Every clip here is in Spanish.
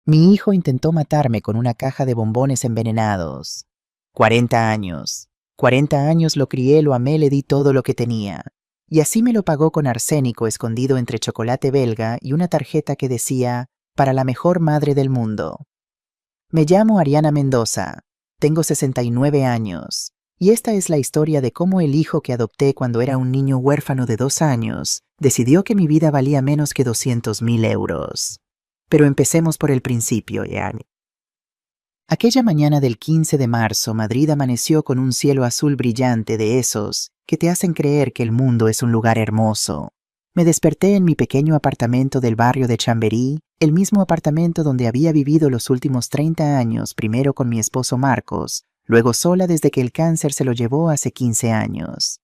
Mi hijo intentó matarme con una caja de bombones envenenados. 40 años. 40 años lo crié, lo amé, le di todo lo que tenía. Y así me lo pagó con arsénico escondido entre chocolate belga y una tarjeta que decía, para la mejor madre del mundo. Me llamo Ariana Mendoza. Tengo 69 años. Y esta es la historia de cómo el hijo que adopté cuando era un niño huérfano de 2 años decidió que mi vida valía menos que 200.000 euros. Pero empecemos por el principio, Yani. Aquella mañana del 15 de marzo, Madrid amaneció con un cielo azul brillante de esos que te hacen creer que el mundo es un lugar hermoso. Me desperté en mi pequeño apartamento del barrio de Chamberí, el mismo apartamento donde había vivido los últimos 30 años, primero con mi esposo Marcos, luego sola desde que el cáncer se lo llevó hace 15 años.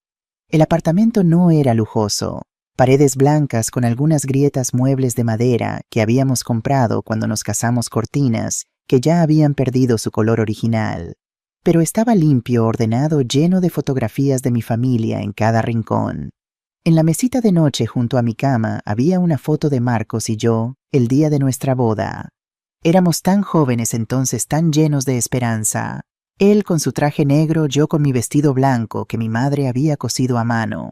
El apartamento no era lujoso. Paredes blancas con algunas grietas, muebles de madera que habíamos comprado cuando nos casamos, cortinas que ya habían perdido su color original. Pero estaba limpio, ordenado, lleno de fotografías de mi familia en cada rincón. En la mesita de noche junto a mi cama había una foto de Marcos y yo, el día de nuestra boda. Éramos tan jóvenes entonces, tan llenos de esperanza. Él con su traje negro, yo con mi vestido blanco que mi madre había cosido a mano.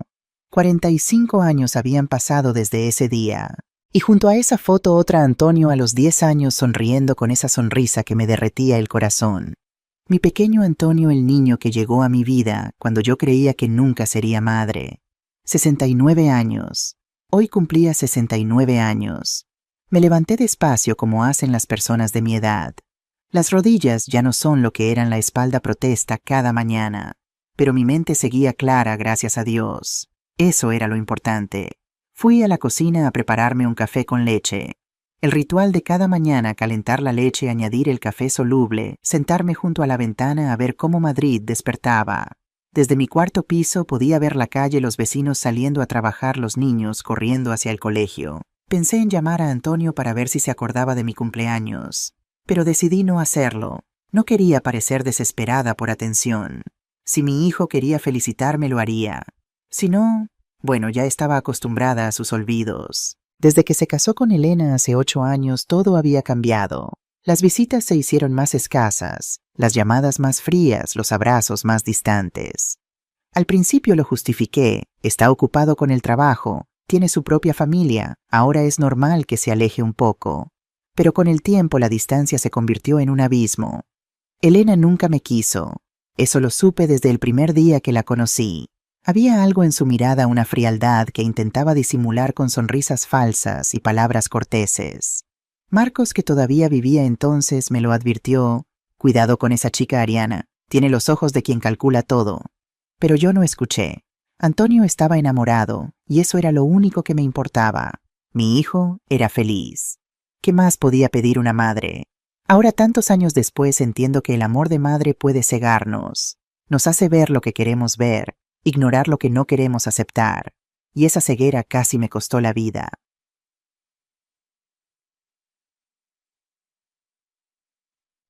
45 años habían pasado desde ese día. Y junto a esa foto otra Antonio a los 10 años sonriendo con esa sonrisa que me derretía el corazón. Mi pequeño Antonio, el niño que llegó a mi vida cuando yo creía que nunca sería madre. 69 años. Hoy cumplía 69 años. Me levanté despacio como hacen las personas de mi edad. Las rodillas ya no son lo que eran, la espalda protesta cada mañana. Pero mi mente seguía clara, gracias a Dios. Eso era lo importante. Fui a la cocina a prepararme un café con leche. El ritual de cada mañana: calentar la leche, añadir el café soluble, sentarme junto a la ventana a ver cómo Madrid despertaba. Desde mi cuarto piso podía ver la calle, los vecinos saliendo a trabajar, los niños corriendo hacia el colegio. Pensé en llamar a Antonio para ver si se acordaba de mi cumpleaños. Pero decidí no hacerlo. No quería parecer desesperada por atención. Si mi hijo quería felicitarme, lo haría. Si no, bueno, ya estaba acostumbrada a sus olvidos. Desde que se casó con Elena hace 8 años, todo había cambiado. Las visitas se hicieron más escasas, las llamadas más frías, los abrazos más distantes. Al principio lo justifiqué: está ocupado con el trabajo, tiene su propia familia, ahora es normal que se aleje un poco. Pero con el tiempo la distancia se convirtió en un abismo. Elena nunca me quiso. Eso lo supe desde el primer día que la conocí. Había algo en su mirada, una frialdad que intentaba disimular con sonrisas falsas y palabras corteses. Marcos, que todavía vivía entonces, me lo advirtió: cuidado con esa chica, Ariana, tiene los ojos de quien calcula todo. Pero yo no escuché. Antonio estaba enamorado, y eso era lo único que me importaba. Mi hijo era feliz. ¿Qué más podía pedir una madre? Ahora, tantos años después, entiendo que el amor de madre puede cegarnos. Nos hace ver lo que queremos ver, ignorar lo que no queremos aceptar. Y esa ceguera casi me costó la vida.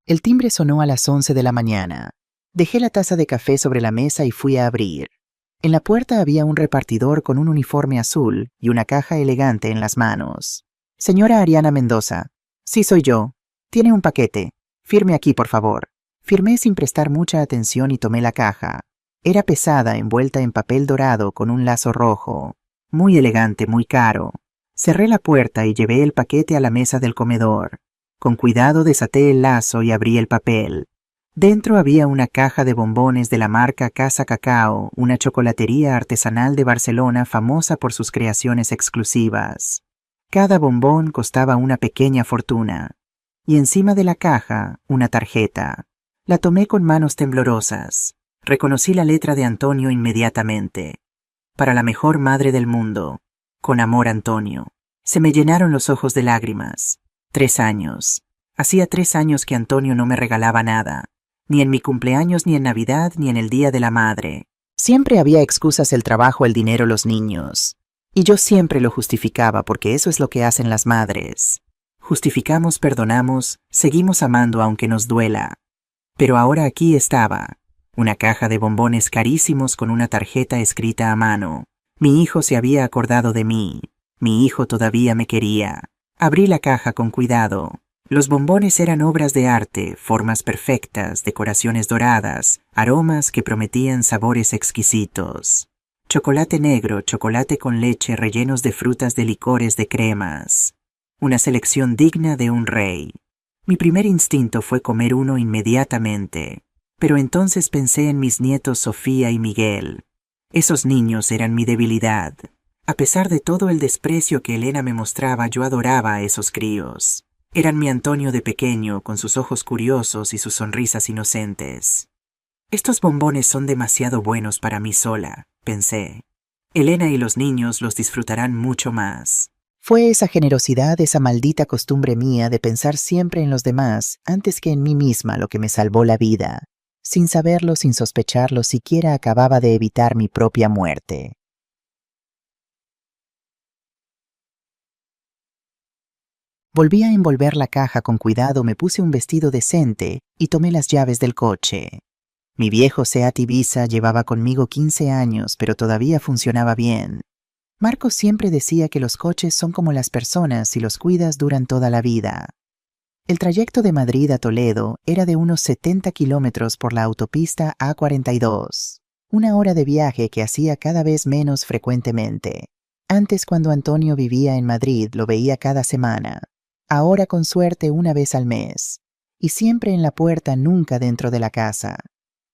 El timbre sonó a las 11 de la mañana. Dejé la taza de café sobre la mesa y fui a abrir. En la puerta había un repartidor con un uniforme azul y una caja elegante en las manos. Señora Ariana Mendoza. Sí, soy yo. Tiene un paquete. Firme aquí, por favor. Firmé sin prestar mucha atención y tomé la caja. Era pesada, envuelta en papel dorado con un lazo rojo. Muy elegante, muy caro. Cerré la puerta y llevé el paquete a la mesa del comedor. Con cuidado desaté el lazo y abrí el papel. Dentro había una caja de bombones de la marca Casa Cacao, una chocolatería artesanal de Barcelona famosa por sus creaciones exclusivas. Cada bombón costaba una pequeña fortuna. Y encima de la caja, una tarjeta. La tomé con manos temblorosas. Reconocí la letra de Antonio inmediatamente. Para la mejor madre del mundo. Con amor, Antonio. Se me llenaron los ojos de lágrimas. 3 años. Hacía 3 años que Antonio no me regalaba nada. Ni en mi cumpleaños, ni en Navidad, ni en el Día de la Madre. Siempre había excusas: el trabajo, el dinero, los niños. Y yo siempre lo justificaba, porque eso es lo que hacen las madres. Justificamos, perdonamos, seguimos amando aunque nos duela. Pero ahora aquí estaba. Una caja de bombones carísimos con una tarjeta escrita a mano. Mi hijo se había acordado de mí. Mi hijo todavía me quería. Abrí la caja con cuidado. Los bombones eran obras de arte, formas perfectas, decoraciones doradas, aromas que prometían sabores exquisitos. Chocolate negro, chocolate con leche rellenos de frutas de licores de cremas. Una selección digna de un rey. Mi primer instinto fue comer uno inmediatamente, pero entonces pensé en mis nietos Sofía y Miguel. Esos niños eran mi debilidad. A pesar de todo el desprecio que Elena me mostraba, yo adoraba a esos críos. Eran mi Antonio de pequeño, con sus ojos curiosos y sus sonrisas inocentes. Estos bombones son demasiado buenos para mí sola, pensé. Elena y los niños los disfrutarán mucho más. Fue esa generosidad, esa maldita costumbre mía de pensar siempre en los demás antes que en mí misma lo que me salvó la vida. Sin saberlo, sin sospecharlo, siquiera acababa de evitar mi propia muerte. Volví a envolver la caja con cuidado, me puse un vestido decente y tomé las llaves del coche. Mi viejo Seat Ibiza llevaba conmigo 15 años, pero todavía funcionaba bien. Marcos siempre decía que los coches son como las personas, si los cuidas duran toda la vida. El trayecto de Madrid a Toledo era de unos 70 kilómetros por la autopista A42, una hora de viaje que hacía cada vez menos frecuentemente. Antes, cuando Antonio vivía en Madrid, lo veía cada semana. Ahora con suerte una vez al mes, y siempre en la puerta, nunca dentro de la casa.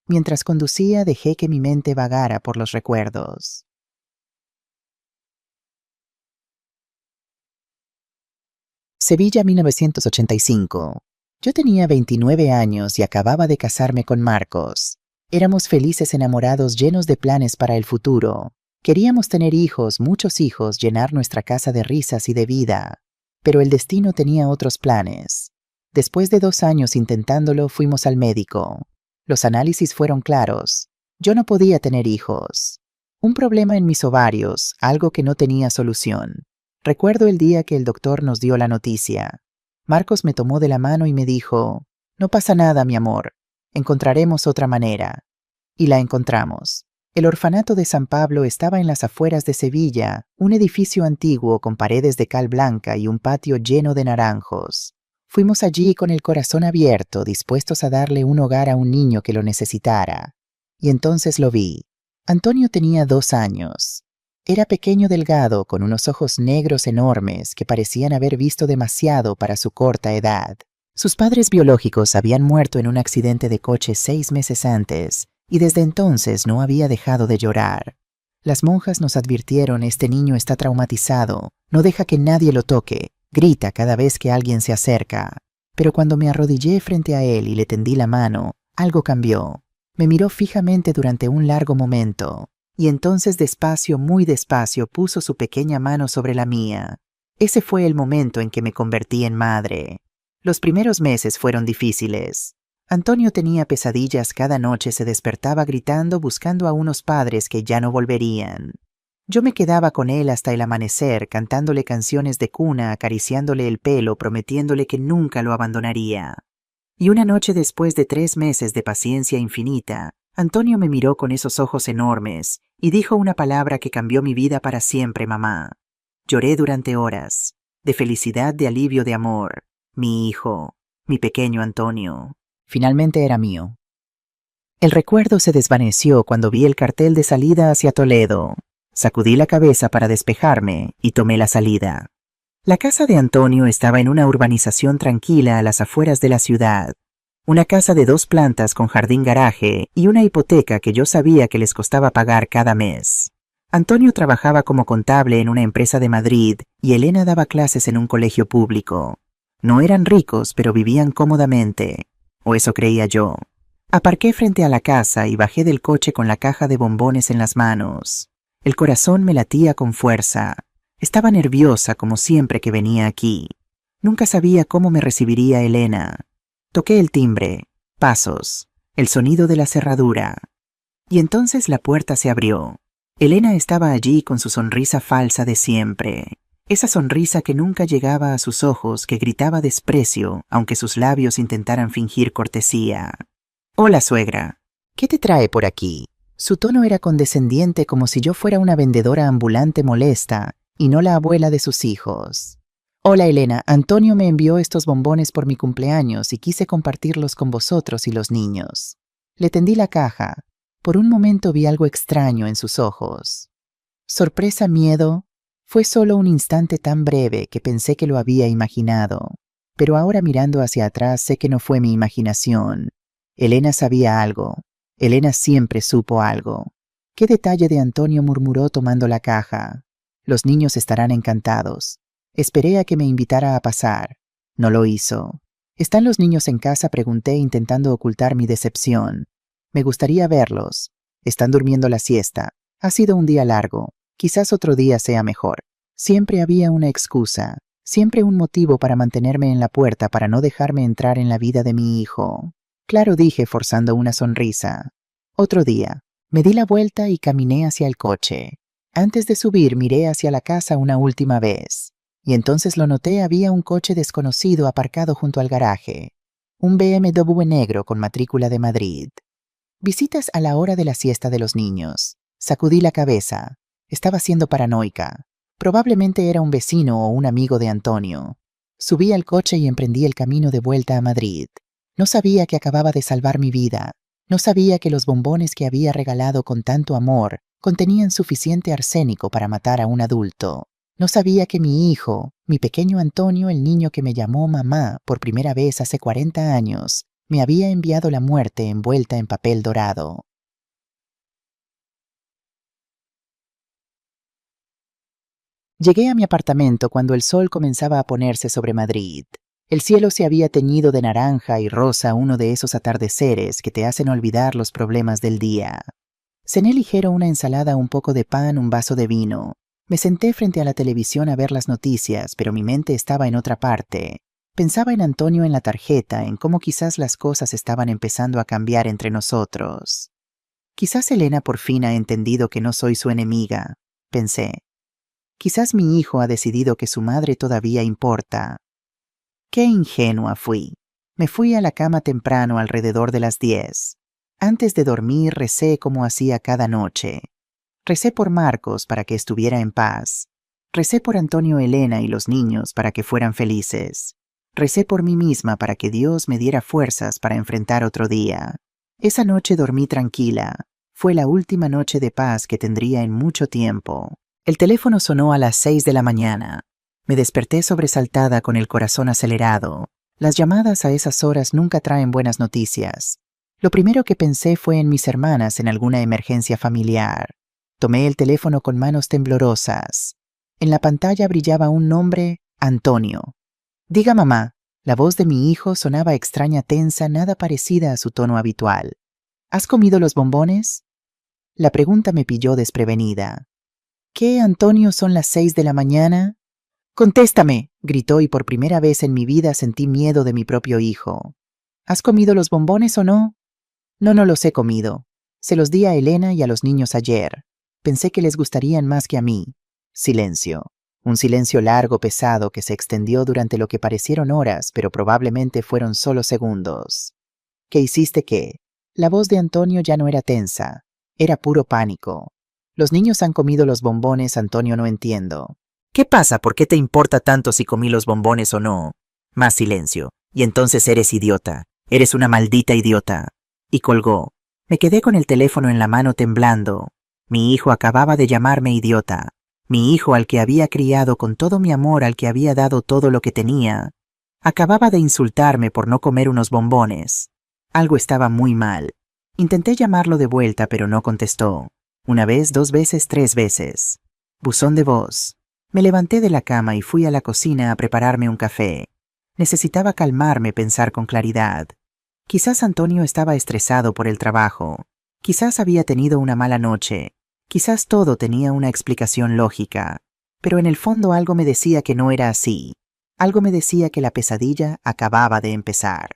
Mientras conducía dejé que mi mente vagara por los recuerdos. Sevilla, 1985. Yo tenía 29 años y acababa de casarme con Marcos. Éramos felices enamorados llenos de planes para el futuro. Queríamos tener hijos, muchos hijos, llenar nuestra casa de risas y de vida. Pero el destino tenía otros planes. Después de 2 años intentándolo, fuimos al médico. Los análisis fueron claros. Yo no podía tener hijos. Un problema en mis ovarios, algo que no tenía solución. Recuerdo el día que el doctor nos dio la noticia. Marcos me tomó de la mano y me dijo: «No pasa nada, mi amor. Encontraremos otra manera». Y la encontramos. El orfanato de San Pablo estaba en las afueras de Sevilla, un edificio antiguo con paredes de cal blanca y un patio lleno de naranjos. Fuimos allí con el corazón abierto, dispuestos a darle un hogar a un niño que lo necesitara. Y entonces lo vi. Antonio tenía 2 años. Era pequeño, delgado, con unos ojos negros enormes que parecían haber visto demasiado para su corta edad. Sus padres biológicos habían muerto en un accidente de coche 6 meses antes, y desde entonces no había dejado de llorar. Las monjas nos advirtieron: «Este niño está traumatizado, no deja que nadie lo toque, grita cada vez que alguien se acerca». Pero cuando me arrodillé frente a él y le tendí la mano, algo cambió. Me miró fijamente durante un largo momento, y entonces despacio, muy despacio, puso su pequeña mano sobre la mía. Ese fue el momento en que me convertí en madre. Los primeros meses fueron difíciles. Antonio tenía pesadillas cada noche, se despertaba gritando buscando a unos padres que ya no volverían. Yo me quedaba con él hasta el amanecer, cantándole canciones de cuna, acariciándole el pelo, prometiéndole que nunca lo abandonaría. Y una noche, después de 3 meses de paciencia infinita, Antonio me miró con esos ojos enormes y dijo una palabra que cambió mi vida para siempre: «Mamá». Lloré durante horas, de felicidad, de alivio, de amor. Mi hijo, mi pequeño Antonio, finalmente era mío. El recuerdo se desvaneció cuando vi el cartel de salida hacia Toledo. Sacudí la cabeza para despejarme y tomé la salida. La casa de Antonio estaba en una urbanización tranquila a las afueras de la ciudad. Una casa de 2 plantas con jardín-garaje y una hipoteca que yo sabía que les costaba pagar cada mes. Antonio trabajaba como contable en una empresa de Madrid y Elena daba clases en un colegio público. No eran ricos, pero vivían cómodamente. O eso creía yo. Aparqué frente a la casa y bajé del coche con la caja de bombones en las manos. El corazón me latía con fuerza. Estaba nerviosa como siempre que venía aquí. Nunca sabía cómo me recibiría Elena. Toqué el timbre. Pasos. El sonido de la cerradura. Y entonces la puerta se abrió. Elena estaba allí con su sonrisa falsa de siempre. Esa sonrisa que nunca llegaba a sus ojos, que gritaba desprecio, aunque sus labios intentaran fingir cortesía. «Hola, suegra. ¿Qué te trae por aquí?» Su tono era condescendiente, como si yo fuera una vendedora ambulante molesta y no la abuela de sus hijos. Hola Elena, Antonio me envió estos bombones por mi cumpleaños y quise compartirlos con vosotros y los niños. Le tendí la caja. Por un momento vi algo extraño en sus ojos. Sorpresa, miedo. Fue solo un instante tan breve que pensé que lo había imaginado. Pero ahora mirando hacia atrás sé que no fue mi imaginación. Elena sabía algo. Elena siempre supo algo. ¿Qué detalle de Antonio?, murmuró tomando la caja. Los niños estarán encantados. Esperé a que me invitara a pasar. No lo hizo. ¿Están los niños en casa?, pregunté intentando ocultar mi decepción. Me gustaría verlos. Están durmiendo la siesta. Ha sido un día largo. Quizás otro día sea mejor. Siempre había una excusa. Siempre un motivo para mantenerme en la puerta para no dejarme entrar en la vida de mi hijo. Claro, dije forzando una sonrisa. Otro día. Me di la vuelta y caminé hacia el coche. Antes de subir miré hacia la casa una última vez. Y entonces lo noté, había un coche desconocido aparcado junto al garaje. Un BMW negro con matrícula de Madrid. Visitas a la hora de la siesta de los niños. Sacudí la cabeza. Estaba siendo paranoica. Probablemente era un vecino o un amigo de Antonio. Subí al coche y emprendí el camino de vuelta a Madrid. No sabía que acababa de salvar mi vida. No sabía que los bombones que había regalado con tanto amor contenían suficiente arsénico para matar a un adulto. No sabía que mi hijo, mi pequeño Antonio, el niño que me llamó mamá por primera vez hace 40 años, me había enviado la muerte envuelta en papel dorado. Llegué a mi apartamento cuando el sol comenzaba a ponerse sobre Madrid. El cielo se había teñido de naranja y rosa, uno de esos atardeceres que te hacen olvidar los problemas del día. Cené ligero, una ensalada, un poco de pan, un vaso de vino. Me senté frente a la televisión a ver las noticias, pero mi mente estaba en otra parte. Pensaba en Antonio, en la tarjeta, en cómo quizás las cosas estaban empezando a cambiar entre nosotros. Quizás Elena por fin ha entendido que no soy su enemiga, pensé. Quizás mi hijo ha decidido que su madre todavía importa. Qué ingenua fui. Me fui a la cama temprano, alrededor de las 10. Antes de dormir recé como hacía cada noche. Recé por Marcos para que estuviera en paz. Recé por Antonio, Elena y los niños para que fueran felices. Recé por mí misma para que Dios me diera fuerzas para enfrentar otro día. Esa noche dormí tranquila. Fue la última noche de paz que tendría en mucho tiempo. El teléfono sonó a las 6 de la mañana. Me desperté sobresaltada con el corazón acelerado. Las llamadas a esas horas nunca traen buenas noticias. Lo primero que pensé fue en mis hermanas, en alguna emergencia familiar. Tomé el teléfono con manos temblorosas. En la pantalla brillaba un nombre: Antonio. Diga, mamá. La voz de mi hijo sonaba extraña, tensa, nada parecida a su tono habitual. ¿Has comido los bombones? La pregunta me pilló desprevenida. ¿Qué, Antonio? ¿Son las 6 de la mañana? ¡Contéstame!, gritó, y por primera vez en mi vida sentí miedo de mi propio hijo. ¿Has comido los bombones o no? No los he comido. Se los di a Elena y a los niños ayer. Pensé que les gustarían más que a mí. Silencio. Un silencio largo, pesado, que se extendió durante lo que parecieron horas, pero probablemente fueron solo segundos. ¿Qué hiciste qué? La voz de Antonio ya no era tensa. Era puro pánico. Los niños han comido los bombones, Antonio, no entiendo. ¿Qué pasa? ¿Por qué te importa tanto si comí los bombones o no? Más silencio. Y entonces eres idiota. Eres una maldita idiota. Y colgó. Me quedé con el teléfono en la mano temblando. Mi hijo acababa de llamarme idiota. Mi hijo, al que había criado con todo mi amor, al que había dado todo lo que tenía, acababa de insultarme por no comer unos bombones. Algo estaba muy mal. Intenté llamarlo de vuelta, pero no contestó. Una vez, 2 veces, 3 veces. Buzón de voz. Me levanté de la cama y fui a la cocina a prepararme un café. Necesitaba calmarme, pensar con claridad. Quizás Antonio estaba estresado por el trabajo. Quizás había tenido una mala noche. Quizás todo tenía una explicación lógica. Pero en el fondo algo me decía que no era así. Algo me decía que la pesadilla acababa de empezar.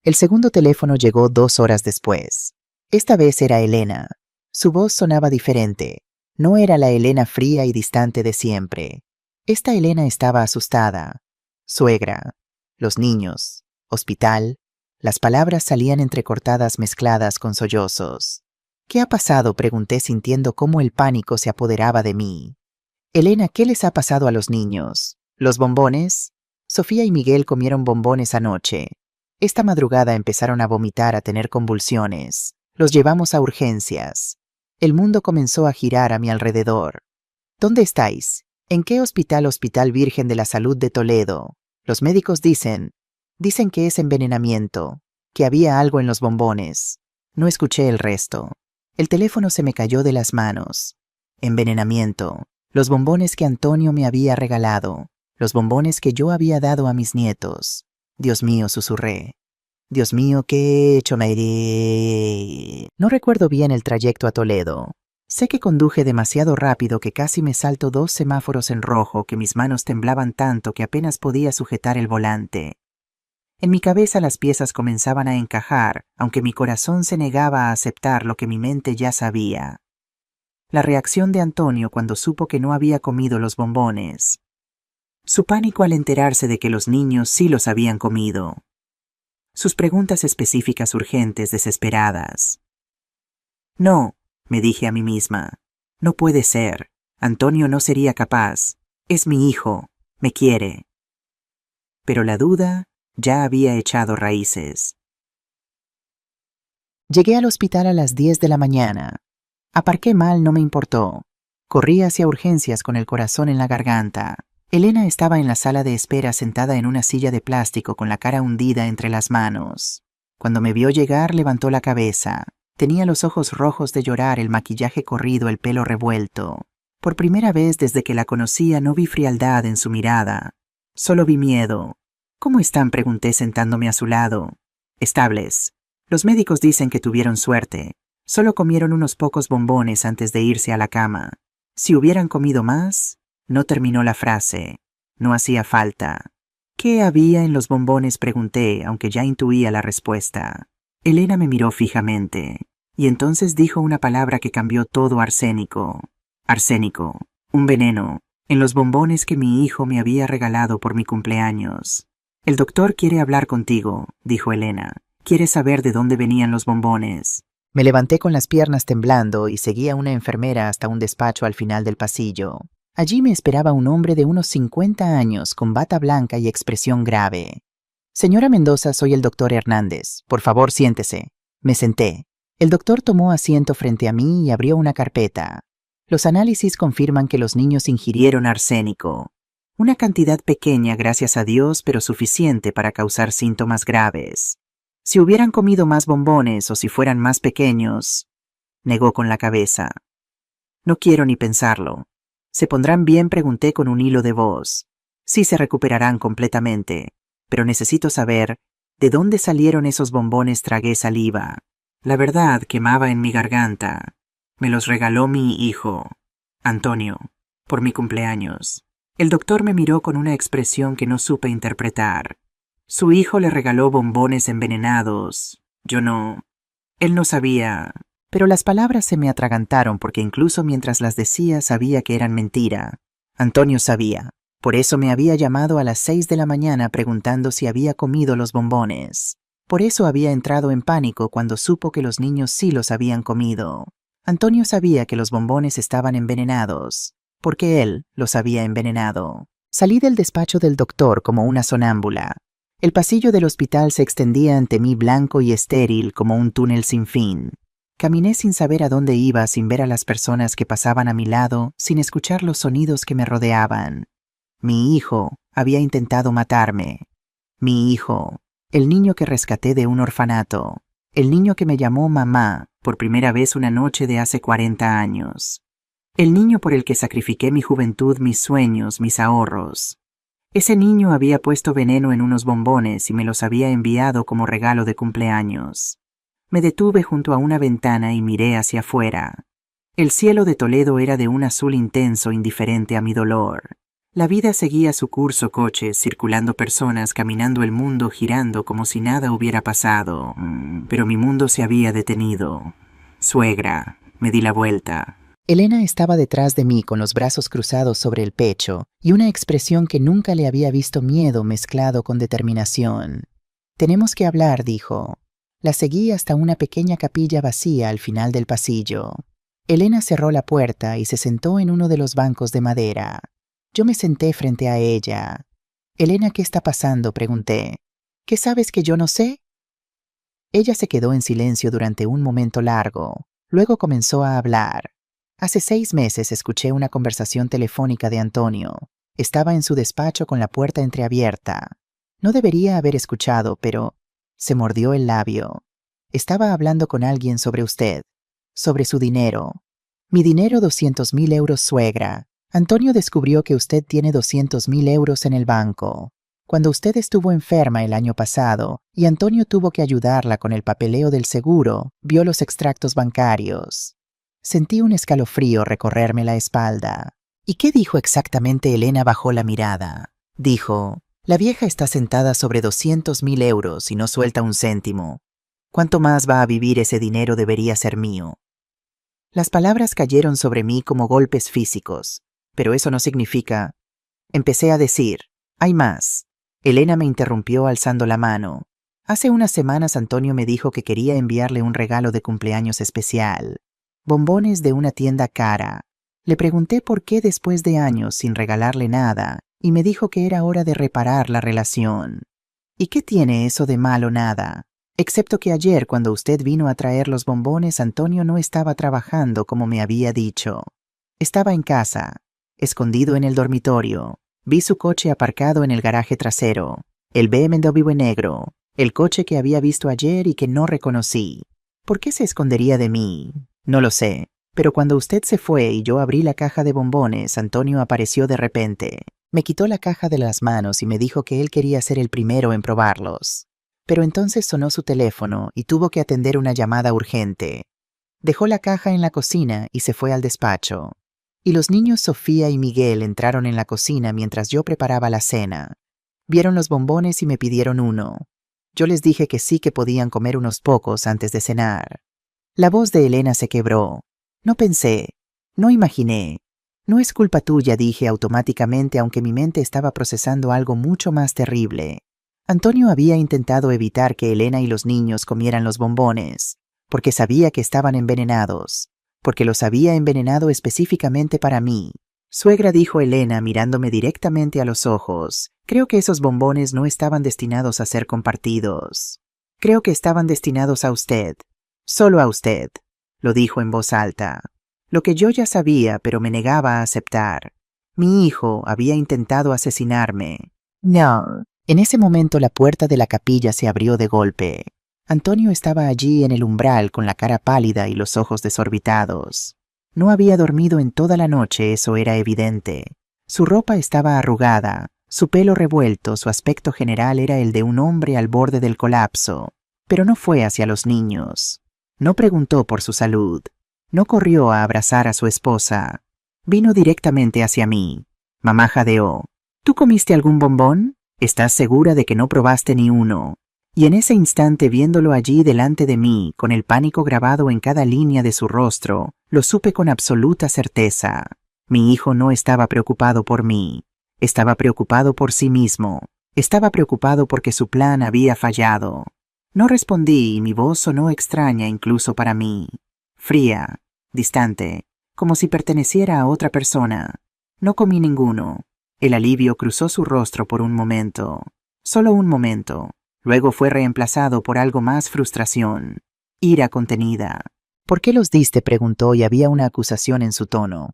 El segundo teléfono llegó 2 horas después. Esta vez era Elena. Su voz sonaba diferente. No era la Elena fría y distante de siempre. Esta Elena estaba asustada. Suegra, los niños, hospital. Las palabras salían entrecortadas, mezcladas con sollozos. ¿Qué ha pasado?, pregunté sintiendo cómo el pánico se apoderaba de mí. Elena, ¿qué les ha pasado a los niños? ¿Los bombones? Sofía y Miguel comieron bombones anoche. Esta madrugada empezaron a vomitar, a tener convulsiones. Los llevamos a urgencias. El mundo comenzó a girar a mi alrededor. ¿Dónde estáis? ¿En qué hospital? Hospital Virgen de la Salud de Toledo. Los médicos dicen que es envenenamiento, que había algo en los bombones. No escuché el resto. El teléfono se me cayó de las manos. Envenenamiento. Los bombones que Antonio me había regalado. Los bombones que yo había dado a mis nietos. Dios mío, susurré. Dios mío, ¿qué he hecho? Me iré. No recuerdo bien el trayecto a Toledo. Sé que conduje demasiado rápido, que casi me salto 2 semáforos en rojo, que mis manos temblaban tanto que apenas podía sujetar el volante. En mi cabeza las piezas comenzaban a encajar, aunque mi corazón se negaba a aceptar lo que mi mente ya sabía. La reacción de Antonio cuando supo que no había comido los bombones. Su pánico al enterarse de que los niños sí los habían comido. Sus preguntas específicas, urgentes, desesperadas. No, me dije a mí misma. No puede ser. Antonio no sería capaz. Es mi hijo. Me quiere. Pero la duda ya había echado raíces. Llegué al hospital a las 10 de la mañana. Aparqué mal, no me importó. Corrí hacia urgencias con el corazón en la garganta. Elena estaba en la sala de espera sentada en una silla de plástico con la cara hundida entre las manos. Cuando me vio llegar, levantó la cabeza. Tenía los ojos rojos de llorar, el maquillaje corrido, el pelo revuelto. Por primera vez desde que la conocía no vi frialdad en su mirada. Solo vi miedo. ¿Cómo están?, pregunté sentándome a su lado. Estables. Los médicos dicen que tuvieron suerte. Solo comieron unos pocos bombones antes de irse a la cama. Si hubieran comido más... No terminó la frase. No hacía falta. ¿Qué había en los bombones?, pregunté, aunque ya intuía la respuesta. Elena me miró fijamente, y entonces dijo una palabra que cambió todo: arsénico. Arsénico. Un veneno. En los bombones que mi hijo me había regalado por mi cumpleaños. El doctor quiere hablar contigo, dijo Elena. Quiere saber de dónde venían los bombones. Me levanté con las piernas temblando y seguí a una enfermera hasta un despacho al final del pasillo. Allí me esperaba un hombre de unos 50 años, con bata blanca y expresión grave. Señora Mendoza, soy el doctor Hernández. Por favor, siéntese. Me senté. El doctor tomó asiento frente a mí y abrió una carpeta. Los análisis confirman que los niños ingirieron arsénico. Una cantidad pequeña, gracias a Dios, pero suficiente para causar síntomas graves. Si hubieran comido más bombones o si fueran más pequeños... Negó con la cabeza. No quiero ni pensarlo. ¿Se pondrán bien?, pregunté con un hilo de voz. Sí, se recuperarán completamente. Pero necesito saber, ¿de dónde salieron esos bombones? Tragué saliva. La verdad quemaba en mi garganta. Me los regaló mi hijo, Antonio, por mi cumpleaños. El doctor me miró con una expresión que no supe interpretar. Su hijo le regaló bombones envenenados. Yo no. Él no sabía. Pero las palabras se me atragantaron porque incluso mientras las decía sabía que eran mentira. Antonio sabía. Por eso me había llamado a las 6 de la mañana preguntando si había comido los bombones. Por eso había entrado en pánico cuando supo que los niños sí los habían comido. Antonio sabía que los bombones estaban envenenados, porque él los había envenenado. Salí del despacho del doctor como una sonámbula. El pasillo del hospital se extendía ante mí blanco y estéril como un túnel sin fin. Caminé sin saber a dónde iba, sin ver a las personas que pasaban a mi lado, sin escuchar los sonidos que me rodeaban. Mi hijo había intentado matarme. Mi hijo, el niño que rescaté de un orfanato. El niño que me llamó mamá por primera vez una noche de hace 40 años. El niño por el que sacrifiqué mi juventud, mis sueños, mis ahorros. Ese niño había puesto veneno en unos bombones y me los había enviado como regalo de cumpleaños. Me detuve junto a una ventana y miré hacia afuera. El cielo de Toledo era de un azul intenso, indiferente a mi dolor. La vida seguía su curso, coches, circulando personas, caminando el mundo, girando como si nada hubiera pasado. Pero mi mundo se había detenido. Suegra, me di la vuelta. Elena estaba detrás de mí con los brazos cruzados sobre el pecho y una expresión que nunca le había visto: miedo mezclado con determinación. Tenemos que hablar, dijo. La seguí hasta una pequeña capilla vacía al final del pasillo. Elena cerró la puerta y se sentó en uno de los bancos de madera. Yo me senté frente a ella. «Elena, ¿qué está pasando?», pregunté. «¿Qué sabes que yo no sé?». Ella se quedó en silencio durante un momento largo. Luego comenzó a hablar. «Hace 6 meses escuché una conversación telefónica de Antonio. Estaba en su despacho con la puerta entreabierta. No debería haber escuchado, pero…» Se mordió el labio. «Estaba hablando con alguien sobre usted, sobre su dinero». «Mi dinero, 200.000 euros, suegra. Antonio descubrió que usted tiene 200.000 euros en el banco. Cuando usted estuvo enferma el año pasado y Antonio tuvo que ayudarla con el papeleo del seguro, vio los extractos bancarios». Sentí un escalofrío recorrerme la espalda. «¿Y qué dijo exactamente?». Elena bajó la mirada. Dijo: «La vieja está sentada sobre 200.000 euros y no suelta un céntimo. ¿Cuánto más va a vivir? Ese dinero debería ser mío». Las palabras cayeron sobre mí como golpes físicos, pero eso no significa… Empecé a decir: «Hay más». Elena me interrumpió alzando la mano. «Hace unas semanas Antonio me dijo que quería enviarle un regalo de cumpleaños especial. Bombones de una tienda cara. Le pregunté por qué después de años sin regalarle nada, y me dijo que era hora de reparar la relación. ¿Y qué tiene eso de malo? Nada. Excepto que ayer, cuando usted vino a traer los bombones, Antonio no estaba trabajando como me había dicho. Estaba en casa, escondido en el dormitorio. Vi su coche aparcado en el garaje trasero, el BMW negro, el coche que había visto ayer y que no reconocí. ¿Por qué se escondería de mí? No lo sé, pero cuando usted se fue y yo abrí la caja de bombones, Antonio apareció de repente. Me quitó la caja de las manos y me dijo que él quería ser el primero en probarlos. Pero entonces sonó su teléfono y tuvo que atender una llamada urgente. Dejó la caja en la cocina y se fue al despacho. Y los niños Sofía y Miguel entraron en la cocina mientras yo preparaba la cena. Vieron los bombones y me pidieron uno. Yo les dije que sí, que podían comer unos pocos antes de cenar. La voz de Elena se quebró. «No pensé, no imaginé. No es culpa tuya», dije automáticamente, aunque mi mente estaba procesando algo mucho más terrible. Antonio había intentado evitar que Elena y los niños comieran los bombones, porque sabía que estaban envenenados, porque los había envenenado específicamente para mí. «Suegra», dijo Elena mirándome directamente a los ojos, «creo que esos bombones no estaban destinados a ser compartidos. Creo que estaban destinados a usted. Solo a usted», lo dijo en voz alta. Lo que yo ya sabía, pero me negaba a aceptar. Mi hijo había intentado asesinarme. No. En ese momento la puerta de la capilla se abrió de golpe. Antonio estaba allí en el umbral con la cara pálida y los ojos desorbitados. No había dormido en toda la noche, eso era evidente. Su ropa estaba arrugada, su pelo revuelto, su aspecto general era el de un hombre al borde del colapso. Pero no fue hacia los niños. No preguntó por su salud. No corrió a abrazar a su esposa. Vino directamente hacia mí. Mamá jadeó. «¿Tú comiste algún bombón? ¿Estás segura de que no probaste ni uno?». Y en ese instante, viéndolo allí delante de mí, con el pánico grabado en cada línea de su rostro, lo supe con absoluta certeza. Mi hijo no estaba preocupado por mí. Estaba preocupado por sí mismo. Estaba preocupado porque su plan había fallado. No respondí y mi voz sonó extraña incluso para mí. Fría, distante, como si perteneciera a otra persona. No comí ninguno. El alivio cruzó su rostro por un momento. Solo un momento. Luego fue reemplazado por algo más: frustración, ira contenida. «¿Por qué los diste?», preguntó, y había una acusación en su tono.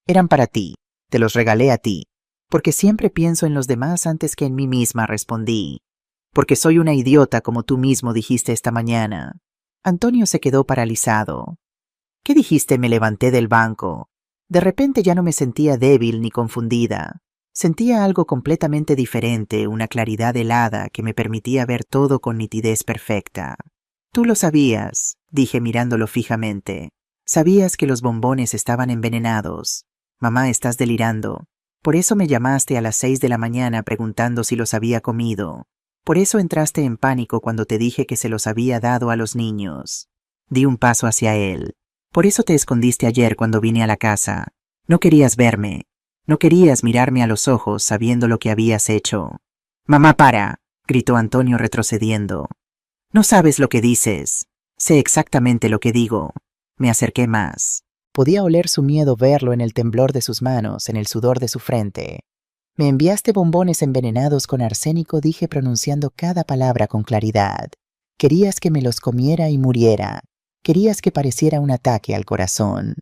«Eran para ti. Te los regalé a ti. Porque siempre pienso en los demás antes que en mí misma», respondí. «Porque soy una idiota, como tú mismo dijiste esta mañana». Antonio se quedó paralizado. «¿Qué dijiste?». Me levanté del banco. De repente ya no me sentía débil ni confundida. Sentía algo completamente diferente, una claridad helada que me permitía ver todo con nitidez perfecta. «Tú lo sabías», dije mirándolo fijamente. «Sabías que los bombones estaban envenenados. Mamá, estás delirando. Por eso me llamaste a las 6 de la mañana preguntando si los había comido. Por eso entraste en pánico cuando te dije que se los había dado a los niños». Di un paso hacia él. «Por eso te escondiste ayer cuando vine a la casa. No querías verme. No querías mirarme a los ojos sabiendo lo que habías hecho». «Mamá, para», gritó Antonio retrocediendo. No sabes lo que dices. Sé exactamente lo que digo. Me acerqué más. Podía oler su miedo, verlo en el temblor de sus manos, en el sudor de su frente. Me enviaste bombones envenenados con arsénico, dije pronunciando cada palabra con claridad. Querías que me los comiera y muriera. Querías que pareciera un ataque al corazón.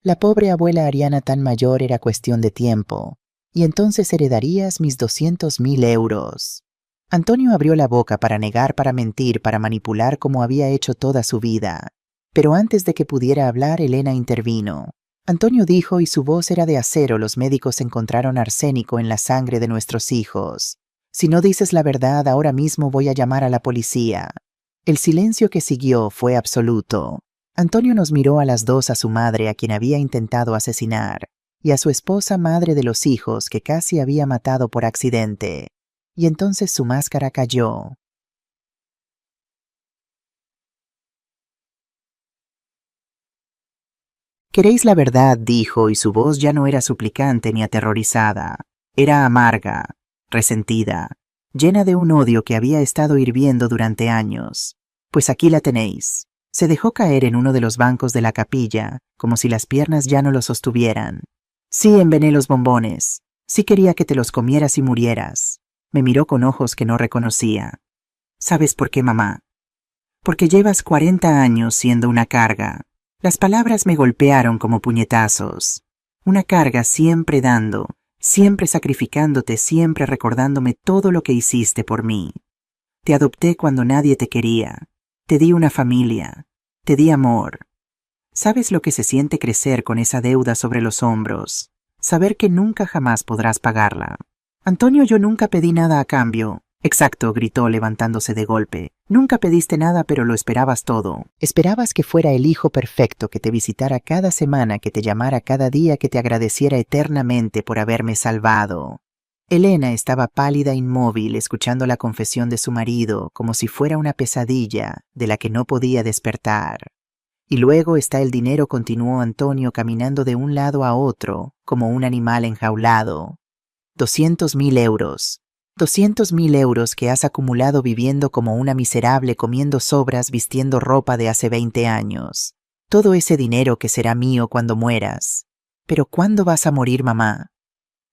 La pobre abuela Ariana tan mayor era cuestión de tiempo. Y entonces heredarías mis 200.000 euros. Antonio abrió la boca para negar, para mentir, para manipular como había hecho toda su vida. Pero antes de que pudiera hablar, Elena intervino. Antonio dijo, y su voz era de acero: los médicos encontraron arsénico en la sangre de nuestros hijos. Si no dices la verdad, ahora mismo voy a llamar a la policía. El silencio que siguió fue absoluto. Antonio nos miró a las dos, a su madre, a quien había intentado asesinar, y a su esposa, madre de los hijos, que casi había matado por accidente. Y entonces su máscara cayó. «¿Queréis la verdad?», dijo, y su voz ya no era suplicante ni aterrorizada. Era amarga, resentida, llena de un odio que había estado hirviendo durante años. Pues aquí la tenéis. Se dejó caer en uno de los bancos de la capilla, como si las piernas ya no lo sostuvieran. «Sí, envenené los bombones. Sí quería que te los comieras y murieras». Me miró con ojos que no reconocía. «¿Sabes por qué, mamá? Porque llevas 40 años siendo una carga». Las palabras me golpearon como puñetazos. Una carga, siempre dando, siempre sacrificándote, siempre recordándome todo lo que hiciste por mí. Te adopté cuando nadie te quería. Te di una familia. Te di amor. ¿Sabes lo que se siente crecer con esa deuda sobre los hombros? Saber que nunca jamás podrás pagarla. Antonio, yo nunca pedí nada a cambio. «Exacto», gritó levantándose de golpe. «Nunca pediste nada, pero lo esperabas todo. Esperabas que fuera el hijo perfecto, que te visitara cada semana, que te llamara cada día, que te agradeciera eternamente por haberme salvado». Elena estaba pálida, inmóvil, escuchando la confesión de su marido, como si fuera una pesadilla de la que no podía despertar. «Y luego está el dinero», continuó Antonio, caminando de un lado a otro, como un animal enjaulado. 200.000 euros. 200.000 euros que has acumulado viviendo como una miserable, comiendo sobras, vistiendo ropa de hace 20 años. Todo ese dinero que será mío cuando mueras. Pero ¿cuándo vas a morir, mamá?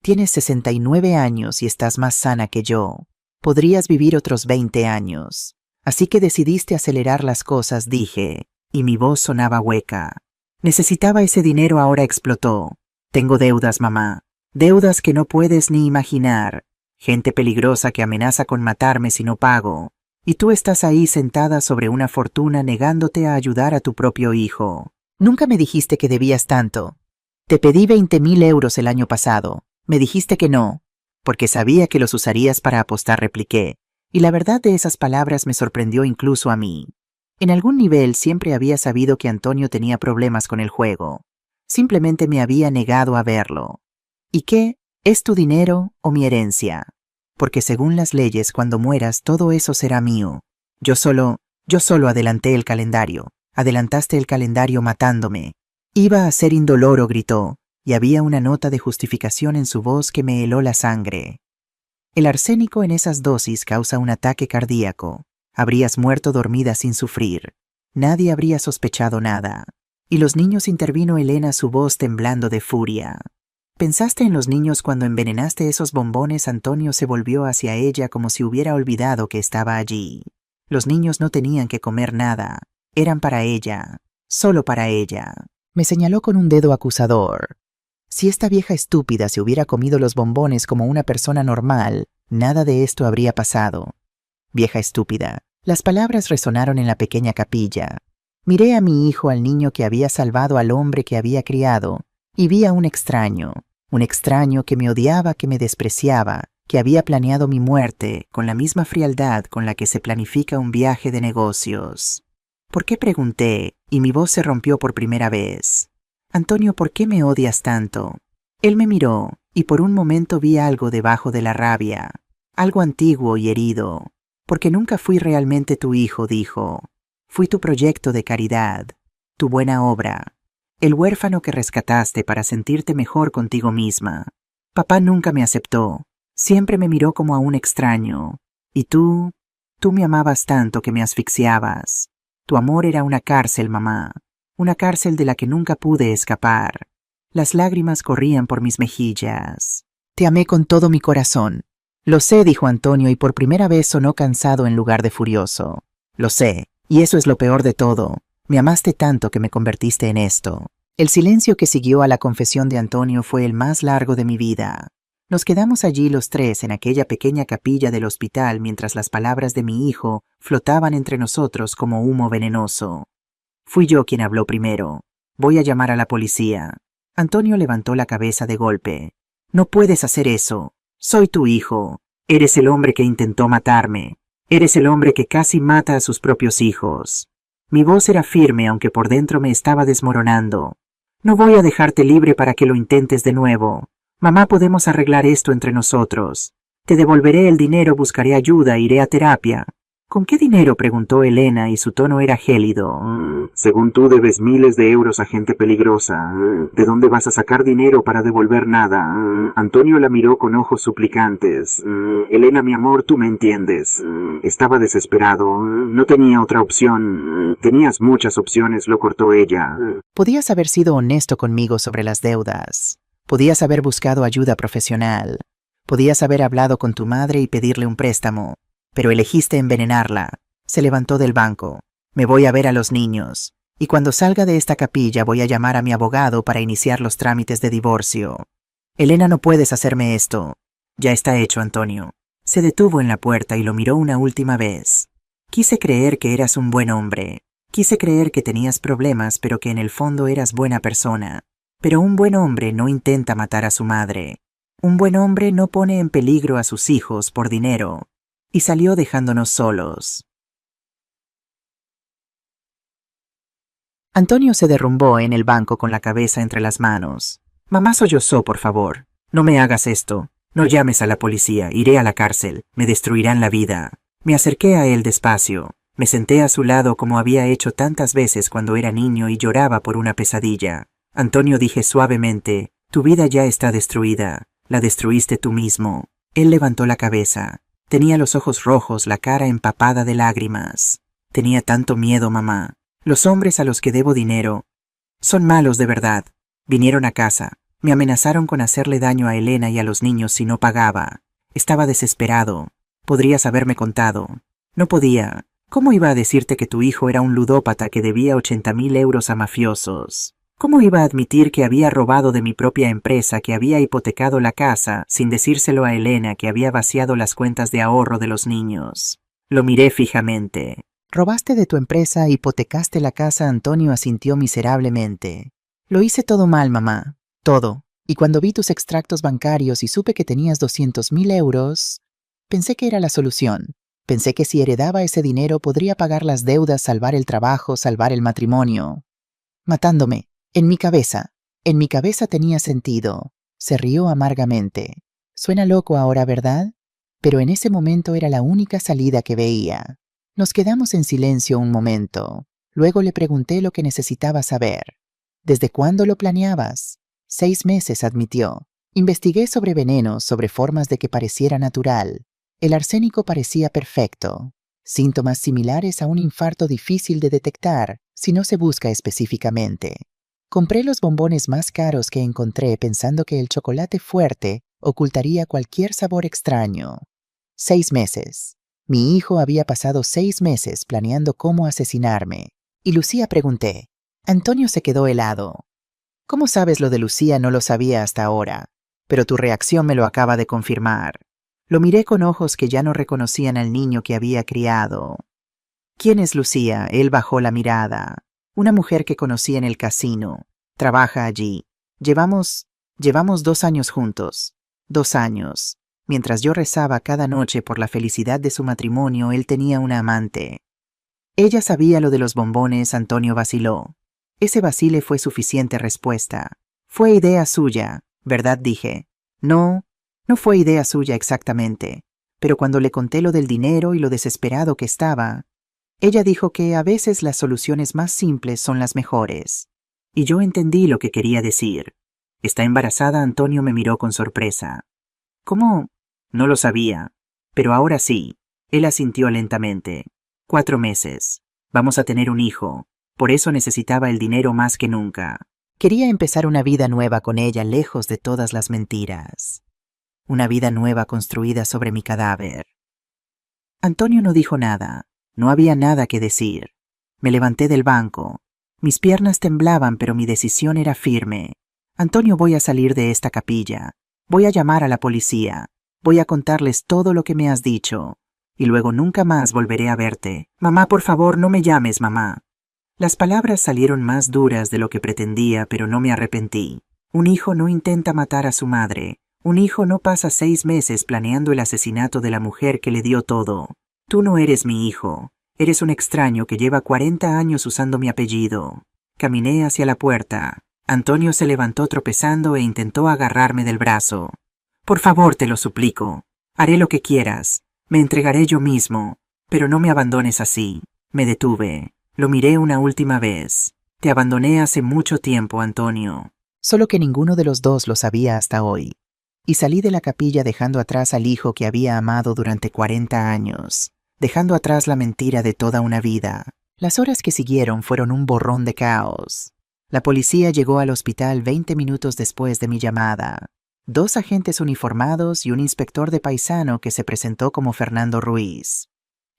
Tienes 69 años y estás más sana que yo. Podrías vivir otros 20 años. Así que decidiste acelerar las cosas, dije, y mi voz sonaba hueca. Necesitaba ese dinero, ahora explotó. Tengo deudas, mamá. Deudas que no puedes ni imaginar. Gente peligrosa que amenaza con matarme si no pago. Y tú estás ahí sentada sobre una fortuna negándote a ayudar a tu propio hijo. Nunca me dijiste que debías tanto. Te pedí 20.000 euros el año pasado. Me dijiste que no, porque sabía que los usarías para apostar, repliqué. Y la verdad de esas palabras me sorprendió incluso a mí. En algún nivel siempre había sabido que Antonio tenía problemas con el juego. Simplemente me había negado a verlo. ¿Y qué? ¿Es tu dinero o mi herencia? Porque según las leyes, cuando mueras, todo eso será mío. Yo solo adelanté el calendario. Adelantaste el calendario matándome. Iba a ser indoloro, gritó, y había una nota de justificación en su voz que me heló la sangre. El arsénico en esas dosis causa un ataque cardíaco. Habrías muerto dormida sin sufrir. Nadie habría sospechado nada. Y los niños, intervino Elena, su voz temblando de furia. ¿Pensaste en los niños cuando envenenaste esos bombones? Antonio se volvió hacia ella como si hubiera olvidado que estaba allí. Los niños no tenían que comer nada. Eran para ella. Solo para ella. Me señaló con un dedo acusador. Si esta vieja estúpida se hubiera comido los bombones como una persona normal, nada de esto habría pasado. Vieja estúpida. Las palabras resonaron en la pequeña capilla. Miré a mi hijo, al niño que había salvado, al hombre que había criado, y vi a un extraño que me odiaba, que me despreciaba, que había planeado mi muerte con la misma frialdad con la que se planifica un viaje de negocios. ¿Por qué?, pregunté, y mi voz se rompió por primera vez. Antonio, ¿por qué me odias tanto? Él me miró, y por un momento vi algo debajo de la rabia, algo antiguo y herido. Porque nunca fui realmente tu hijo, dijo. Fui tu proyecto de caridad, tu buena obra. El huérfano que rescataste para sentirte mejor contigo misma. Papá nunca me aceptó. Siempre me miró como a un extraño. Y tú Tú me amabas tanto que me asfixiabas. Tu amor era una cárcel, mamá. Una cárcel de la que nunca pude escapar. Las lágrimas corrían por mis mejillas. Te amé con todo mi corazón. Lo sé, dijo Antonio, y por primera vez sonó cansado en lugar de furioso. Lo sé, y eso es lo peor de todo. Me amaste tanto que me convertiste en esto. El silencio que siguió a la confesión de Antonio fue el más largo de mi vida. Nos quedamos allí los tres en aquella pequeña capilla del hospital mientras las palabras de mi hijo flotaban entre nosotros como humo venenoso. Fui yo quien habló primero. Voy a llamar a la policía. Antonio levantó la cabeza de golpe. No puedes hacer eso. Soy tu hijo. Eres el hombre que intentó matarme. Eres el hombre que casi mata a sus propios hijos. Mi voz era firme aunque por dentro me estaba desmoronando. No voy a dejarte libre para que lo intentes de nuevo. Mamá, podemos arreglar esto entre nosotros. Te devolveré el dinero, buscaré ayuda, iré a terapia. ¿Con qué dinero?, preguntó Elena, y su tono era gélido. Según tú debes miles de euros a gente peligrosa. ¿De dónde vas a sacar dinero para devolver nada? Antonio la miró con ojos suplicantes. Elena, mi amor, tú me entiendes. Estaba desesperado. No tenía otra opción. Tenías muchas opciones, lo cortó ella. Podías haber sido honesto conmigo sobre las deudas. Podías haber buscado ayuda profesional. Podías haber hablado con tu madre y pedirle un préstamo. Pero elegiste envenenarla. Se levantó del banco. Me voy a ver a los niños. Y cuando salga de esta capilla voy a llamar a mi abogado para iniciar los trámites de divorcio. Elena, no puedes hacerme esto. Ya está hecho, Antonio. Se detuvo en la puerta y lo miró una última vez. Quise creer que eras un buen hombre. Quise creer que tenías problemas, pero que en el fondo eras buena persona. Pero un buen hombre no intenta matar a su madre. Un buen hombre no pone en peligro a sus hijos por dinero. Y salió dejándonos solos. Antonio se derrumbó en el banco con la cabeza entre las manos. Mamá sollozó, por favor. No me hagas esto. No llames a la policía. Iré a la cárcel. Me destruirán la vida. Me acerqué a él despacio. Me senté a su lado como había hecho tantas veces cuando era niño y lloraba por una pesadilla. Antonio, dije suavemente, tu vida ya está destruida. La destruiste tú mismo. Él levantó la cabeza. Tenía los ojos rojos, la cara empapada de lágrimas. Tenía tanto miedo, mamá. Los hombres a los que debo dinero son malos de verdad. Vinieron a casa. Me amenazaron con hacerle daño a Elena y a los niños si no pagaba. Estaba desesperado. Podrías haberme contado. No podía. ¿Cómo iba a decirte que tu hijo era un ludópata que debía 80.000 euros a mafiosos? ¿Cómo iba a admitir que había robado de mi propia empresa, que había hipotecado la casa, sin decírselo a Elena, que había vaciado las cuentas de ahorro de los niños? Lo miré fijamente. Robaste de tu empresa, hipotecaste la casa, Antonio asintió miserablemente. Lo hice todo mal, mamá. Todo. Y cuando vi tus extractos bancarios y supe que tenías 200.000 euros, pensé que era la solución. Pensé que si heredaba ese dinero podría pagar las deudas, salvar el trabajo, salvar el matrimonio. Matándome. En mi cabeza tenía sentido. Se rió amargamente. Suena loco ahora, ¿verdad? Pero en ese momento era la única salida que veía. Nos quedamos en silencio un momento. Luego le pregunté lo que necesitaba saber. ¿Desde cuándo lo planeabas? 6 meses, admitió. Investigué sobre venenos, sobre formas de que pareciera natural. El arsénico parecía perfecto. Síntomas similares a un infarto difícil de detectar si no se busca específicamente. Compré los bombones más caros que encontré pensando que el chocolate fuerte ocultaría cualquier sabor extraño. 6 meses. Mi hijo había pasado 6 meses planeando cómo asesinarme. Y Lucía, pregunté. Antonio se quedó helado. ¿Cómo sabes lo de Lucía? No lo sabía hasta ahora, pero tu reacción me lo acaba de confirmar. Lo miré con ojos que ya no reconocían al niño que había criado. ¿Quién es Lucía? Él bajó la mirada. Una mujer que conocí en el casino. Trabaja allí. Llevamos 2 años juntos. 2 años. Mientras yo rezaba cada noche por la felicidad de su matrimonio, él tenía una amante. Ella sabía lo de los bombones. Antonio vaciló. Ese vacile fue suficiente respuesta. Fue idea suya, ¿verdad? Dije. No fue idea suya exactamente. Pero cuando le conté lo del dinero y lo desesperado que estaba, ella dijo que a veces las soluciones más simples son las mejores. Y yo entendí lo que quería decir. ¿Está embarazada? Antonio me miró con sorpresa. ¿Cómo? No lo sabía. Pero ahora sí. Él asintió lentamente. 4 meses. Vamos a tener un hijo. Por eso necesitaba el dinero más que nunca. Quería empezar una vida nueva con ella, lejos de todas las mentiras. Una vida nueva construida sobre mi cadáver. Antonio no dijo nada. No había nada que decir. Me levanté del banco. Mis piernas temblaban, pero mi decisión era firme. Antonio, voy a salir de esta capilla. Voy a llamar a la policía. Voy a contarles todo lo que me has dicho. Y luego nunca más volveré a verte. Mamá, por favor, no me llames, mamá. Las palabras salieron más duras de lo que pretendía, pero no me arrepentí. Un hijo no intenta matar a su madre. Un hijo no pasa 6 meses planeando el asesinato de la mujer que le dio todo. Tú no eres mi hijo. Eres un extraño que lleva 40 años usando mi apellido. Caminé hacia la puerta. Antonio se levantó tropezando e intentó agarrarme del brazo. Por favor, te lo suplico. Haré lo que quieras. Me entregaré yo mismo. Pero no me abandones así. Me detuve. Lo miré una última vez. Te abandoné hace mucho tiempo, Antonio. Solo que ninguno de los dos lo sabía hasta hoy. Y salí de la capilla dejando atrás al hijo que había amado durante 40 años. Dejando atrás la mentira de toda una vida. Las horas que siguieron fueron un borrón de caos. La policía llegó al hospital 20 minutos después de mi llamada. 2 agentes uniformados y un inspector de paisano que se presentó como Fernando Ruiz.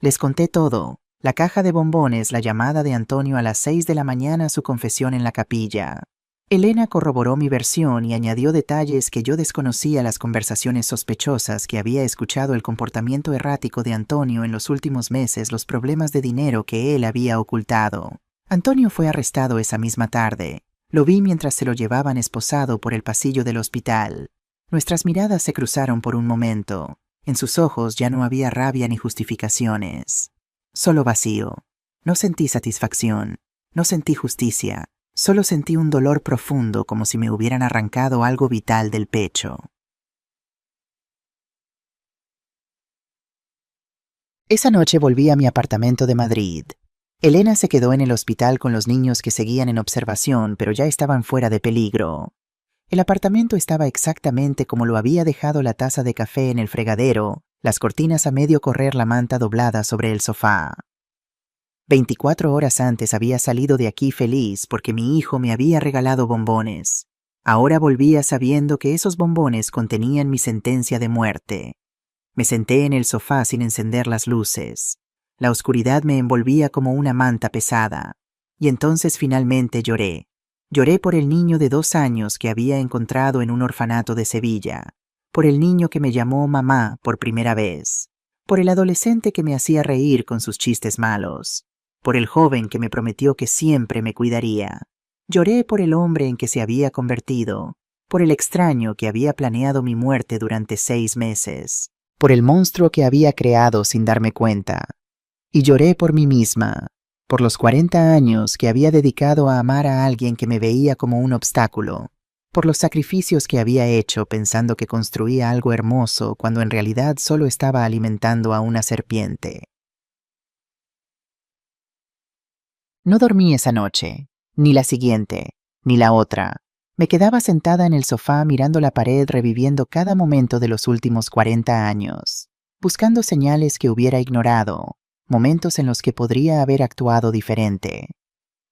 Les conté todo. La caja de bombones, la llamada de Antonio a las 6 de la mañana, su confesión en la capilla. Elena corroboró mi versión y añadió detalles que yo desconocía, las conversaciones sospechosas que había escuchado, el comportamiento errático de Antonio en los últimos meses, los problemas de dinero que él había ocultado. Antonio fue arrestado esa misma tarde. Lo vi mientras se lo llevaban esposado por el pasillo del hospital. Nuestras miradas se cruzaron por un momento. En sus ojos ya no había rabia ni justificaciones. Solo vacío. No sentí satisfacción. No sentí justicia. Solo sentí un dolor profundo, como si me hubieran arrancado algo vital del pecho. Esa noche volví a mi apartamento de Madrid. Elena se quedó en el hospital con los niños que seguían en observación, pero ya estaban fuera de peligro. El apartamento estaba exactamente como lo había dejado, la taza de café en el fregadero, las cortinas a medio correr, la manta doblada sobre el sofá. 24 horas antes había salido de aquí feliz porque mi hijo me había regalado bombones. Ahora volvía sabiendo que esos bombones contenían mi sentencia de muerte. Me senté en el sofá sin encender las luces. La oscuridad me envolvía como una manta pesada. Y entonces finalmente lloré. Lloré por el niño de 2 años que había encontrado en un orfanato de Sevilla. Por el niño que me llamó mamá por primera vez. Por el adolescente que me hacía reír con sus chistes malos. Por el joven que me prometió que siempre me cuidaría. Lloré por el hombre en que se había convertido, por el extraño que había planeado mi muerte durante 6 meses, por el monstruo que había creado sin darme cuenta. Y lloré por mí misma, por los 40 años que había dedicado a amar a alguien que me veía como un obstáculo, por los sacrificios que había hecho pensando que construía algo hermoso cuando en realidad solo estaba alimentando a una serpiente. No dormí esa noche, ni la siguiente, ni la otra. Me quedaba sentada en el sofá mirando la pared, reviviendo cada momento de los últimos 40 años, buscando señales que hubiera ignorado, momentos en los que podría haber actuado diferente.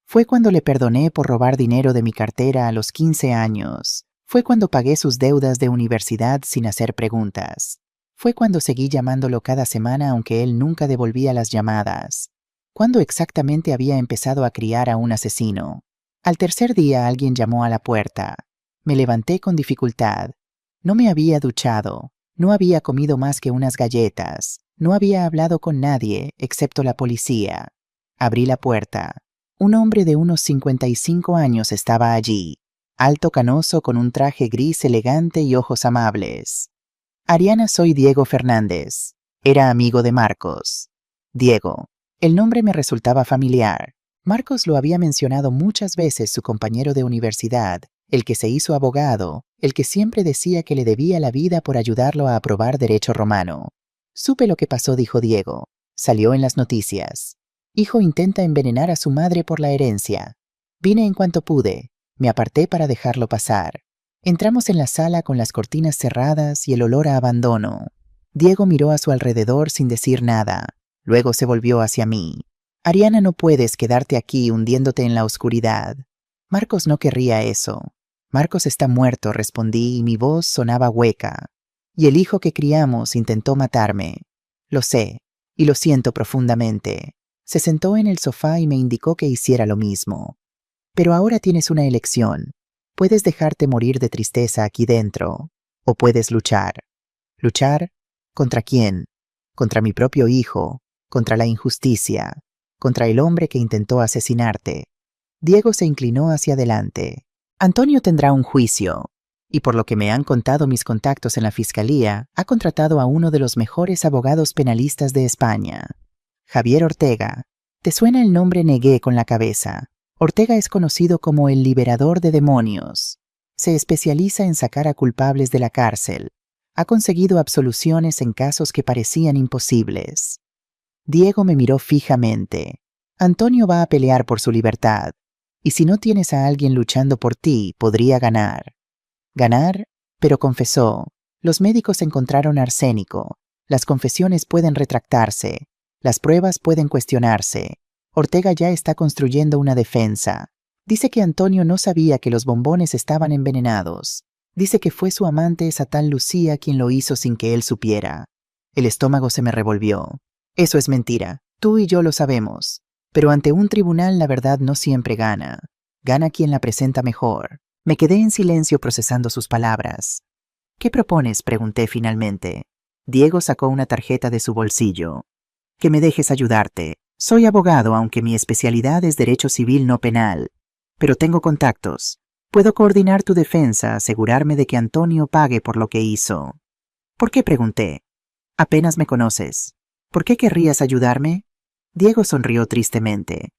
Fue cuando le perdoné por robar dinero de mi cartera a los 15 años. Fue cuando pagué sus deudas de universidad sin hacer preguntas. Fue cuando seguí llamándolo cada semana aunque él nunca devolvía las llamadas. ¿Cuándo exactamente había empezado a criar a un asesino? Al tercer día alguien llamó a la puerta. Me levanté con dificultad. No me había duchado. No había comido más que unas galletas. No había hablado con nadie, excepto la policía. Abrí la puerta. Un hombre de unos 55 años estaba allí. Alto, canoso, con un traje gris elegante y ojos amables. Ariana, soy Diego Fernández. Era amigo de Marcos. Diego. El nombre me resultaba familiar. Marcos lo había mencionado muchas veces, su compañero de universidad, el que se hizo abogado, el que siempre decía que le debía la vida por ayudarlo a aprobar derecho romano. Supe lo que pasó, dijo Diego. Salió en las noticias. Hijo intenta envenenar a su madre por la herencia. Vine en cuanto pude. Me aparté para dejarlo pasar. Entramos en la sala con las cortinas cerradas y el olor a abandono. Diego miró a su alrededor sin decir nada. Luego se volvió hacia mí. Ariana, no puedes quedarte aquí hundiéndote en la oscuridad. Marcos no querría eso. Marcos está muerto, respondí y mi voz sonaba hueca. Y el hijo que criamos intentó matarme. Lo sé, y lo siento profundamente. Se sentó en el sofá y me indicó que hiciera lo mismo. Pero ahora tienes una elección. Puedes dejarte morir de tristeza aquí dentro, o puedes luchar. ¿Luchar? ¿Contra quién? Contra mi propio hijo, contra la injusticia, contra el hombre que intentó asesinarte. Diego se inclinó hacia adelante. Antonio tendrá un juicio, y por lo que me han contado mis contactos en la fiscalía, ha contratado a uno de los mejores abogados penalistas de España. Javier Ortega. ¿Te suena el nombre? Negué con la cabeza. Ortega es conocido como el liberador de demonios. Se especializa en sacar a culpables de la cárcel. Ha conseguido absoluciones en casos que parecían imposibles. Diego me miró fijamente. Antonio va a pelear por su libertad. Y si no tienes a alguien luchando por ti, podría ganar. ¿Ganar? Pero confesó. Los médicos encontraron arsénico. Las confesiones pueden retractarse. Las pruebas pueden cuestionarse. Ortega ya está construyendo una defensa. Dice que Antonio no sabía que los bombones estaban envenenados. Dice que fue su amante, esa tal Lucía, quien lo hizo sin que él supiera. El estómago se me revolvió. Eso es mentira. Tú y yo lo sabemos. Pero ante un tribunal la verdad no siempre gana. Gana quien la presenta mejor. Me quedé en silencio procesando sus palabras. ¿Qué propones?, pregunté finalmente. Diego sacó una tarjeta de su bolsillo. Que me dejes ayudarte. Soy abogado, aunque mi especialidad es derecho civil no penal. Pero tengo contactos. Puedo coordinar tu defensa, asegurarme de que Antonio pague por lo que hizo. ¿Por qué?, pregunté. Apenas me conoces. ¿Por qué querrías ayudarme? Diego sonrió tristemente.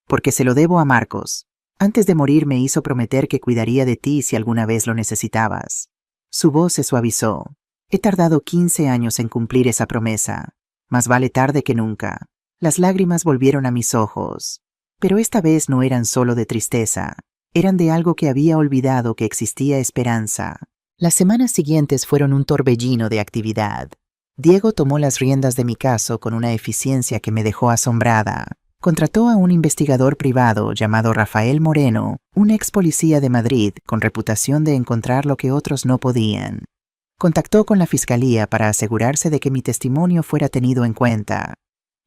Porque se lo debo a Marcos. Antes de morir me hizo prometer que cuidaría de ti si alguna vez lo necesitabas. Su voz se suavizó. He tardado 15 años en cumplir esa promesa. Más vale tarde que nunca. Las lágrimas volvieron a mis ojos. Pero esta vez no eran solo de tristeza. Eran de algo que había olvidado, que existía esperanza. Las semanas siguientes fueron un torbellino de actividad. Diego tomó las riendas de mi caso con una eficiencia que me dejó asombrada. Contrató a un investigador privado llamado Rafael Moreno, un ex policía de Madrid con reputación de encontrar lo que otros no podían. Contactó con la fiscalía para asegurarse de que mi testimonio fuera tenido en cuenta.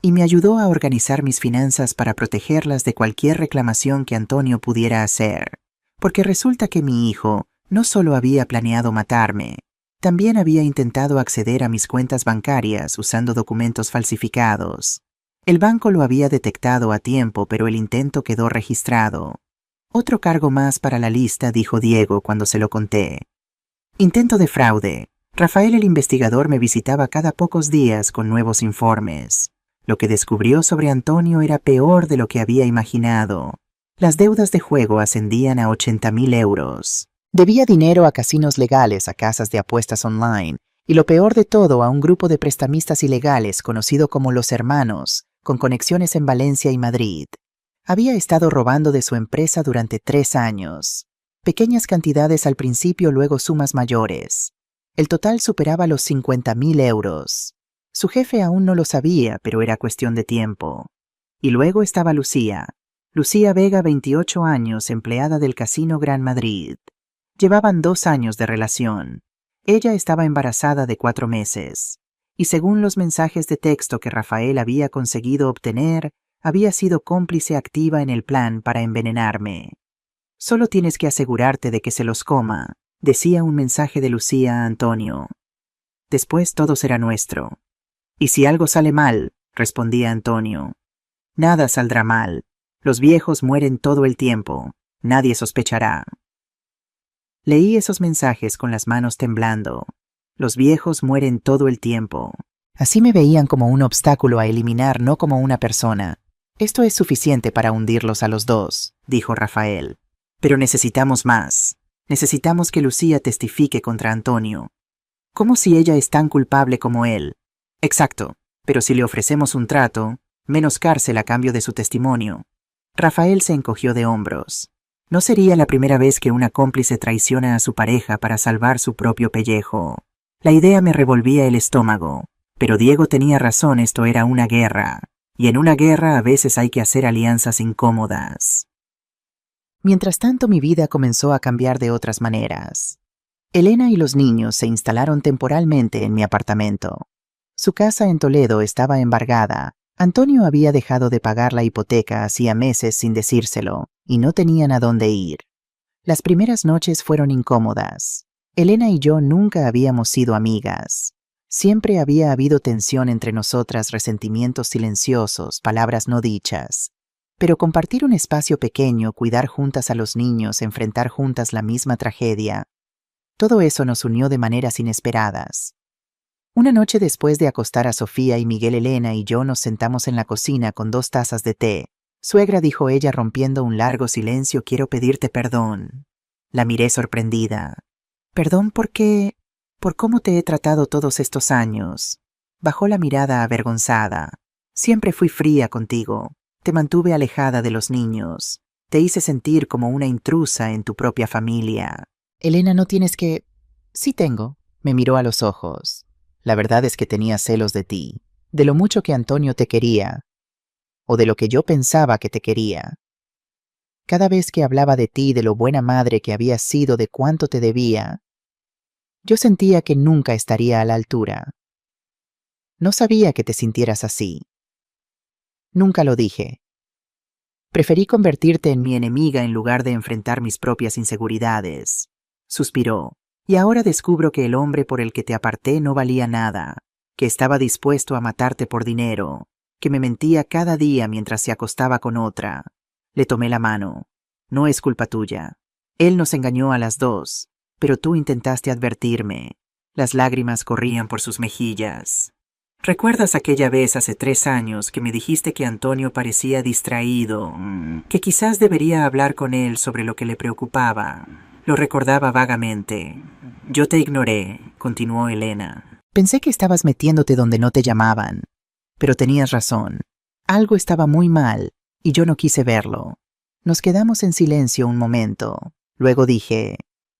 Y me ayudó a organizar mis finanzas para protegerlas de cualquier reclamación que Antonio pudiera hacer. Porque resulta que mi hijo no solo había planeado matarme, también había intentado acceder a mis cuentas bancarias usando documentos falsificados. El banco lo había detectado a tiempo, pero el intento quedó registrado. Otro cargo más para la lista, dijo Diego cuando se lo conté. Intento de fraude. Rafael, el investigador, me visitaba cada pocos días con nuevos informes. Lo que descubrió sobre Antonio era peor de lo que había imaginado. Las deudas de juego ascendían a 80.000 euros. Debía dinero a casinos legales, a casas de apuestas online, y lo peor de todo, a un grupo de prestamistas ilegales conocido como Los Hermanos, con conexiones en Valencia y Madrid. Había estado robando de su empresa durante 3 años. Pequeñas cantidades al principio, luego sumas mayores. El total superaba los 50.000 euros. Su jefe aún no lo sabía, pero era cuestión de tiempo. Y luego estaba Lucía. Lucía Vega, 28 años, empleada del Casino Gran Madrid. Llevaban 2 años de relación. Ella estaba embarazada de 4 meses. Y según los mensajes de texto que Rafael había conseguido obtener, había sido cómplice activa en el plan para envenenarme. Solo tienes que asegurarte de que se los coma, decía un mensaje de Lucía a Antonio. Después todo será nuestro. Y si algo sale mal, respondía Antonio. Nada saldrá mal. Los viejos mueren todo el tiempo. Nadie sospechará. Leí esos mensajes con las manos temblando. Los viejos mueren todo el tiempo. Así me veían, como un obstáculo a eliminar, no como una persona. Esto es suficiente para hundirlos a los dos, dijo Rafael. Pero necesitamos más. Necesitamos que Lucía testifique contra Antonio. ¿Cómo si ella es tan culpable como él? Exacto, pero si le ofrecemos un trato, menos cárcel a cambio de su testimonio. Rafael se encogió de hombros. No sería la primera vez que una cómplice traiciona a su pareja para salvar su propio pellejo. La idea me revolvía el estómago, pero Diego tenía razón, esto era una guerra, y en una guerra a veces hay que hacer alianzas incómodas. Mientras tanto, mi vida comenzó a cambiar de otras maneras. Elena y los niños se instalaron temporalmente en mi apartamento. Su casa en Toledo estaba embargada. Antonio había dejado de pagar la hipoteca hacía meses sin decírselo, y no tenían a dónde ir. Las primeras noches fueron incómodas. Elena y yo nunca habíamos sido amigas. Siempre había habido tensión entre nosotras, resentimientos silenciosos, palabras no dichas. Pero compartir un espacio pequeño, cuidar juntas a los niños, enfrentar juntas la misma tragedia, todo eso nos unió de maneras inesperadas. Una noche después de acostar a Sofía y Miguel, Elena y yo nos sentamos en la cocina con 2 tazas de té. Suegra, dijo ella rompiendo un largo silencio, quiero pedirte perdón. La miré sorprendida. ¿Perdón por qué? ¿Por cómo te he tratado todos estos años? Bajó la mirada avergonzada. Siempre fui fría contigo. Te mantuve alejada de los niños. Te hice sentir como una intrusa en tu propia familia. Elena, no tienes que... Sí tengo. Me miró a los ojos. La verdad es que tenía celos de ti, de lo mucho que Antonio te quería, o de lo que yo pensaba que te quería. Cada vez que hablaba de ti, de lo buena madre que habías sido, de cuánto te debía, yo sentía que nunca estaría a la altura. No sabía que te sintieras así. Nunca lo dije. Preferí convertirte en mi enemiga en lugar de enfrentar mis propias inseguridades. Suspiró. Y ahora descubro que el hombre por el que te aparté no valía nada, que estaba dispuesto a matarte por dinero, que me mentía cada día mientras se acostaba con otra. Le tomé la mano. No es culpa tuya. Él nos engañó a las 2, pero tú intentaste advertirme. Las lágrimas corrían por sus mejillas. ¿Recuerdas aquella vez hace 3 años que me dijiste que Antonio parecía distraído, que quizás debería hablar con él sobre lo que le preocupaba? Lo recordaba vagamente. Yo te ignoré, continuó Elena. Pensé que estabas metiéndote donde no te llamaban. Pero tenías razón. Algo estaba muy mal, y yo no quise verlo. Nos quedamos en silencio un momento. Luego dije,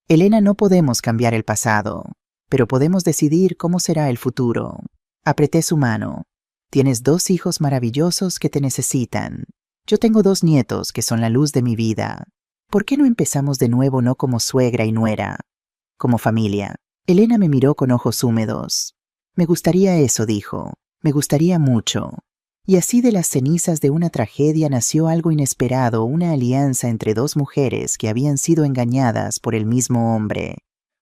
Elena, no podemos cambiar el pasado, pero podemos decidir cómo será el futuro. Apreté su mano. Tienes 2 hijos maravillosos que te necesitan. Yo tengo 2 nietos que son la luz de mi vida. ¿Por qué no empezamos de nuevo, no como suegra y nuera, como familia? Elena me miró con ojos húmedos. Me gustaría eso, dijo. Me gustaría mucho. Y así de las cenizas de una tragedia nació algo inesperado, una alianza entre 2 mujeres que habían sido engañadas por el mismo hombre.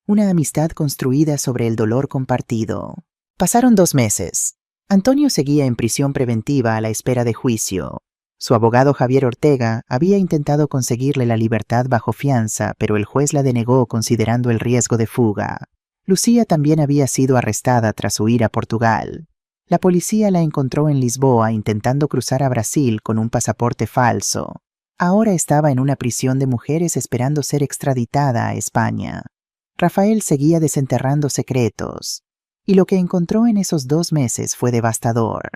Una amistad construida sobre el dolor compartido. Pasaron 2 meses. Antonio seguía en prisión preventiva a la espera de juicio. Su abogado Javier Ortega había intentado conseguirle la libertad bajo fianza, pero el juez la denegó considerando el riesgo de fuga. Lucía también había sido arrestada tras huir a Portugal. La policía la encontró en Lisboa intentando cruzar a Brasil con un pasaporte falso. Ahora estaba en una prisión de mujeres esperando ser extraditada a España. Rafael seguía desenterrando secretos, y lo que encontró en esos 2 meses fue devastador.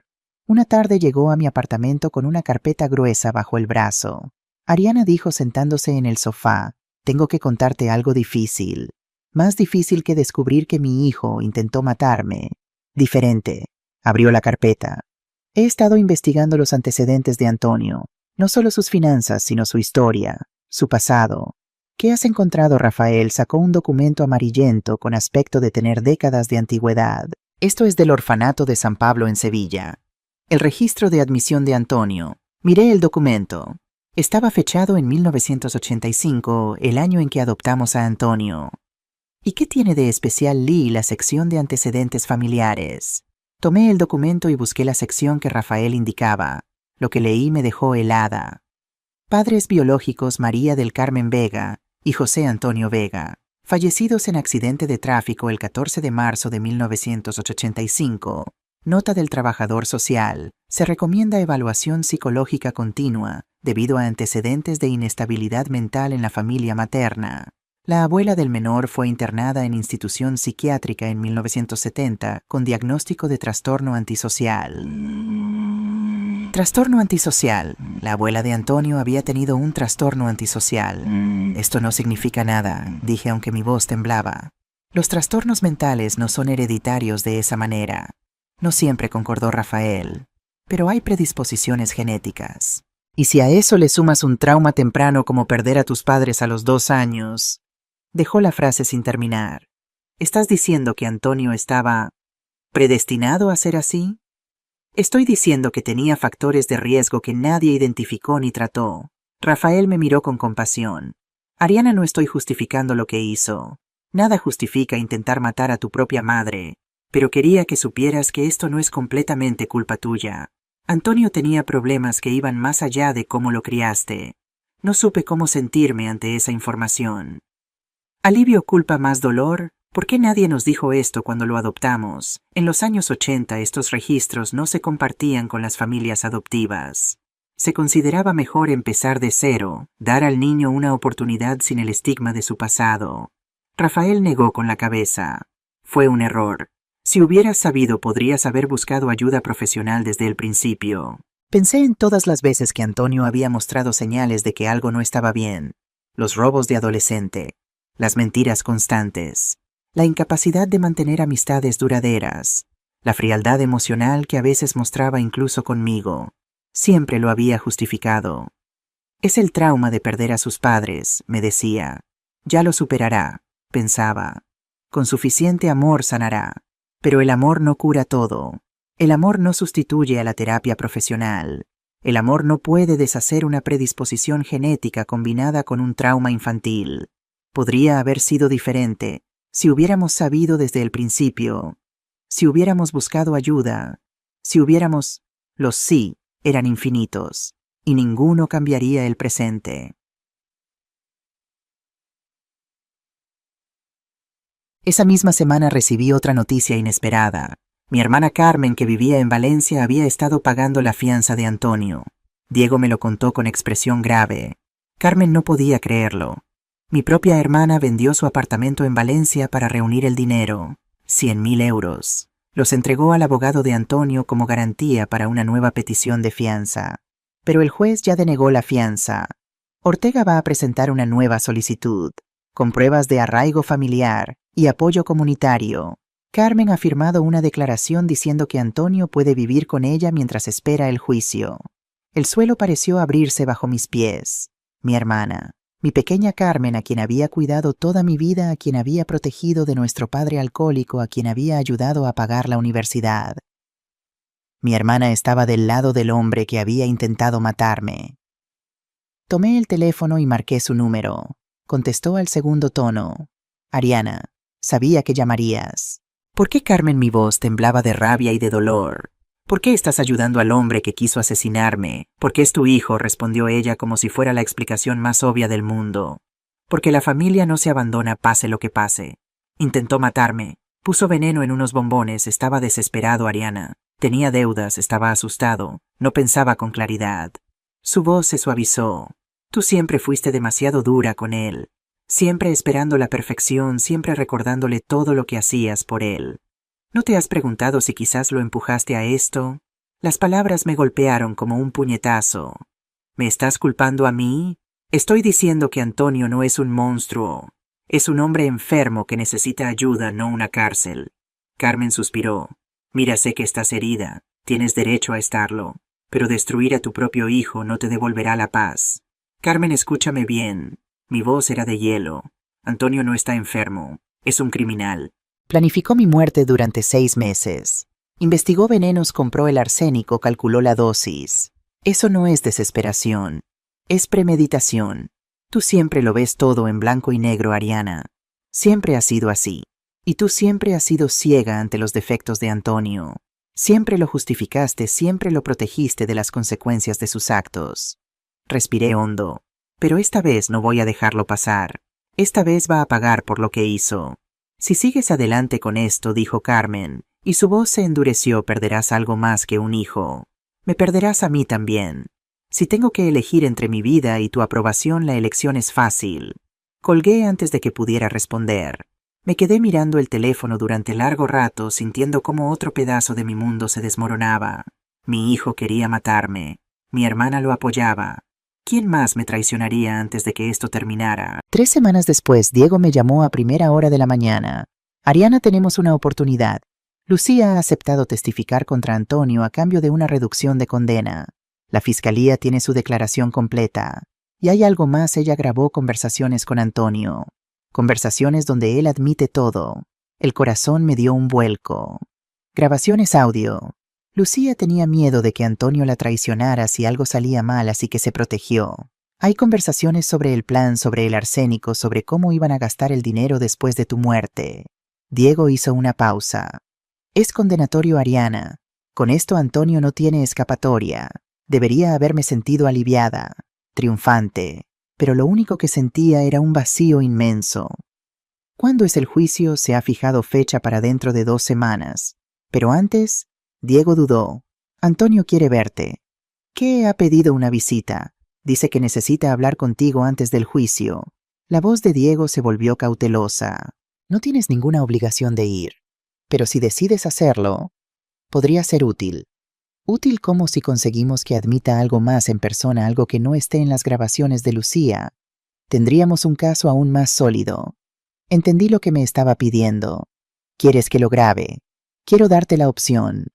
Una tarde llegó a mi apartamento con una carpeta gruesa bajo el brazo. Ariana dijo sentándose en el sofá, tengo que contarte algo difícil. Más difícil que descubrir que mi hijo intentó matarme. Diferente. Abrió la carpeta. He estado investigando los antecedentes de Antonio. No solo sus finanzas, sino su historia, su pasado. ¿Qué has encontrado, Rafael? Sacó un documento amarillento con aspecto de tener décadas de antigüedad. Esto es del orfanato de San Pablo en Sevilla. El registro de admisión de Antonio. Miré el documento. Estaba fechado en 1985, el año en que adoptamos a Antonio. ¿Y qué tiene de especial, Lee, la sección de antecedentes familiares? Tomé el documento y busqué la sección que Rafael indicaba. Lo que leí me dejó helada. Padres biológicos María del Carmen Vega y José Antonio Vega, fallecidos en accidente de tráfico el 14 de marzo de 1985. Nota del trabajador social. Se recomienda evaluación psicológica continua debido a antecedentes de inestabilidad mental en la familia materna. La abuela del menor fue internada en institución psiquiátrica en 1970 con diagnóstico de trastorno antisocial. Trastorno antisocial. La abuela de Antonio había tenido un trastorno antisocial. Esto no significa nada, dije aunque mi voz temblaba. Los trastornos mentales no son hereditarios de esa manera. No siempre concordó Rafael, pero hay predisposiciones genéticas. Y si a eso le sumas un trauma temprano como perder a tus padres a los 2 años... Dejó la frase sin terminar. ¿Estás diciendo que Antonio estaba predestinado a ser así? Estoy diciendo que tenía factores de riesgo que nadie identificó ni trató. Rafael me miró con compasión. Ariana, no estoy justificando lo que hizo. Nada justifica intentar matar a tu propia madre, pero quería que supieras que esto no es completamente culpa tuya. Antonio tenía problemas que iban más allá de cómo lo criaste. No supe cómo sentirme ante esa información. ¿Alivio culpa más dolor? ¿Por qué nadie nos dijo esto cuando lo adoptamos? En los años 80 estos registros no se compartían con las familias adoptivas. Se consideraba mejor empezar de cero, dar al niño una oportunidad sin el estigma de su pasado. Rafael negó con la cabeza. Fue un error. Si hubieras sabido, podrías haber buscado ayuda profesional desde el principio. Pensé en todas las veces que Antonio había mostrado señales de que algo no estaba bien. Los robos de adolescente, las mentiras constantes, la incapacidad de mantener amistades duraderas, la frialdad emocional que a veces mostraba incluso conmigo. Siempre lo había justificado. Es el trauma de perder a sus padres, me decía. Ya lo superará, pensaba. Con suficiente amor sanará. Pero el amor no cura todo. El amor no sustituye a la terapia profesional. El amor no puede deshacer una predisposición genética combinada con un trauma infantil. Podría haber sido diferente si hubiéramos sabido desde el principio, si hubiéramos buscado ayuda, si hubiéramos... Los sí eran infinitos, y ninguno cambiaría el presente. Esa misma semana recibí otra noticia inesperada. Mi hermana Carmen, que vivía en Valencia, había estado pagando la fianza de Antonio. Diego me lo contó con expresión grave. Carmen no podía creerlo. Mi propia hermana vendió su apartamento en Valencia para reunir el dinero, 100.000 euros. Los entregó al abogado de Antonio como garantía para una nueva petición de fianza. Pero el juez ya denegó la fianza. Ortega va a presentar una nueva solicitud, con pruebas de arraigo familiar y apoyo comunitario. Carmen ha firmado una declaración diciendo que Antonio puede vivir con ella mientras espera el juicio. El suelo pareció abrirse bajo mis pies. Mi hermana, mi pequeña Carmen, a quien había cuidado toda mi vida, a quien había protegido de nuestro padre alcohólico, a quien había ayudado a pagar la universidad. Mi hermana estaba del lado del hombre que había intentado matarme. Tomé el teléfono y marqué su número. Contestó al segundo tono. Ariana, sabía que llamarías. ¿Por qué, Carmen? Mi voz temblaba de rabia y de dolor. ¿Por qué estás ayudando al hombre que quiso asesinarme? Porque es tu hijo, respondió ella como si fuera la explicación más obvia del mundo. Porque la familia no se abandona pase lo que pase. Intentó matarme. Puso veneno en unos bombones. Estaba desesperado, Ariana. Tenía deudas, estaba asustado. No pensaba con claridad. Su voz se suavizó. Tú siempre fuiste demasiado dura con él. Siempre esperando la perfección, siempre recordándole todo lo que hacías por él. ¿No te has preguntado si quizás lo empujaste a esto? Las palabras me golpearon como un puñetazo. ¿Me estás culpando a mí? Estoy diciendo que Antonio no es un monstruo. Es un hombre enfermo que necesita ayuda, no una cárcel. Carmen suspiró. Mira, sé que estás herida. Tienes derecho a estarlo. Pero destruir a tu propio hijo no te devolverá la paz. Carmen, escúchame bien. Mi voz era de hielo. Antonio no está enfermo. Es un criminal. Planificó mi muerte durante 6 meses. Investigó venenos, compró el arsénico, calculó la dosis. Eso no es desesperación. Es premeditación. Tú siempre lo ves todo en blanco y negro, Ariana. Siempre ha sido así. Y tú siempre has sido ciega ante los defectos de Antonio. Siempre lo justificaste, siempre lo protegiste de las consecuencias de sus actos. Respiré hondo. Pero esta vez no voy a dejarlo pasar. Esta vez va a pagar por lo que hizo. Si sigues adelante con esto, dijo Carmen, y su voz se endureció, perderás algo más que un hijo. Me perderás a mí también. Si tengo que elegir entre mi vida y tu aprobación, la elección es fácil. Colgué antes de que pudiera responder. Me quedé mirando el teléfono durante largo rato, sintiendo cómo otro pedazo de mi mundo se desmoronaba. Mi hijo quería matarme. Mi hermana lo apoyaba. ¿Quién más me traicionaría antes de que esto terminara? 3 semanas después, Diego me llamó a primera hora de la mañana. Ariana, tenemos una oportunidad. Lucía ha aceptado testificar contra Antonio a cambio de una reducción de condena. La fiscalía tiene su declaración completa. Y hay algo más, ella grabó conversaciones con Antonio. Conversaciones donde él admite todo. El corazón me dio un vuelco. Grabaciones audio. Lucía tenía miedo de que Antonio la traicionara si algo salía mal, así que se protegió. Hay conversaciones sobre el plan, sobre el arsénico, sobre cómo iban a gastar el dinero después de tu muerte. Diego hizo una pausa. Es condenatorio, Ariana. Con esto Antonio no tiene escapatoria. Debería haberme sentido aliviada, triunfante, pero lo único que sentía era un vacío inmenso. ¿Cuándo es el juicio? Se ha fijado fecha para dentro de 2 semanas. Pero antes, Diego dudó. Antonio quiere verte. ¿Qué ha pedido una visita? Dice que necesita hablar contigo antes del juicio. La voz de Diego se volvió cautelosa. No tienes ninguna obligación de ir. Pero si decides hacerlo, podría ser útil. Útil como si conseguimos que admita algo más en persona, algo que no esté en las grabaciones de Lucía. Tendríamos un caso aún más sólido. Entendí lo que me estaba pidiendo. ¿Quieres que lo grabe? Quiero darte la opción.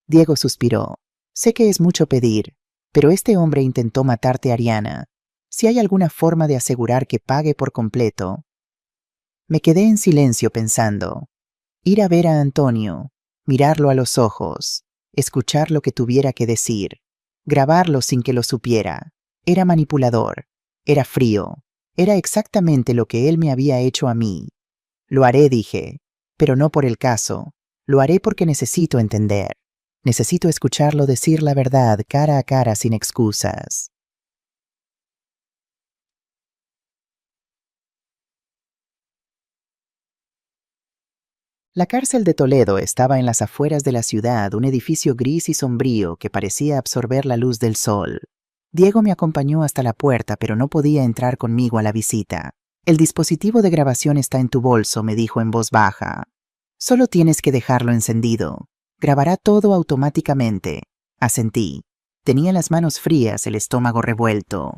Diego suspiró. Sé que es mucho pedir, pero este hombre intentó matarte, Ariana. Si hay alguna forma de asegurar que pague por completo. Me quedé en silencio pensando. Ir a ver a Antonio, mirarlo a los ojos, escuchar lo que tuviera que decir, grabarlo sin que lo supiera. Era manipulador, era frío, era exactamente lo que él me había hecho a mí. Lo haré, dije, pero no por el caso. Lo haré porque necesito entender. Necesito escucharlo decir la verdad cara a cara sin excusas. La cárcel de Toledo estaba en las afueras de la ciudad, un edificio gris y sombrío que parecía absorber la luz del sol. Diego me acompañó hasta la puerta, pero no podía entrar conmigo a la visita. El dispositivo de grabación está en tu bolso, me dijo en voz baja. Solo tienes que dejarlo encendido. Grabará todo automáticamente. Asentí. Tenía las manos frías, el estómago revuelto.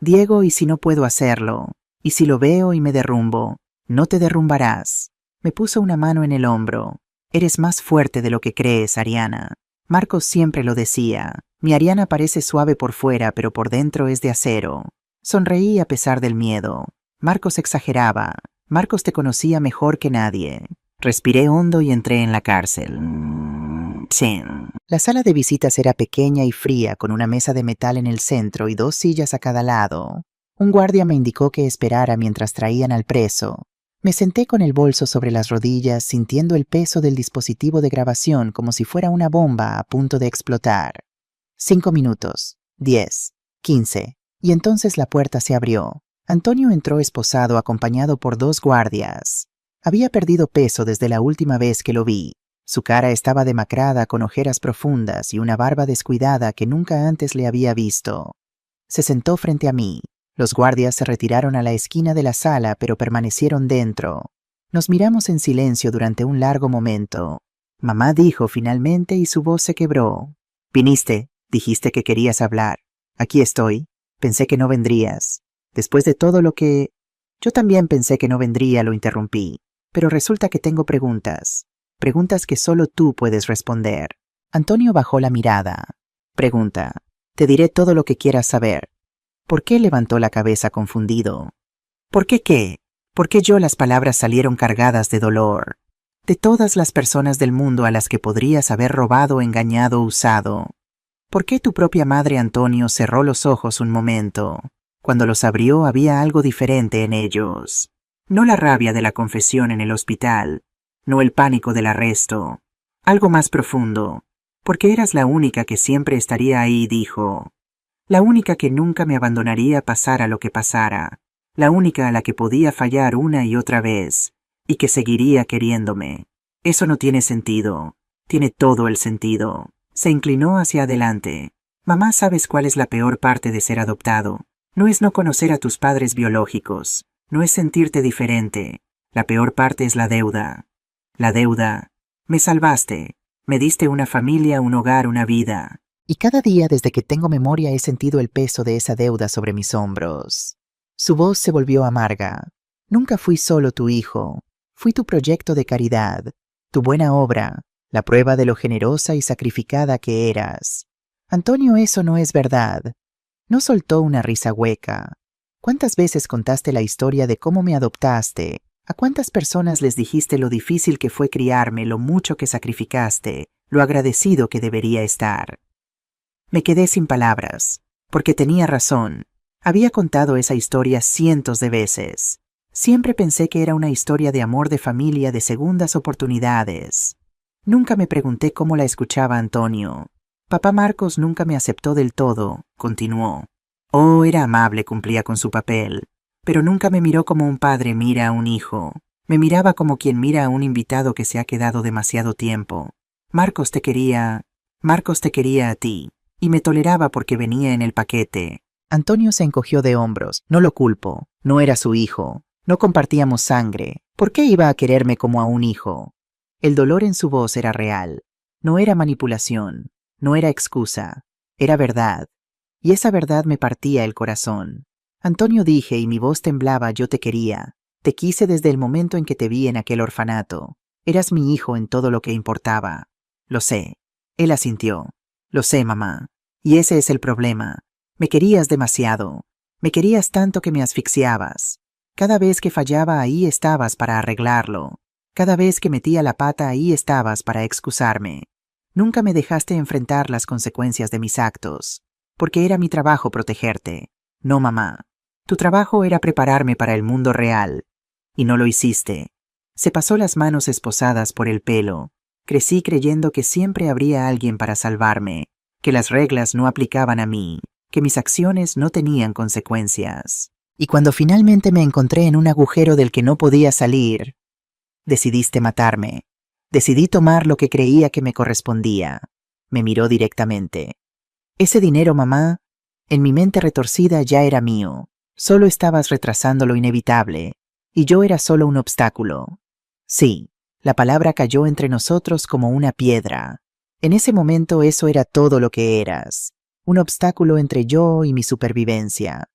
Diego, ¿y si no puedo hacerlo? ¿Y si lo veo y me derrumbo? No te derrumbarás. Me puso una mano en el hombro. Eres más fuerte de lo que crees, Ariana. Marcos siempre lo decía. Mi Ariana parece suave por fuera, pero por dentro es de acero. Sonreí a pesar del miedo. Marcos exageraba. Marcos te conocía mejor que nadie. Respiré hondo y entré en la cárcel. Sí. La sala de visitas era pequeña y fría, con una mesa de metal en el centro y 2 sillas a cada lado. Un guardia me indicó que esperara mientras traían al preso. Me senté con el bolso sobre las rodillas, sintiendo el peso del dispositivo de grabación como si fuera una bomba a punto de explotar. 5 minutos, 10, 15, y entonces la puerta se abrió. Antonio entró esposado, acompañado por 2 guardias. Había perdido peso desde la última vez que lo vi. Su cara estaba demacrada, con ojeras profundas y una barba descuidada que nunca antes le había visto. Se sentó frente a mí. Los guardias se retiraron a la esquina de la sala, pero permanecieron dentro. Nos miramos en silencio durante un largo momento. Mamá dijo finalmente y su voz se quebró. «Viniste, dijiste que querías hablar. Aquí estoy. Pensé que no vendrías. Después de todo lo que...» Yo también pensé que no vendría, lo interrumpí. Pero resulta que tengo preguntas. Preguntas que solo tú puedes responder. Antonio bajó la mirada. Pregunta. Te diré todo lo que quieras saber. ¿Por qué levantó la cabeza confundido? ¿Por qué qué? ¿Por qué yo? Las palabras salieron cargadas de dolor. De todas las personas del mundo a las que podrías haber robado, engañado, usado. ¿Por qué tu propia madre, Antonio, cerró los ojos un momento? Cuando los abrió había algo diferente en ellos. No la rabia de la confesión en el hospital, no el pánico del arresto. Algo más profundo. Porque eras la única que siempre estaría ahí, dijo. La única que nunca me abandonaría pasara lo que pasara. La única a la que podía fallar una y otra vez, y que seguiría queriéndome. Eso no tiene sentido. Tiene todo el sentido. Se inclinó hacia adelante. Mamá, ¿sabes cuál es la peor parte de ser adoptado? No es no conocer a tus padres biológicos. No es sentirte diferente. La peor parte es la deuda. La deuda. Me salvaste. Me diste una familia, un hogar, una vida. Y cada día desde que tengo memoria he sentido el peso de esa deuda sobre mis hombros. Su voz se volvió amarga. Nunca fui solo tu hijo. Fui tu proyecto de caridad, tu buena obra, la prueba de lo generosa y sacrificada que eras. Antonio, eso no es verdad. No soltó una risa hueca. ¿Cuántas veces contaste la historia de cómo me adoptaste? ¿A cuántas personas les dijiste lo difícil que fue criarme, lo mucho que sacrificaste, lo agradecido que debería estar? Me quedé sin palabras, porque tenía razón. Había contado esa historia cientos de veces. Siempre pensé que era una historia de amor de familia, de segundas oportunidades. Nunca me pregunté cómo la escuchaba Antonio. Papá Marcos nunca me aceptó del todo, continuó. Oh, era amable, cumplía con su papel, pero nunca me miró como un padre mira a un hijo. Me miraba como quien mira a un invitado que se ha quedado demasiado tiempo. Marcos te quería a ti, y me toleraba porque venía en el paquete. Antonio se encogió de hombros. No lo culpo, no era su hijo. No compartíamos sangre. ¿Por qué iba a quererme como a un hijo? El dolor en su voz era real. No era manipulación, no era excusa, era verdad. Y esa verdad me partía el corazón. Antonio, dije, y mi voz temblaba, yo te quería. Te quise desde el momento en que te vi en aquel orfanato. Eras mi hijo en todo lo que importaba. Lo sé. Él asintió. Lo sé, mamá. Y ese es el problema. Me querías demasiado. Me querías tanto que me asfixiabas. Cada vez que fallaba, ahí estabas para arreglarlo. Cada vez que metía la pata, ahí estabas para excusarme. Nunca me dejaste enfrentar las consecuencias de mis actos, porque era mi trabajo protegerte. No, mamá. Tu trabajo era prepararme para el mundo real, y no lo hiciste. Se pasó las manos esposadas por el pelo. Crecí creyendo que siempre habría alguien para salvarme, que las reglas no aplicaban a mí, que mis acciones no tenían consecuencias. Y cuando finalmente me encontré en un agujero del que no podía salir, decidiste matarme. Decidí tomar lo que creía que me correspondía. Me miró directamente. Ese dinero, mamá, en mi mente retorcida ya era mío. Solo estabas retrasando lo inevitable, y yo era solo un obstáculo. Sí, la palabra cayó entre nosotros como una piedra. En ese momento eso era todo lo que eras, un obstáculo entre yo y mi supervivencia.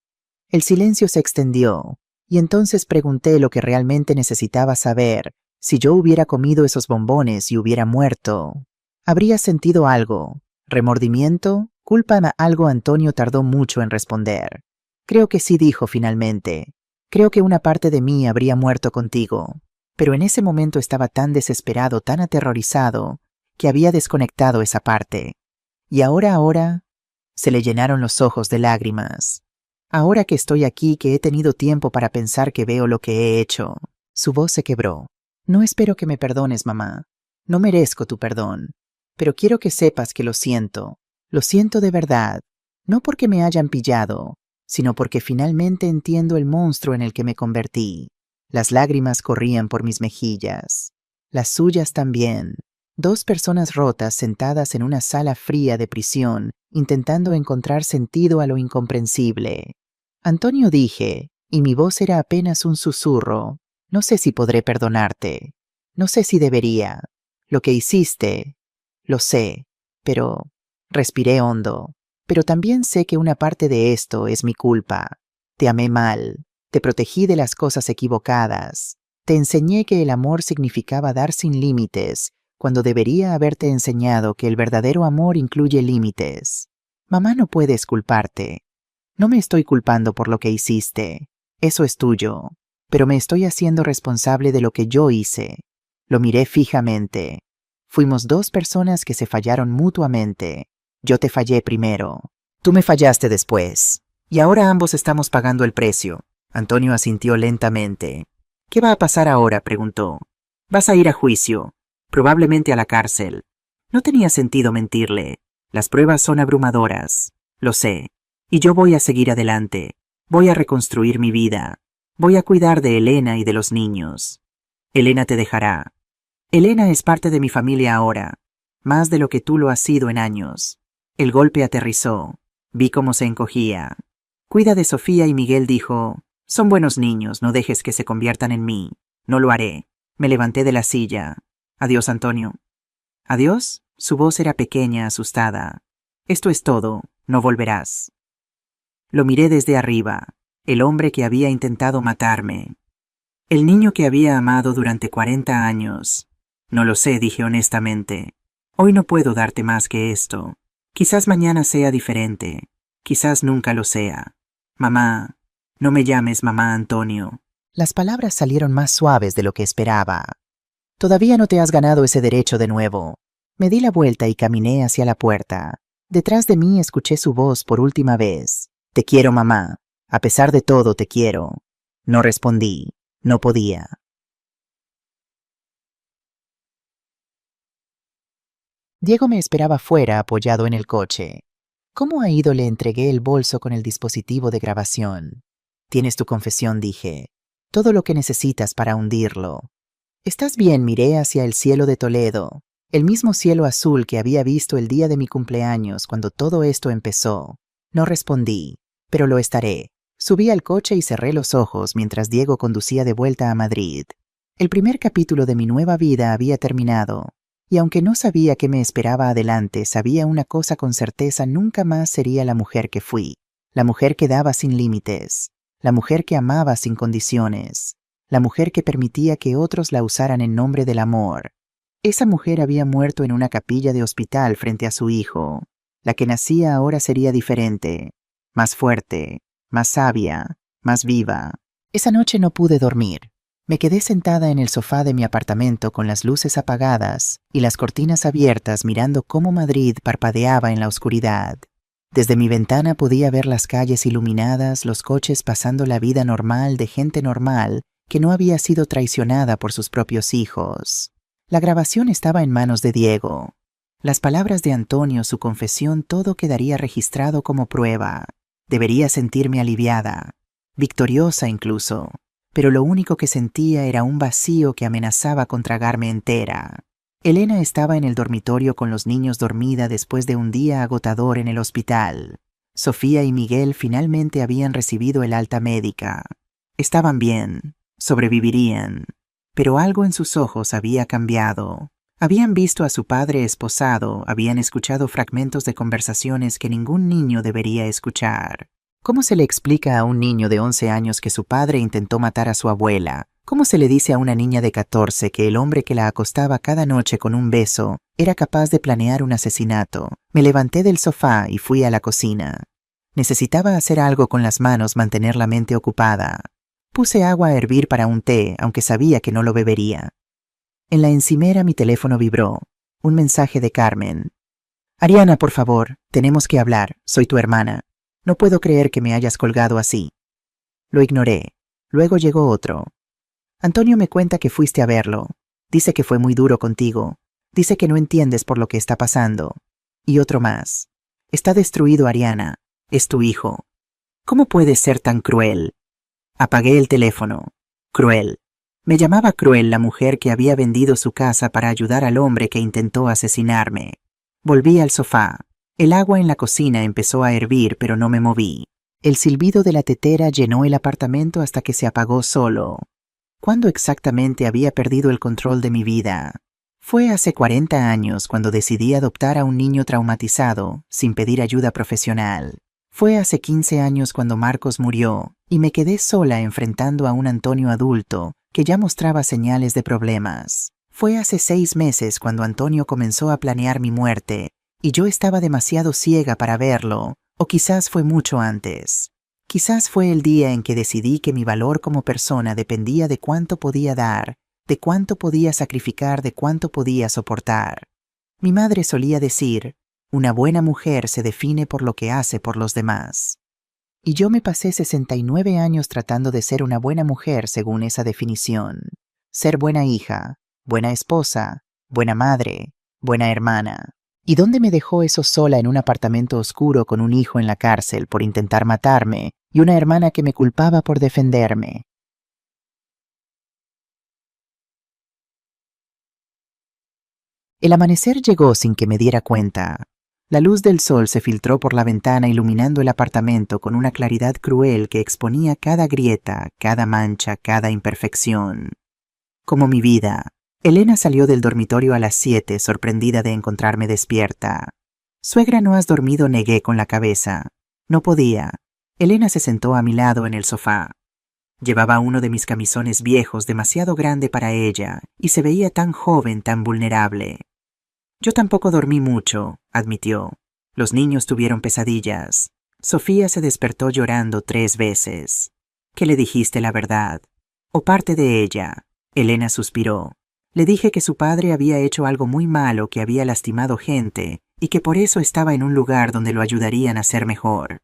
El silencio se extendió, y entonces pregunté lo que realmente necesitaba saber. Si yo hubiera comido esos bombones y hubiera muerto, ¿habría sentido algo? ¿Remordimiento? ¿Culpa? Algo. Antonio tardó mucho en responder. Creo que sí, dijo finalmente. Creo que una parte de mí habría muerto contigo. Pero en ese momento estaba tan desesperado, tan aterrorizado, que había desconectado esa parte. Y ahora, se le llenaron los ojos de lágrimas. Ahora que estoy aquí, que he tenido tiempo para pensar, que veo lo que he hecho. Su voz se quebró. No espero que me perdones, mamá. No merezco tu perdón. Pero quiero que sepas que lo siento. Lo siento de verdad. No porque me hayan pillado, sino porque finalmente entiendo el monstruo en el que me convertí. Las lágrimas corrían por mis mejillas. Las suyas también. Dos personas rotas sentadas en una sala fría de prisión, intentando encontrar sentido a lo incomprensible. Antonio, dije, y mi voz era apenas un susurro. No sé si podré perdonarte. No sé si debería. Lo que hiciste, lo sé, pero... Respiré hondo. Pero también sé que una parte de esto es mi culpa. Te amé mal. Te protegí de las cosas equivocadas. Te enseñé que el amor significaba dar sin límites, cuando debería haberte enseñado que el verdadero amor incluye límites. Mamá, no puedes culparte. No me estoy culpando por lo que hiciste. Eso es tuyo. Pero me estoy haciendo responsable de lo que yo hice. Lo miré fijamente. Fuimos dos personas que se fallaron mutuamente. Yo te fallé primero. Tú me fallaste después. Y ahora ambos estamos pagando el precio. Antonio asintió lentamente. ¿Qué va a pasar ahora?, preguntó. Vas a ir a juicio. Probablemente a la cárcel. No tenía sentido mentirle. Las pruebas son abrumadoras. Lo sé. Y yo voy a seguir adelante. Voy a reconstruir mi vida. Voy a cuidar de Elena y de los niños. Elena te dejará. Elena es parte de mi familia ahora, más de lo que tú lo has sido en años. El golpe aterrizó. Vi cómo se encogía. Cuida de Sofía, y Miguel dijo, son buenos niños, no dejes que se conviertan en mí. No lo haré. Me levanté de la silla. Adiós, Antonio. ¿Adiós? Su voz era pequeña, asustada. Esto es todo, no volverás. Lo miré desde arriba, el hombre que había intentado matarme. El niño que había amado durante 40 años. No lo sé, dije honestamente. Hoy no puedo darte más que esto. Quizás mañana sea diferente. Quizás nunca lo sea. Mamá, no me llames mamá, Antonio. Las palabras salieron más suaves de lo que esperaba. Todavía no te has ganado ese derecho de nuevo. Me di la vuelta y caminé hacia la puerta. Detrás de mí escuché su voz por última vez. Te quiero, mamá. A pesar de todo, te quiero. No respondí. No podía. Diego me esperaba fuera, apoyado en el coche. ¿Cómo ha ido? Le entregué el bolso con el dispositivo de grabación. Tienes tu confesión, dije. Todo lo que necesitas para hundirlo. ¿Estás bien? Miré hacia el cielo de Toledo. El mismo cielo azul que había visto el día de mi cumpleaños cuando todo esto empezó. No respondí, pero lo estaré. Subí al coche y cerré los ojos mientras Diego conducía de vuelta a Madrid. El primer capítulo de mi nueva vida había terminado, y aunque no sabía qué me esperaba adelante, sabía una cosa con certeza: nunca más sería la mujer que fui, la mujer que daba sin límites, la mujer que amaba sin condiciones, la mujer que permitía que otros la usaran en nombre del amor. Esa mujer había muerto en una capilla de hospital frente a su hijo. La que nacía ahora sería diferente, más fuerte, más sabia, más viva. Esa noche no pude dormir. Me quedé sentada en el sofá de mi apartamento con las luces apagadas y las cortinas abiertas, mirando cómo Madrid parpadeaba en la oscuridad. Desde mi ventana podía ver las calles iluminadas, los coches pasando la vida normal de gente normal que no había sido traicionada por sus propios hijos. La grabación estaba en manos de Diego. Las palabras de Antonio, su confesión, todo quedaría registrado como prueba. Debería sentirme aliviada, victoriosa incluso, pero lo único que sentía era un vacío que amenazaba con tragarme entera. Elena estaba en el dormitorio con los niños, dormida después de un día agotador en el hospital. Sofía y Miguel finalmente habían recibido el alta médica. Estaban bien, sobrevivirían, pero algo en sus ojos había cambiado. Habían visto a su padre esposado, habían escuchado fragmentos de conversaciones que ningún niño debería escuchar. ¿Cómo se le explica a un niño de 11 años que su padre intentó matar a su abuela? ¿Cómo se le dice a una niña de 14 que el hombre que la acostaba cada noche con un beso era capaz de planear un asesinato? Me levanté del sofá y fui a la cocina. Necesitaba hacer algo con las manos, mantener la mente ocupada. Puse agua a hervir para un té, aunque sabía que no lo bebería. En la encimera mi teléfono vibró. Un mensaje de Carmen. Ariana, por favor, tenemos que hablar. Soy tu hermana. No puedo creer que me hayas colgado así. Lo ignoré. Luego llegó otro. Antonio me cuenta que fuiste a verlo. Dice que fue muy duro contigo. Dice que no entiendes por lo que está pasando. Y otro más. Está destruido, Ariana. Es tu hijo. ¿Cómo puedes ser tan cruel? Apagué el teléfono. Cruel. Me llamaba cruel la mujer que había vendido su casa para ayudar al hombre que intentó asesinarme. Volví al sofá. El agua en la cocina empezó a hervir, pero no me moví. El silbido de la tetera llenó el apartamento hasta que se apagó solo. ¿Cuándo exactamente había perdido el control de mi vida? Fue hace 40 años cuando decidí adoptar a un niño traumatizado, sin pedir ayuda profesional. Fue hace 15 años cuando Marcos murió, y me quedé sola enfrentando a un Antonio adulto que ya mostraba señales de problemas. Fue hace 6 meses cuando Antonio comenzó a planear mi muerte, y yo estaba demasiado ciega para verlo, o quizás fue mucho antes. Quizás fue el día en que decidí que mi valor como persona dependía de cuánto podía dar, de cuánto podía sacrificar, de cuánto podía soportar. Mi madre solía decir, una buena mujer se define por lo que hace por los demás. Y yo me pasé 69 años tratando de ser una buena mujer según esa definición. Ser buena hija, buena esposa, buena madre, buena hermana. ¿Y dónde me dejó eso sola en un apartamento oscuro con un hijo en la cárcel por intentar matarme y una hermana que me culpaba por defenderme? El amanecer llegó sin que me diera cuenta. La luz del sol se filtró por la ventana iluminando el apartamento con una claridad cruel que exponía cada grieta, cada mancha, cada imperfección. Como mi vida. Elena salió del dormitorio a las 7, sorprendida de encontrarme despierta. Suegra, ¿no has dormido? Negué con la cabeza. No podía. Elena se sentó a mi lado en el sofá. Llevaba uno de mis camisones viejos demasiado grande para ella y se veía tan joven, tan vulnerable. Yo tampoco dormí mucho, admitió. Los niños tuvieron pesadillas. Sofía se despertó llorando 3 veces. ¿Qué le dijiste la verdad? ¿O parte de ella? Elena suspiró. Le dije que su padre había hecho algo muy malo, que había lastimado gente y que por eso estaba en un lugar donde lo ayudarían a ser mejor.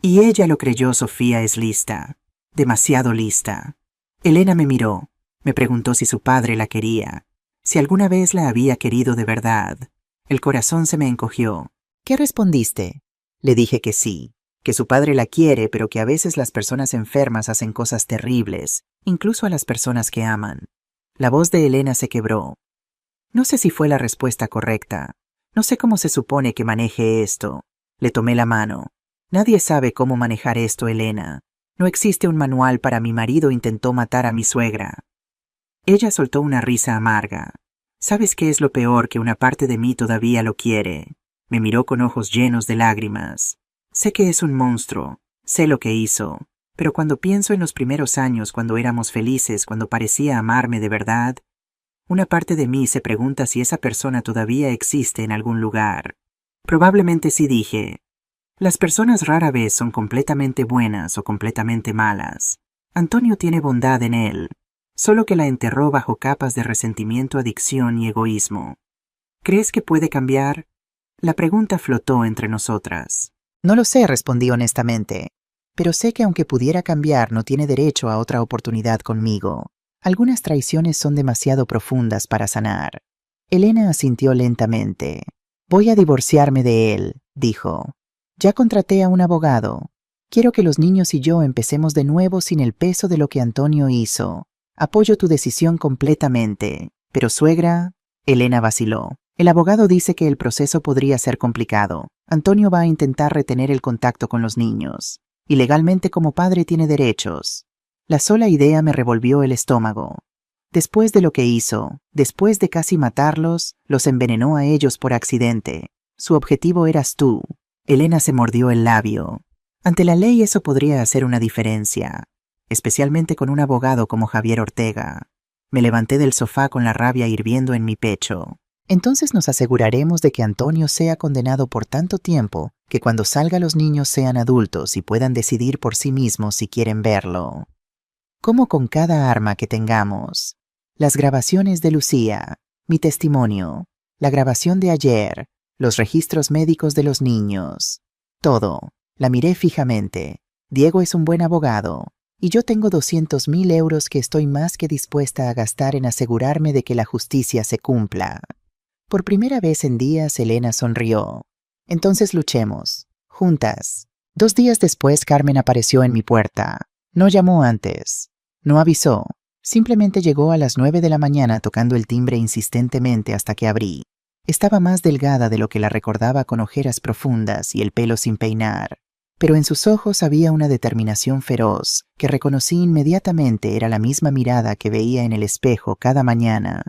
Y ella lo creyó. Sofía es lista. Demasiado lista. Elena me miró. Me preguntó si su padre la quería. Si alguna vez la había querido de verdad. El corazón se me encogió. ¿Qué respondiste? Le dije que sí, que su padre la quiere, pero que a veces las personas enfermas hacen cosas terribles, incluso a las personas que aman. La voz de Elena se quebró. No sé si fue la respuesta correcta. No sé cómo se supone que maneje esto. Le tomé la mano. Nadie sabe cómo manejar esto, Elena. No existe un manual. Para mi marido intentó matar a mi suegra. Ella soltó una risa amarga. ¿Sabes qué es lo peor? Que una parte de mí todavía lo quiere. Me miró con ojos llenos de lágrimas. Sé que es un monstruo, sé lo que hizo, pero cuando pienso en los primeros años, cuando éramos felices, cuando parecía amarme de verdad, una parte de mí se pregunta si esa persona todavía existe en algún lugar. Probablemente sí, dije. Las personas rara vez son completamente buenas o completamente malas. Antonio tiene bondad en él, solo que la enterró bajo capas de resentimiento, adicción y egoísmo. ¿Crees que puede cambiar? La pregunta flotó entre nosotras. No lo sé, respondí honestamente, pero sé que aunque pudiera cambiar, no tiene derecho a otra oportunidad conmigo. Algunas traiciones son demasiado profundas para sanar. Elena asintió lentamente. Voy a divorciarme de él, dijo. Ya contraté a un abogado. Quiero que los niños y yo empecemos de nuevo sin el peso de lo que Antonio hizo. Apoyo tu decisión completamente. Pero suegra, Elena vaciló. El abogado dice que el proceso podría ser complicado. Antonio va a intentar retener el contacto con los niños. Y legalmente como padre tiene derechos. La sola idea me revolvió el estómago. Después de lo que hizo, después de casi matarlos, los envenenó a ellos por accidente. Su objetivo eras tú. Elena se mordió el labio. Ante la ley eso podría hacer una diferencia, especialmente con un abogado como Javier Ortega. Me levanté del sofá con la rabia hirviendo en mi pecho. Entonces nos aseguraremos de que Antonio sea condenado por tanto tiempo que cuando salga los niños sean adultos y puedan decidir por sí mismos si quieren verlo. Como con cada arma que tengamos. Las grabaciones de Lucía, mi testimonio, la grabación de ayer, los registros médicos de los niños. Todo. La miré fijamente. Diego es un buen abogado. Y yo tengo 200.000 euros que estoy más que dispuesta a gastar en asegurarme de que la justicia se cumpla. Por primera vez en días, Elena sonrió. Entonces luchemos. Juntas. 2 días después, Carmen apareció en mi puerta. No llamó antes. No avisó. Simplemente llegó a las 9 de la mañana tocando el timbre insistentemente hasta que abrí. Estaba más delgada de lo que la recordaba, con ojeras profundas y el pelo sin peinar. Pero en sus ojos había una determinación feroz que reconocí inmediatamente. Era la misma mirada que veía en el espejo cada mañana.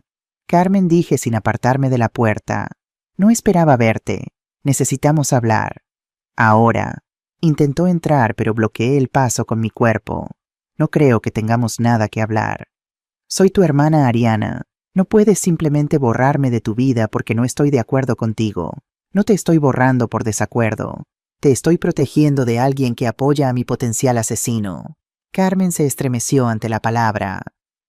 Carmen, dije sin apartarme de la puerta. No esperaba verte. Necesitamos hablar. Ahora. Intentó entrar, pero bloqueé el paso con mi cuerpo. No creo que tengamos nada que hablar. Soy tu hermana Ariana. No puedes simplemente borrarme de tu vida porque no estoy de acuerdo contigo. No te estoy borrando por desacuerdo. Te estoy protegiendo de alguien que apoya a mi potencial asesino. Carmen se estremeció ante la palabra.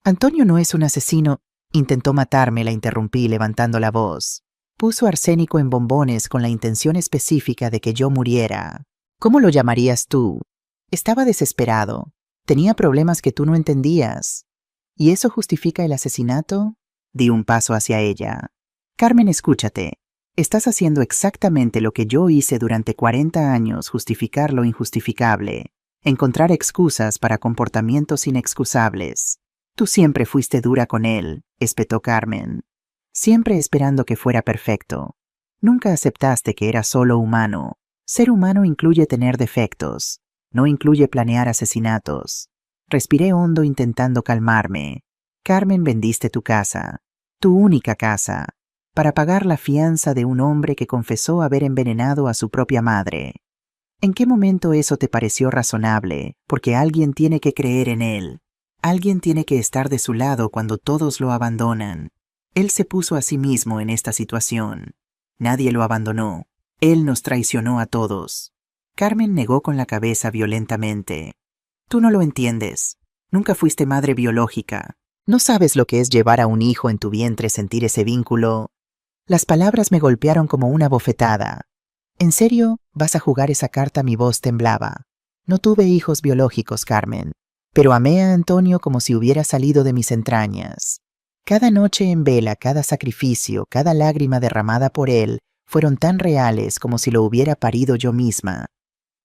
Antonio no es un asesino. Intentó matarme, la interrumpí levantando la voz. Puso arsénico en bombones con la intención específica de que yo muriera. ¿Cómo lo llamarías tú? Estaba desesperado. Tenía problemas que tú no entendías. ¿Y eso justifica el asesinato? Di un paso hacia ella. Carmen, escúchate. Estás haciendo exactamente lo que yo hice durante 40 años, justificar lo injustificable. Encontrar excusas para comportamientos inexcusables. Tú siempre fuiste dura con él, espetó Carmen. Siempre esperando que fuera perfecto. Nunca aceptaste que era solo humano. Ser humano incluye tener defectos. No incluye planear asesinatos. Respiré hondo intentando calmarme. Carmen, vendiste tu casa. Tu única casa. Para pagar la fianza de un hombre que confesó haber envenenado a su propia madre. ¿En qué momento eso te pareció razonable? Porque alguien tiene que creer en él. Alguien tiene que estar de su lado cuando todos lo abandonan. Él se puso a sí mismo en esta situación. Nadie lo abandonó. Él nos traicionó a todos. Carmen negó con la cabeza violentamente. Tú no lo entiendes. Nunca fuiste madre biológica. No sabes lo que es llevar a un hijo en tu vientre, sentir ese vínculo. Las palabras me golpearon como una bofetada. ¿En serio vas a jugar esa carta? Mi voz temblaba. No tuve hijos biológicos, Carmen, pero amé a Antonio como si hubiera salido de mis entrañas. Cada noche en vela, cada sacrificio, cada lágrima derramada por él fueron tan reales como si lo hubiera parido yo misma.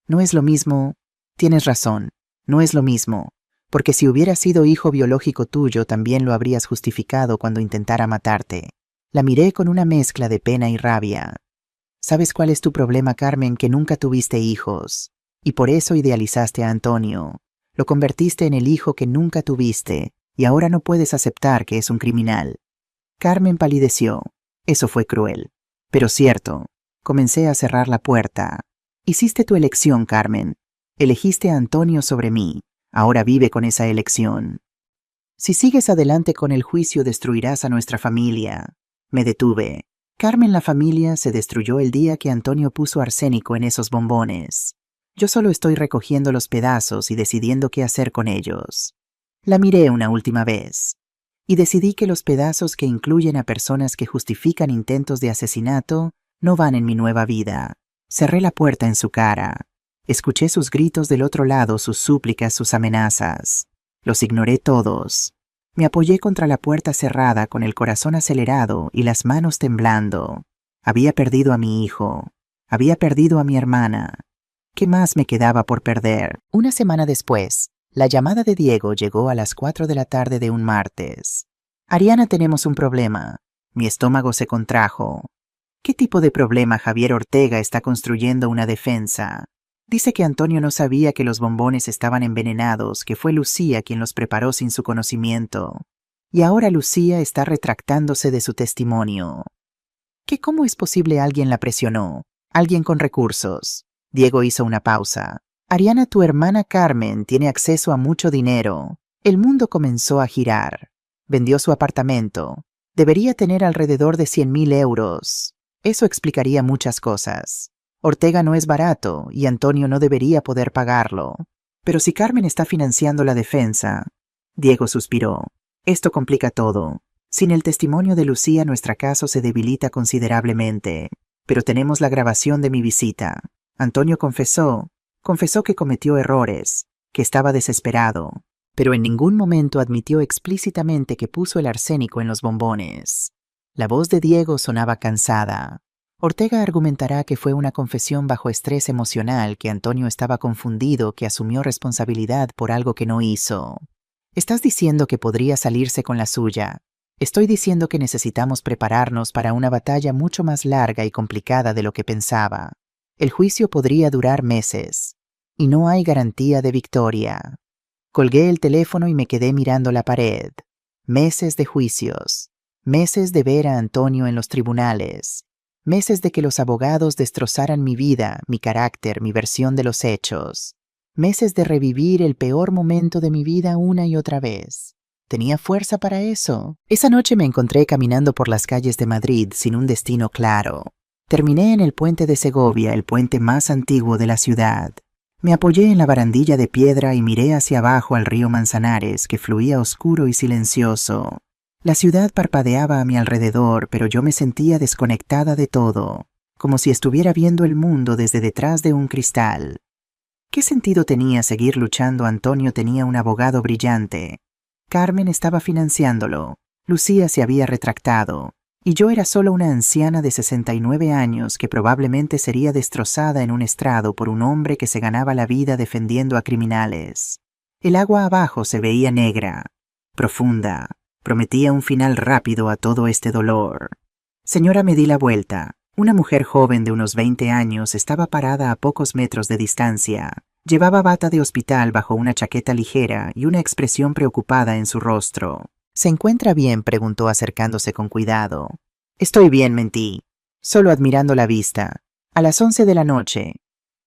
No es lo mismo. Tienes razón, no es lo mismo, porque si hubiera sido hijo biológico tuyo también lo habrías justificado cuando intentara matarte. La miré con una mezcla de pena y rabia. ¿Sabes cuál es tu problema, Carmen? Que nunca tuviste hijos, y por eso idealizaste a Antonio. Lo convertiste en el hijo que nunca tuviste, y ahora no puedes aceptar que es un criminal. Carmen palideció. Eso fue cruel. Pero cierto. Comencé a cerrar la puerta. Hiciste tu elección, Carmen. Elegiste a Antonio sobre mí. Ahora vive con esa elección. Si sigues adelante con el juicio, destruirás a nuestra familia. Me detuve. Carmen, la familia se destruyó el día que Antonio puso arsénico en esos bombones. Yo solo estoy recogiendo los pedazos y decidiendo qué hacer con ellos. La miré una última vez. Y decidí que los pedazos que incluyen a personas que justifican intentos de asesinato no van en mi nueva vida. Cerré la puerta en su cara. Escuché sus gritos del otro lado, sus súplicas, sus amenazas. Los ignoré todos. Me apoyé contra la puerta cerrada con el corazón acelerado y las manos temblando. Había perdido a mi hijo. Había perdido a mi hermana. ¿Qué más me quedaba por perder? Una semana después, la llamada de Diego llegó a las 4 de la tarde de un martes. Ariana, tenemos un problema. Mi estómago se contrajo. ¿Qué tipo de problema? Javier Ortega está construyendo una defensa. Dice que Antonio no sabía que los bombones estaban envenenados, que fue Lucía quien los preparó sin su conocimiento. Y ahora Lucía está retractándose de su testimonio. ¿Cómo es posible? Alguien la presionó. Alguien con recursos. Diego hizo una pausa. Ariana, tu hermana Carmen tiene acceso a mucho dinero. El mundo comenzó a girar. Vendió su apartamento. Debería tener alrededor de 100.000 euros. Eso explicaría muchas cosas. Ortega no es barato y Antonio no debería poder pagarlo. Pero si Carmen está financiando la defensa... Diego suspiró. Esto complica todo. Sin el testimonio de Lucía nuestro caso se debilita considerablemente. Pero tenemos la grabación de mi visita. Antonio confesó que cometió errores, que estaba desesperado, pero en ningún momento admitió explícitamente que puso el arsénico en los bombones. La voz de Diego sonaba cansada. Ortega argumentará que fue una confesión bajo estrés emocional, que Antonio estaba confundido, que asumió responsabilidad por algo que no hizo. Estás diciendo que podría salirse con la suya. Estoy diciendo que necesitamos prepararnos para una batalla mucho más larga y complicada de lo que pensaba. El juicio podría durar meses, y no hay garantía de victoria. Colgué el teléfono y me quedé mirando la pared. Meses de juicios, meses de ver a Antonio en los tribunales, meses de que los abogados destrozaran mi vida, mi carácter, mi versión de los hechos, meses de revivir el peor momento de mi vida una y otra vez. ¿Tenía fuerza para eso? Esa noche me encontré caminando por las calles de Madrid sin un destino claro. Terminé en el puente de Segovia, el puente más antiguo de la ciudad. Me apoyé en la barandilla de piedra y miré hacia abajo al río Manzanares, que fluía oscuro y silencioso. La ciudad parpadeaba a mi alrededor, pero yo me sentía desconectada de todo, como si estuviera viendo el mundo desde detrás de un cristal. ¿Qué sentido tenía seguir luchando? Antonio tenía un abogado brillante. Carmen estaba financiándolo. Lucía se había retractado. Y yo era solo una anciana de 69 años que probablemente sería destrozada en un estrado por un hombre que se ganaba la vida defendiendo a criminales. El agua abajo se veía negra, profunda, prometía un final rápido a todo este dolor. Señora, me di la vuelta. Una mujer joven de unos 20 años estaba parada a pocos metros de distancia. Llevaba bata de hospital bajo una chaqueta ligera y una expresión preocupada en su rostro. ¿Se encuentra bien?, preguntó acercándose con cuidado. Estoy bien, mentí. Solo admirando la vista. A las 11 de la noche.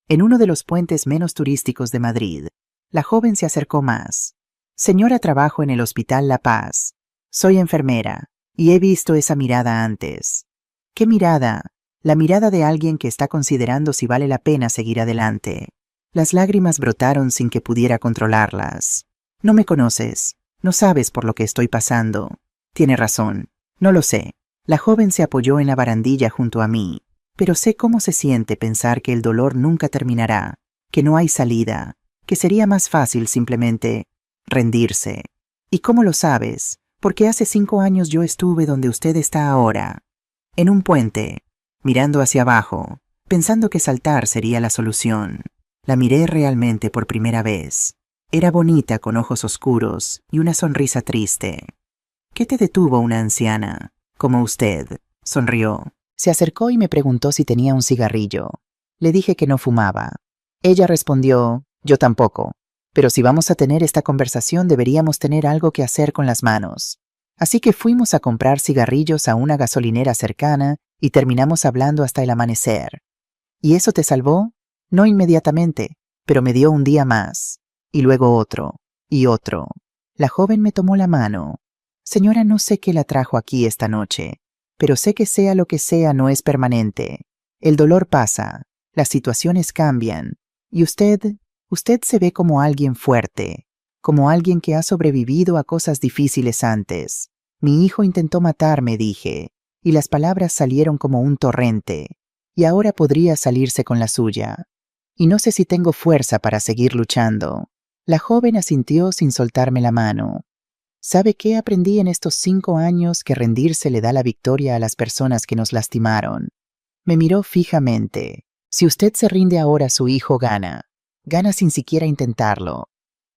en uno de los puentes menos turísticos de Madrid. La joven se acercó más. Señora, trabajo en el Hospital La Paz. Soy enfermera, y he visto esa mirada antes. ¿Qué mirada? La mirada de alguien que está considerando si vale la pena seguir adelante. Las lágrimas brotaron sin que pudiera controlarlas. No me conoces, no sabes por lo que estoy pasando. Tiene razón, no lo sé. La joven se apoyó en la barandilla junto a mí, pero sé cómo se siente pensar que el dolor nunca terminará, que no hay salida, que sería más fácil simplemente rendirse. ¿Y cómo lo sabes? Porque hace 5 años yo estuve donde usted está ahora, en un puente, mirando hacia abajo, pensando que saltar sería la solución. La miré realmente por primera vez. Era bonita, con ojos oscuros y una sonrisa triste. ¿Qué te detuvo, una anciana como usted? Sonrió. Se acercó y me preguntó si tenía un cigarrillo. Le dije que no fumaba. Ella respondió, yo tampoco. Pero si vamos a tener esta conversación deberíamos tener algo que hacer con las manos. Así que fuimos a comprar cigarrillos a una gasolinera cercana y terminamos hablando hasta el amanecer. ¿Y eso te salvó? No inmediatamente, pero me dio un día más. Y luego otro, y otro. La joven me tomó la mano. Señora, no sé qué la trajo aquí esta noche, pero sé que sea lo que sea no es permanente. El dolor pasa, las situaciones cambian, y usted se ve como alguien fuerte, como alguien que ha sobrevivido a cosas difíciles antes. Mi hijo intentó matarme, dije, y las palabras salieron como un torrente, y ahora podría salirse con la suya. Y no sé si tengo fuerza para seguir luchando. La joven asintió sin soltarme la mano. ¿Sabe qué aprendí en estos 5 años? Que rendirse le da la victoria a las personas que nos lastimaron. Me miró fijamente. Si usted se rinde ahora, su hijo gana. Gana sin siquiera intentarlo.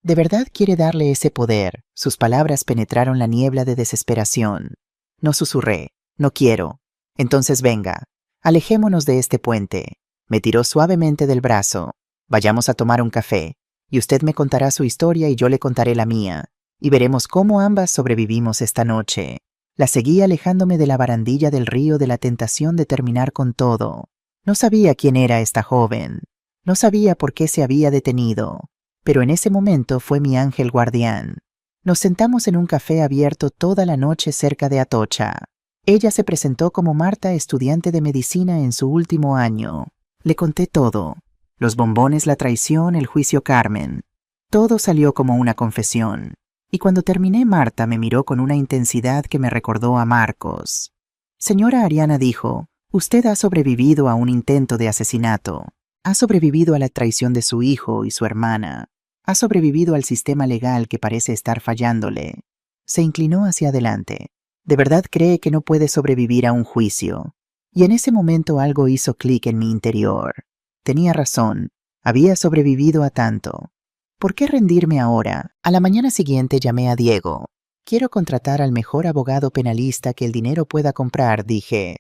¿De verdad quiere darle ese poder? Sus palabras penetraron la niebla de desesperación. No susurré. No quiero. Entonces venga. Alejémonos de este puente. Me tiró suavemente del brazo. Vayamos a tomar un café. Y usted me contará su historia y yo le contaré la mía. Y veremos cómo ambas sobrevivimos esta noche. La seguí alejándome de la barandilla del río, de la tentación de terminar con todo. No sabía quién era esta joven. No sabía por qué se había detenido. Pero en ese momento fue mi ángel guardián. Nos sentamos en un café abierto toda la noche cerca de Atocha. Ella se presentó como Marta, estudiante de medicina en su último año. Le conté todo. Los bombones, la traición, el juicio Carmen. Todo salió como una confesión. Y cuando terminé, Marta me miró con una intensidad que me recordó a Marcos. Señora, Ariana dijo, usted ha sobrevivido a un intento de asesinato. Ha sobrevivido a la traición de su hijo y su hermana. Ha sobrevivido al sistema legal que parece estar fallándole. Se inclinó hacia adelante. ¿De verdad cree que no puede sobrevivir a un juicio? Y en ese momento algo hizo clic en mi interior. Tenía razón. Había sobrevivido a tanto. ¿Por qué rendirme ahora? A la mañana siguiente llamé a Diego. Quiero contratar al mejor abogado penalista que el dinero pueda comprar, dije.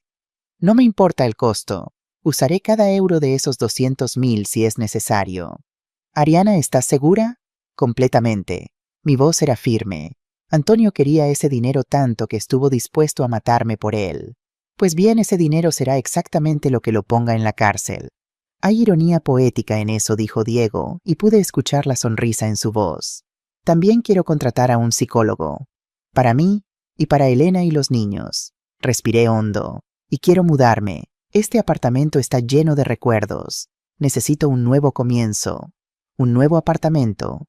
No me importa el costo. Usaré cada euro de esos 200.000 si es necesario. Ariana, ¿estás segura? Completamente. Mi voz era firme. Antonio quería ese dinero tanto que estuvo dispuesto a matarme por él. Pues bien, ese dinero será exactamente lo que lo ponga en la cárcel. Hay ironía poética en eso, dijo Diego, y pude escuchar la sonrisa en su voz. También quiero contratar a un psicólogo. Para mí y para Elena y los niños. Respiré hondo. Y quiero mudarme. Este apartamento está lleno de recuerdos. Necesito un nuevo comienzo. Un nuevo apartamento,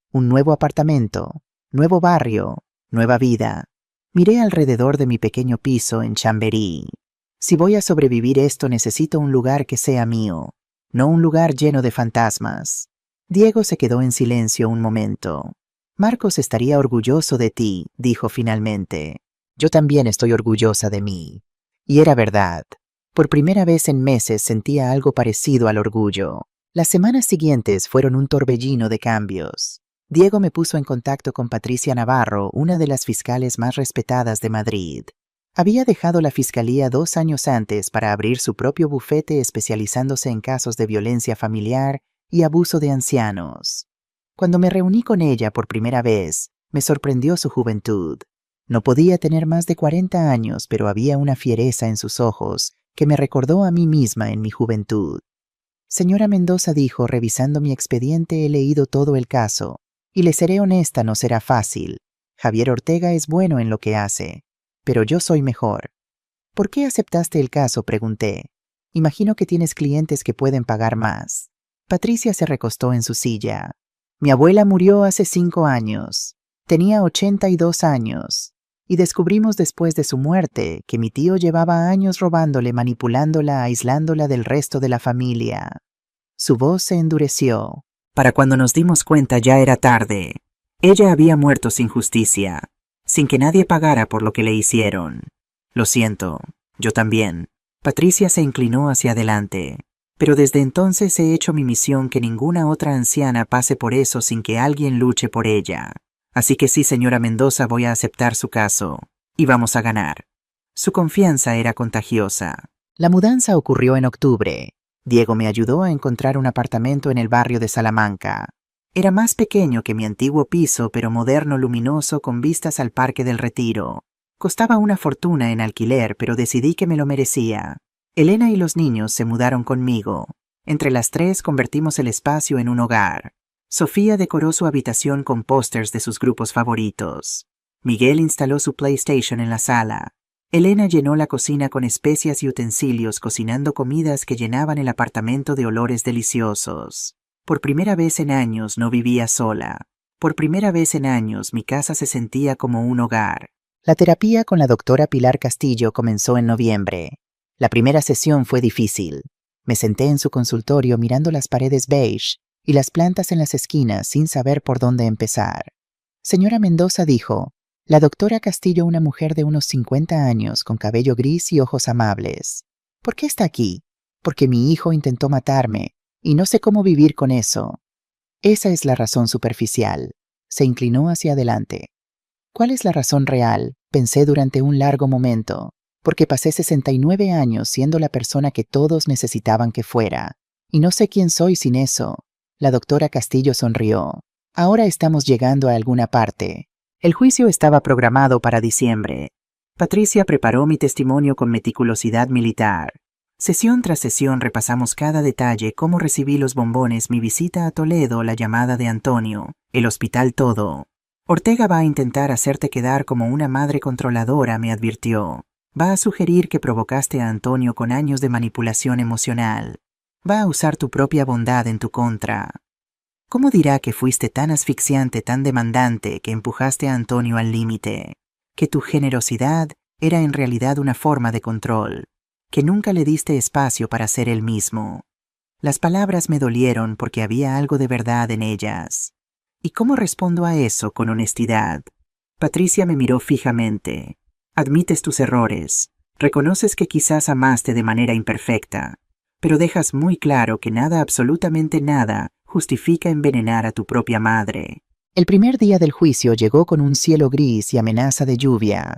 nuevo barrio, nueva vida. Miré alrededor de mi pequeño piso en Chamberí. Si voy a sobrevivir esto, necesito un lugar que sea mío. No un lugar lleno de fantasmas. Diego se quedó en silencio un momento. Marcos estaría orgulloso de ti, dijo finalmente. Yo también estoy orgullosa de mí. Y era verdad. Por primera vez en meses sentía algo parecido al orgullo. Las semanas siguientes fueron un torbellino de cambios. Diego me puso en contacto con Patricia Navarro, una de las fiscales más respetadas de Madrid. Había dejado la fiscalía 2 años antes para abrir su propio bufete especializándose en casos de violencia familiar y abuso de ancianos. Cuando me reuní con ella por primera vez, me sorprendió su juventud. No podía tener más de 40 años, pero había una fiereza en sus ojos que me recordó a mí misma en mi juventud. Señora Mendoza dijo, revisando mi expediente he leído todo el caso, y le seré honesta, no será fácil. Javier Ortega es bueno en lo que hace, pero yo soy mejor. ¿Por qué aceptaste el caso?, pregunté. Imagino que tienes clientes que pueden pagar más. Patricia se recostó en su silla. Mi abuela murió hace 5 años. Tenía 82 años. Y descubrimos después de su muerte que mi tío llevaba años robándole, manipulándola, aislándola del resto de la familia. Su voz se endureció. Para cuando nos dimos cuenta ya era tarde. Ella había muerto sin justicia, sin que nadie pagara por lo que le hicieron. Lo siento, yo también. Patricia se inclinó hacia adelante. Pero desde entonces he hecho mi misión, que ninguna otra anciana pase por eso sin que alguien luche por ella. Así que sí, señora Mendoza, voy a aceptar su caso. Y vamos a ganar. Su confianza era contagiosa. La mudanza ocurrió en octubre. Diego me ayudó a encontrar un apartamento en el barrio de Salamanca. Era más pequeño que mi antiguo piso, pero moderno, luminoso, con vistas al Parque del Retiro. Costaba una fortuna en alquiler, pero decidí que me lo merecía. Elena y los niños se mudaron conmigo. Entre las 3 convertimos el espacio en un hogar. Sofía decoró su habitación con pósters de sus grupos favoritos. Miguel instaló su PlayStation en la sala. Elena llenó la cocina con especias y utensilios, cocinando comidas que llenaban el apartamento de olores deliciosos. Por primera vez en años no vivía sola. Por primera vez en años mi casa se sentía como un hogar. La terapia con la doctora Pilar Castillo comenzó en noviembre. La primera sesión fue difícil. Me senté en su consultorio mirando las paredes beige y las plantas en las esquinas sin saber por dónde empezar. Señora Mendoza, dijo, la doctora Castillo, una mujer de unos 50 años con cabello gris y ojos amables. ¿Por qué está aquí? Porque mi hijo intentó matarme y no sé cómo vivir con eso. Esa es la razón superficial. Se inclinó hacia adelante. ¿Cuál es la razón real?, pensé durante un largo momento, porque pasé 69 años siendo la persona que todos necesitaban que fuera, y no sé quién soy sin eso. La doctora Castillo sonrió. Ahora estamos llegando a alguna parte. El juicio estaba programado para diciembre. Patricia preparó mi testimonio con meticulosidad militar. Sesión tras sesión repasamos cada detalle: cómo recibí los bombones, mi visita a Toledo, la llamada de Antonio, el hospital, todo. Ortega va a intentar hacerte quedar como una madre controladora, me advirtió. Va a sugerir que provocaste a Antonio con años de manipulación emocional. Va a usar tu propia bondad en tu contra. ¿Cómo dirá que fuiste tan asfixiante, tan demandante, que empujaste a Antonio al límite? Que tu generosidad era en realidad una forma de control. Que nunca le diste espacio para ser él mismo. Las palabras me dolieron porque había algo de verdad en ellas. ¿Y cómo respondo a eso con honestidad? Patricia me miró fijamente. Admites tus errores. Reconoces que quizás amaste de manera imperfecta. Pero dejas muy claro que nada, absolutamente nada, justifica envenenar a tu propia madre. El primer día del juicio llegó con un cielo gris y amenaza de lluvia.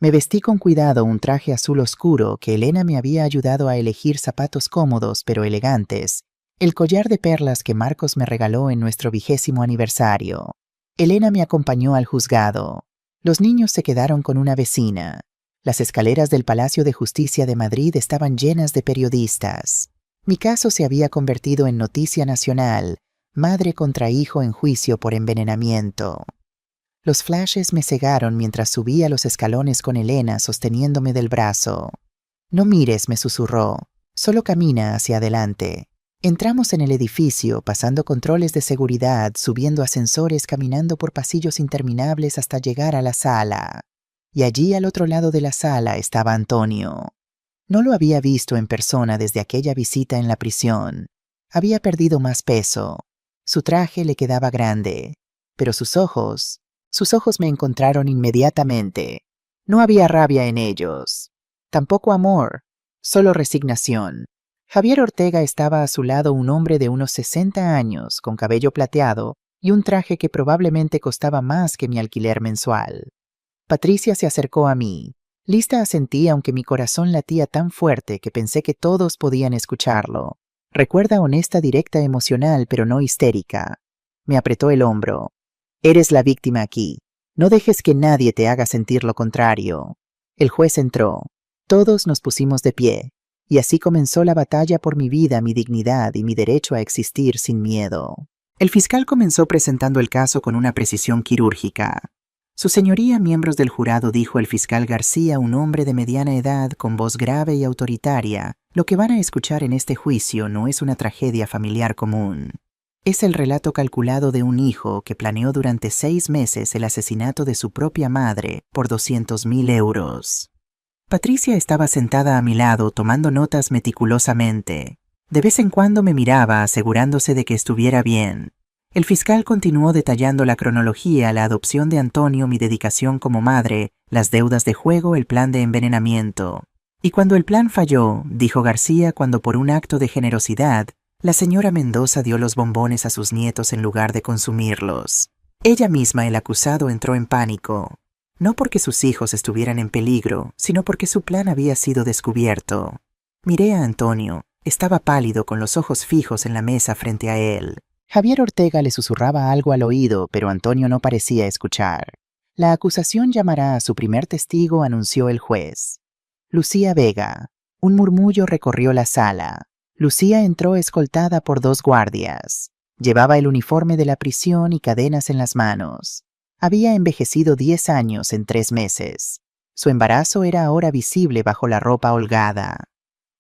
Me vestí con cuidado un traje azul oscuro que Elena me había ayudado a elegir, zapatos cómodos pero elegantes, el collar de perlas que Marcos me regaló en nuestro 20º aniversario. Elena me acompañó al juzgado. Los niños se quedaron con una vecina. Las escaleras del Palacio de Justicia de Madrid estaban llenas de periodistas. Mi caso se había convertido en noticia nacional: madre contra hijo en juicio por envenenamiento. Los flashes me cegaron mientras subía los escalones con Elena sosteniéndome del brazo. No mires, me susurró. Solo camina hacia adelante. Entramos en el edificio, pasando controles de seguridad, subiendo ascensores, caminando por pasillos interminables hasta llegar a la sala. Y allí, al otro lado de la sala, estaba Antonio. No lo había visto en persona desde aquella visita en la prisión. Había perdido más peso. Su traje le quedaba grande, pero sus ojos me encontraron inmediatamente. No había rabia en ellos, tampoco amor, solo resignación. Javier Ortega estaba a su lado, un hombre de unos 60 años, con cabello plateado y un traje que probablemente costaba más que mi alquiler mensual. Patricia se acercó a mí. Lista asentí, aunque mi corazón latía tan fuerte que pensé que todos podían escucharlo. Recuerda, honesta, directa, emocional, pero no histérica. Me apretó el hombro. Eres la víctima aquí. No dejes que nadie te haga sentir lo contrario. El juez entró. Todos nos pusimos de pie. Y así comenzó la batalla por mi vida, mi dignidad y mi derecho a existir sin miedo. El fiscal comenzó presentando el caso con una precisión quirúrgica. Su señoría, miembros del jurado, dijo el fiscal García, un hombre de mediana edad, con voz grave y autoritaria, lo que van a escuchar en este juicio no es una tragedia familiar común. Es el relato calculado de un hijo que planeó durante 6 meses el asesinato de su propia madre por 200.000 euros. Patricia estaba sentada a mi lado tomando notas meticulosamente. De vez en cuando me miraba asegurándose de que estuviera bien. El fiscal continuó detallando la cronología, la adopción de Antonio, mi dedicación como madre, las deudas de juego, el plan de envenenamiento. Y cuando el plan falló, dijo García, cuando por un acto de generosidad, la señora Mendoza dio los bombones a sus nietos en lugar de consumirlos. Ella misma, el acusado, entró en pánico. No porque sus hijos estuvieran en peligro, sino porque su plan había sido descubierto. Miré a Antonio. Estaba pálido, con los ojos fijos en la mesa frente a él. Javier Ortega le susurraba algo al oído, pero Antonio no parecía escuchar. La acusación llamará a su primer testigo, anunció el juez. Lucía Vega. Un murmullo recorrió la sala. Lucía entró escoltada por 2 guardias. Llevaba el uniforme de la prisión y cadenas en las manos. Había envejecido 10 años en 3 meses. Su embarazo era ahora visible bajo la ropa holgada.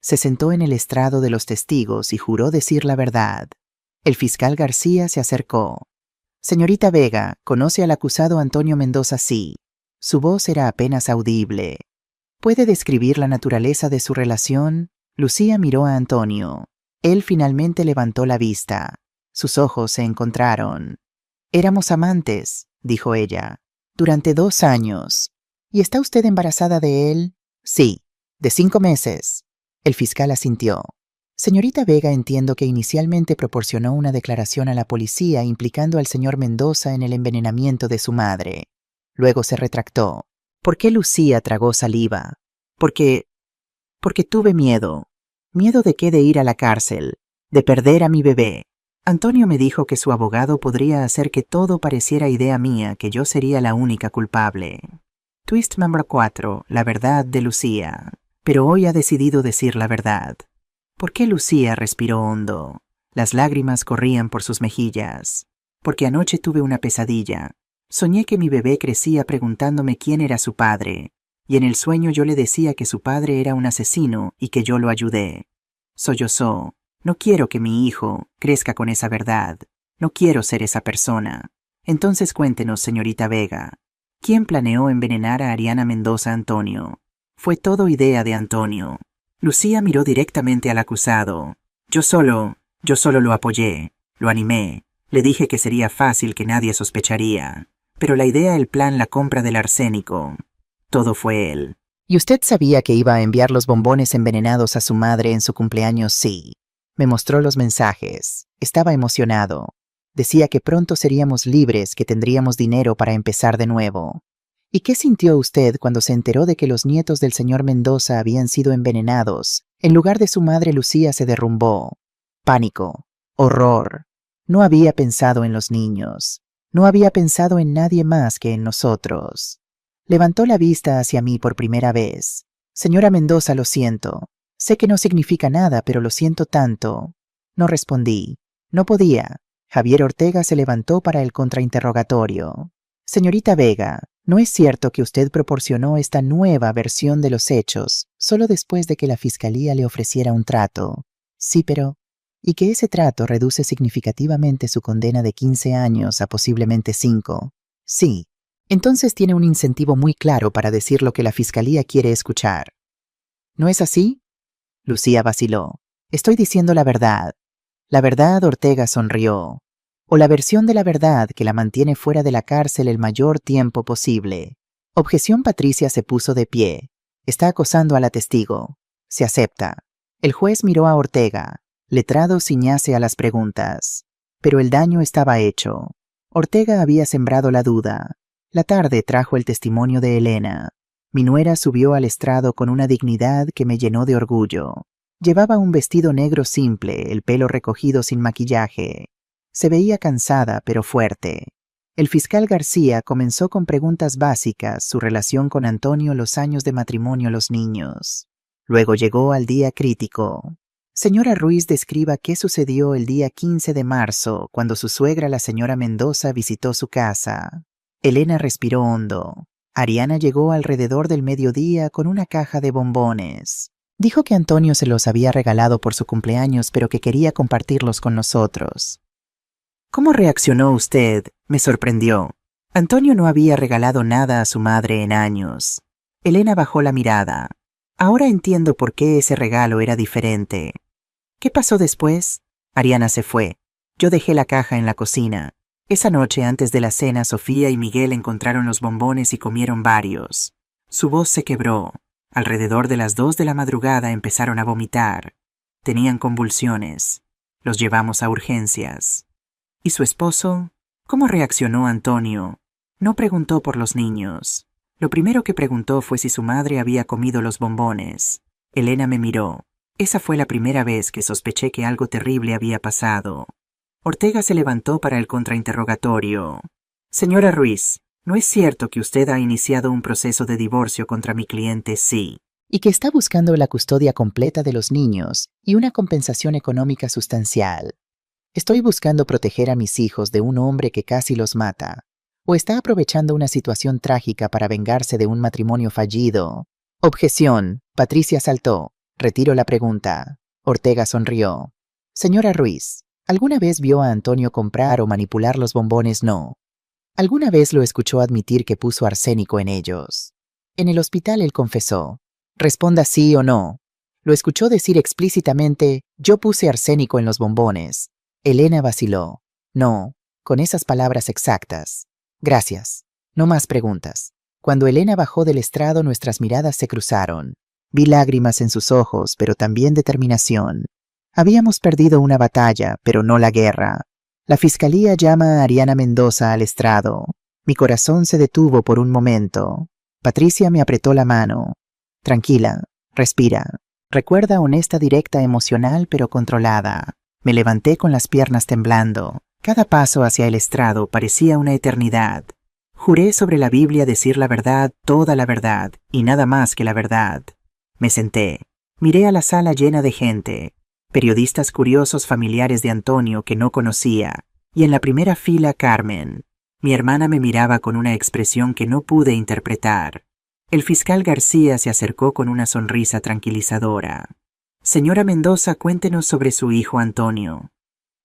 Se sentó en el estrado de los testigos y juró decir la verdad. El fiscal García se acercó. Señorita Vega, ¿conoce al acusado Antonio Mendoza? Sí. Su voz era apenas audible. ¿Puede describir la naturaleza de su relación? Lucía miró a Antonio. Él finalmente levantó la vista. Sus ojos se encontraron. Éramos amantes, dijo ella, durante 2 años. ¿Y está usted embarazada de él? Sí, de 5 meses. El fiscal asintió. Señorita Vega, entiendo que inicialmente proporcionó una declaración a la policía implicando al señor Mendoza en el envenenamiento de su madre. Luego se retractó. ¿Por qué Lucía tragó saliva? Porque tuve miedo. ¿Miedo de qué? De ir a la cárcel, de perder a mi bebé. Antonio me dijo que su abogado podría hacer que todo pareciera idea mía, que yo sería la única culpable. Twist número 4. La verdad de Lucía. Pero hoy ha decidido decir la verdad. ¿Por qué? Lucía respiró hondo. Las lágrimas corrían por sus mejillas. Porque anoche tuve una pesadilla. Soñé que mi bebé crecía preguntándome quién era su padre. Y en el sueño yo le decía que su padre era un asesino y que yo lo ayudé. Sollozó. No quiero que mi hijo crezca con esa verdad. No quiero ser esa persona. Entonces cuéntenos, señorita Vega. ¿Quién planeó envenenar a Ariana Mendoza, Antonio? Fue todo idea de Antonio. Lucía miró directamente al acusado. Yo solo lo apoyé, lo animé. Le dije que sería fácil, que nadie sospecharía. Pero la idea, el plan, la compra del arsénico, todo fue él. ¿Y usted sabía que iba a enviar los bombones envenenados a su madre en su cumpleaños? Sí. Me mostró los mensajes. Estaba emocionado. Decía que pronto seríamos libres, que tendríamos dinero para empezar de nuevo. ¿Y qué sintió usted cuando se enteró de que los nietos del señor Mendoza habían sido envenenados? En lugar de su madre, Lucía se derrumbó. Pánico. Horror. No había pensado en los niños. No había pensado en nadie más que en nosotros. Levantó la vista hacia mí por primera vez. Señora Mendoza, lo siento. Sé que no significa nada, pero lo siento tanto. No respondí. No podía. Javier Ortega se levantó para el contrainterrogatorio. Señorita Vega, ¿no es cierto que usted proporcionó esta nueva versión de los hechos solo después de que la fiscalía le ofreciera un trato? Sí, pero... ¿y que ese trato reduce significativamente su condena de 15 años a posiblemente 5? Sí. Entonces tiene un incentivo muy claro para decir lo que la fiscalía quiere escuchar. ¿No es así? Lucía vaciló. Estoy diciendo la verdad. La verdad, Ortega sonrió. O la versión de la verdad que la mantiene fuera de la cárcel el mayor tiempo posible. Objeción. Patricia se puso de pie. Está acosando a la testigo. Se acepta. El juez miró a Ortega. Letrado, ciñase a las preguntas. Pero el daño estaba hecho. Ortega había sembrado la duda. La tarde trajo el testimonio de Elena. Mi nuera subió al estrado con una dignidad que me llenó de orgullo. Llevaba un vestido negro simple, el pelo recogido sin maquillaje. Se veía cansada, pero fuerte. El fiscal García comenzó con preguntas básicas, su relación con Antonio, los años de matrimonio, los niños. Luego llegó al día crítico. Señora Ruiz, describa qué sucedió el día 15 de marzo, cuando su suegra, la señora Mendoza, visitó su casa. Elena respiró hondo. Ariana llegó alrededor del mediodía con una caja de bombones. Dijo que Antonio se los había regalado por su cumpleaños, pero que quería compartirlos con nosotros. ¿Cómo reaccionó usted? Me sorprendió. Antonio no había regalado nada a su madre en años. Elena bajó la mirada. Ahora entiendo por qué ese regalo era diferente. ¿Qué pasó después? Ariana se fue. Yo dejé la caja en la cocina. Esa noche, antes de la cena, Sofía y Miguel encontraron los bombones y comieron varios. Su voz se quebró. Alrededor de las 2 de la madrugada empezaron a vomitar. Tenían convulsiones. Los llevamos a urgencias. ¿Y su esposo? ¿Cómo reaccionó Antonio? No preguntó por los niños. Lo primero que preguntó fue si su madre había comido los bombones. Elena me miró. Esa fue la primera vez que sospeché que algo terrible había pasado. Ortega se levantó para el contrainterrogatorio. Señora Ruiz, ¿no es cierto que usted ha iniciado un proceso de divorcio contra mi cliente? Sí. Y que está buscando la custodia completa de los niños y una compensación económica sustancial. Estoy buscando proteger a mis hijos de un hombre que casi los mata. ¿O está aprovechando una situación trágica para vengarse de un matrimonio fallido? Objeción. Patricia saltó. Retiro la pregunta. Ortega sonrió. Señora Ruiz, ¿alguna vez vio a Antonio comprar o manipular los bombones? No. ¿Alguna vez lo escuchó admitir que puso arsénico en ellos? En el hospital él confesó. Responda sí o no. Lo escuchó decir explícitamente, yo puse arsénico en los bombones. Elena vaciló. No, con esas palabras exactas. Gracias. No más preguntas. Cuando Elena bajó del estrado, nuestras miradas se cruzaron. Vi lágrimas en sus ojos, pero también determinación. Habíamos perdido una batalla, pero no la guerra. La fiscalía llama a Ariana Mendoza al estrado. Mi corazón se detuvo por un momento. Patricia me apretó la mano. Tranquila, respira. Recuerda, honesta, directa, emocional, pero controlada. Me levanté con las piernas temblando. Cada paso hacia el estrado parecía una eternidad. Juré sobre la Biblia decir la verdad, toda la verdad, y nada más que la verdad. Me senté. Miré a la sala llena de gente. Periodistas curiosos, familiares de Antonio que no conocía. Y en la primera fila, Carmen. Mi hermana me miraba con una expresión que no pude interpretar. El fiscal García se acercó con una sonrisa tranquilizadora. Señora Mendoza, cuéntenos sobre su hijo Antonio.